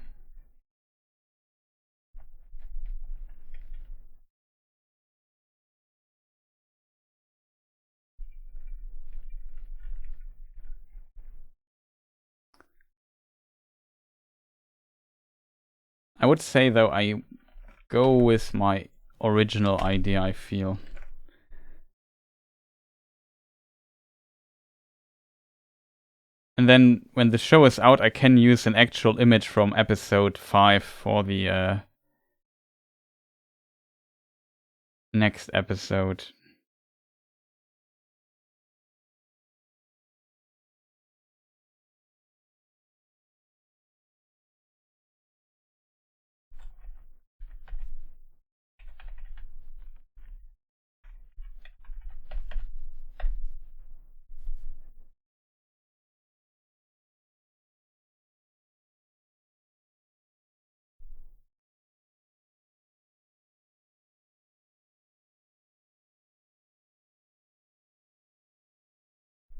I would say, though, I go with my original idea, I feel. And then when the show is out, I can use an actual image from episode 5 for the next episode.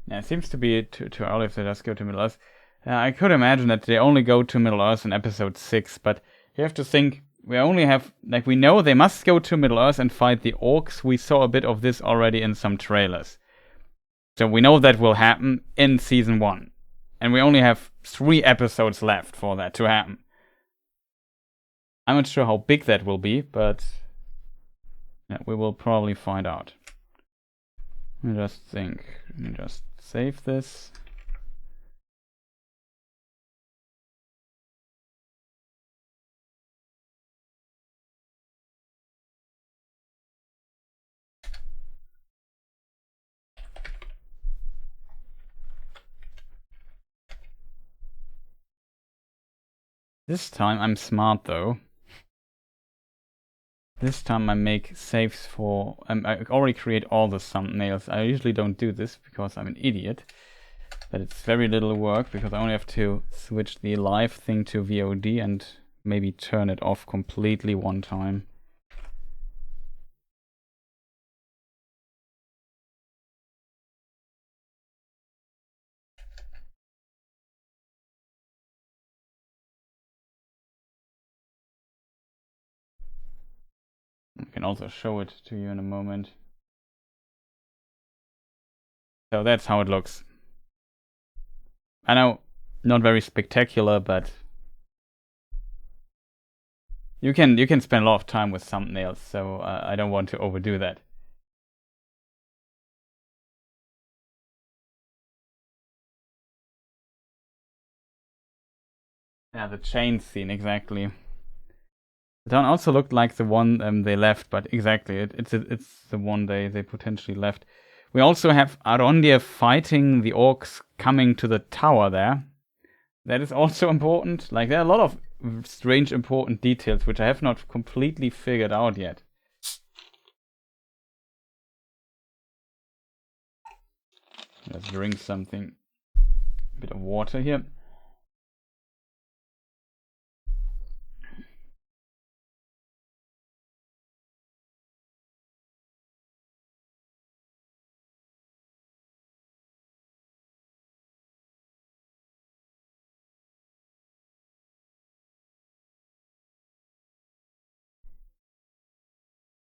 Yeah, it seems to be too early if they just go to Middle Earth. I could imagine that they only go to Middle Earth in episode 6, but you have to think, we only have, like, we know they must go to Middle Earth and fight the orcs. We saw a bit of this already in some trailers. So we know that will happen in season 1. And we only have 3 episodes left for that to happen. I'm not sure how big that will be, but yeah, we will probably find out. Let me just think. Let me just save this. This time I'm smart though. This time I make saves for... I already create all the thumbnails. I usually don't do this because I'm an idiot. But it's very little work because I only have to switch the live thing to VOD and maybe turn it off completely one time. I can also show it to you in a moment. So that's how it looks. I know, not very spectacular, but you can spend a lot of time with thumbnails, so I don't want to overdo that. Yeah, the chain scene, exactly. The town also looked like the one they left, but exactly, it's the one they potentially left. We also have Arondir fighting the orcs coming to the tower there. That is also important. Like, there are a lot of strange important details which I have not completely figured out yet. Let's drink something. A bit of water here.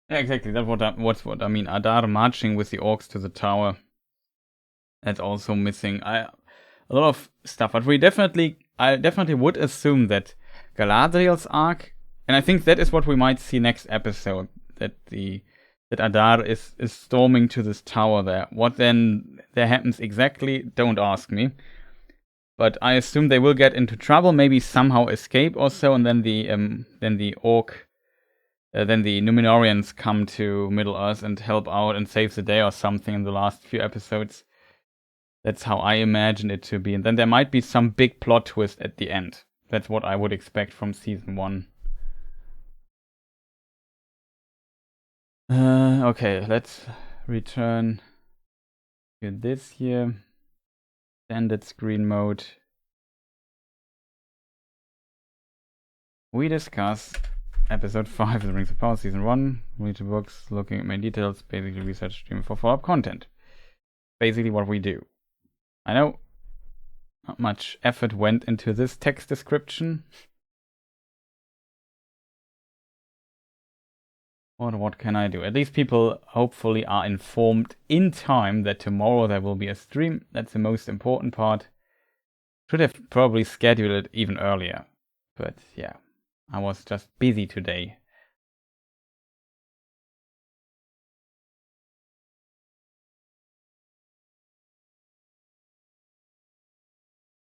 Yeah, exactly. That's what I mean. Adar marching with the orcs to the tower. That's also missing. A lot of stuff, but I definitely would assume that Galadriel's arc, and I think that is what we might see next episode. That Adar is storming to this tower there. What then there happens exactly? Don't ask me. But I assume they will get into trouble, maybe somehow escape or so, and then the orc then the Numenorians come to Middle-earth and help out and save the day or something in the last few episodes. That's how I imagine it to be. And then there might be some big plot twist at the end. That's what I would expect from season 1. Okay, let's return to this here. Standard screen mode. We discuss episode 5 of The Rings of Power, season 1. Read the books, looking at main details, basically research stream for follow-up content. Basically what we do. I know not much effort went into this text description. What can I do? At least people hopefully are informed in time that tomorrow there will be a stream. That's the most important part. Should have probably scheduled it even earlier. But yeah, I was just busy today.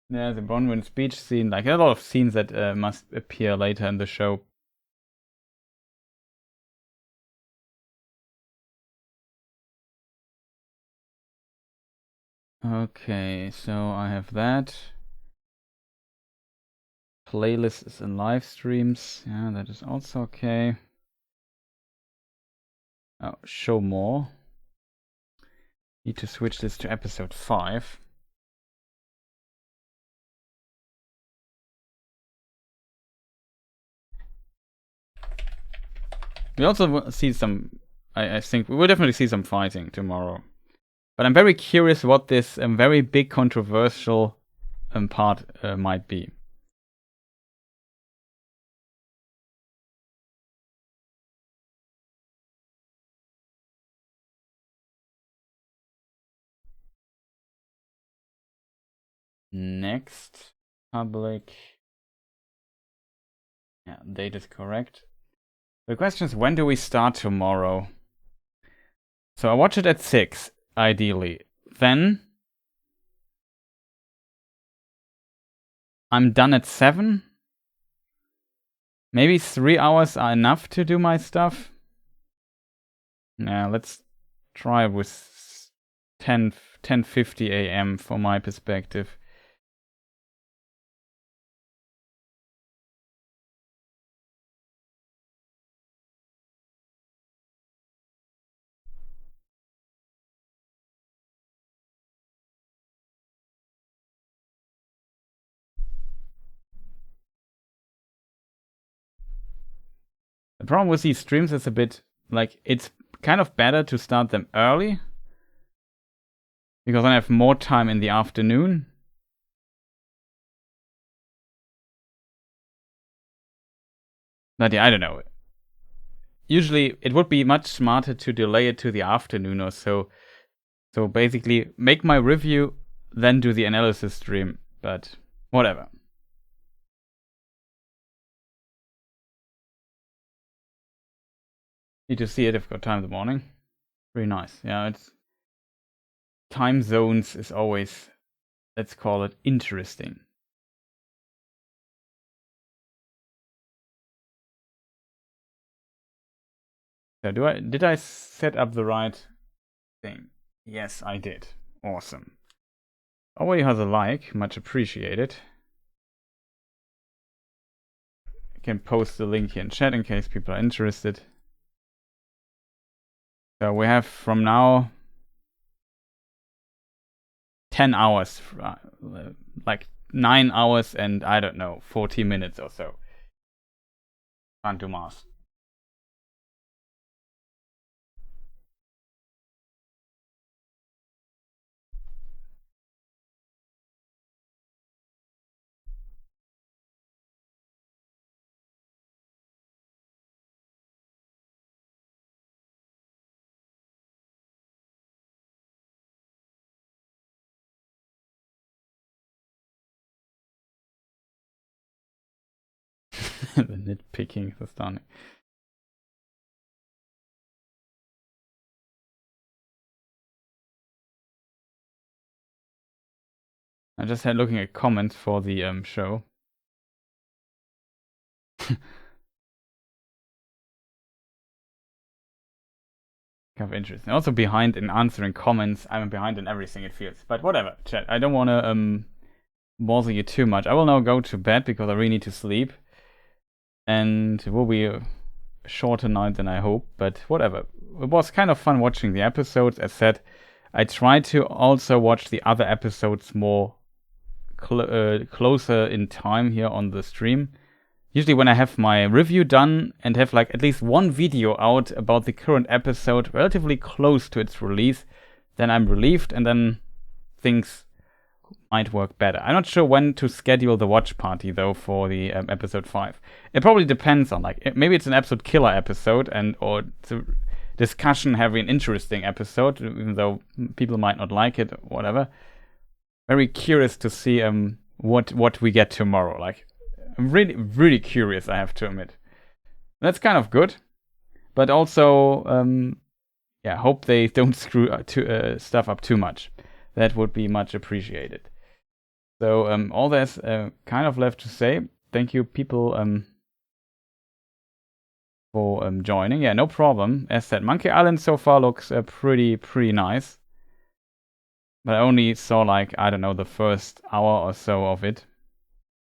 Yeah, the Bronwyn speech scene, like a lot of scenes that must appear later in the show. Okay, so I have that. Playlists and live streams. Yeah, that is also okay. Oh, show more. Need to switch this to episode 5. We also see some, I think we will definitely see some fighting tomorrow. But I'm very curious what this very big controversial part might be. Next, public. Yeah, date is correct. The question is, when do we start tomorrow? So I watch it at 6, ideally. Then I'm done at 7. Maybe 3 hours are enough to do my stuff. Yeah, let's try with 10:50 a.m. for my perspective. The problem with these streams is a bit like it's kind of better to start them early because I have more time in the afternoon. But yeah, I don't know. Usually it would be much smarter to delay it to the afternoon or so. So basically make my review, then do the analysis stream. But whatever. Need to see it if I've got time in the morning. Very nice. Yeah, it's time zones is always, let's call it, interesting. So did I set up the right thing? Yes, I did. Awesome. Already has a like, much appreciated. I can post the link here in chat in case people are interested. So we have from now 10 hours, like 9 hours and I don't know, 40 minutes or so. Fun to Mars. The nitpicking is astounding. I just had looking at comments for the show. kind of interesting. Also behind in answering comments. I'm behind in everything, it feels. But whatever, chat. I don't want to bother you too much. I will now go to bed because I really need to sleep. And it will be a shorter night than I hope, but whatever. It was kind of fun watching the episodes. As said, I tried to also watch the other episodes more closer in time here on the stream. Usually when I have my review done and have like at least one video out about the current episode relatively close to its release, then I'm relieved and then things might work better. I'm not sure when to schedule the watch party though for the episode 5. It probably depends on like, maybe it's an episode killer episode or it's a discussion heavy and interesting episode, even though people might not like it or whatever. Very curious to see what we get tomorrow. Like, I'm really, really curious, I have to admit. That's kind of good. But also, hope they don't screw stuff up too much. That would be much appreciated. So, all there's kind of left to say. Thank you, people, for joining. Yeah, no problem. As said, Monkey Island so far looks pretty nice. But I only saw like, I don't know, the first hour or so of it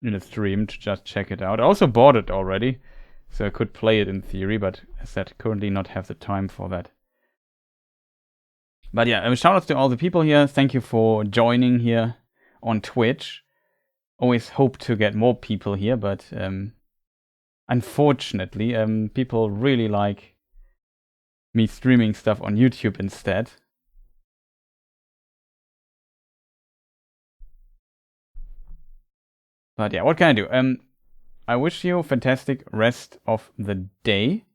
in a stream to just check it out. I also bought it already, so I could play it in theory, but as said, currently not have the time for that. But yeah, shout out to all the people here. Thank you for joining here on Twitch. Always hope to get more people here, but unfortunately, people really like me streaming stuff on YouTube instead. But yeah, what can I do? I wish you a fantastic rest of the day.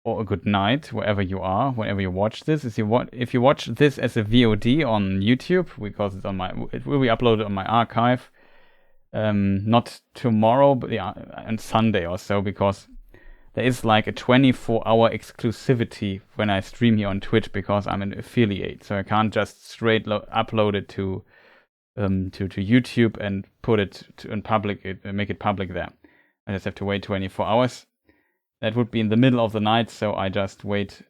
Or a good night, wherever you are, whenever you watch this. If you watch this as a VOD on YouTube, because it will be uploaded on my archive. Not tomorrow, but on Sunday or so, because there is like a 24-hour exclusivity when I stream here on Twitch, because I'm an affiliate, so I can't just straight upload it to YouTube and put it in public, make it public there. I just have to wait 24 hours. That would be in the middle of the night, so I just wait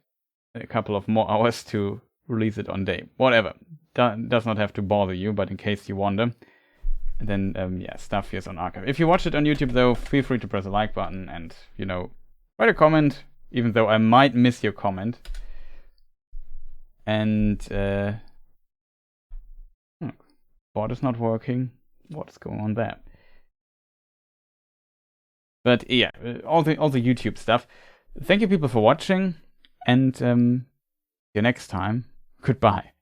a couple of more hours to release it on day. Whatever. Does not have to bother you, but in case you wonder. And then, stuff here is on archive. If you watch it on YouTube, though, feel free to press the like button and, write a comment, even though I might miss your comment. And, bot is not working. What is going on there? But yeah, all the YouTube stuff. Thank you, people, for watching, and see you next time. Goodbye.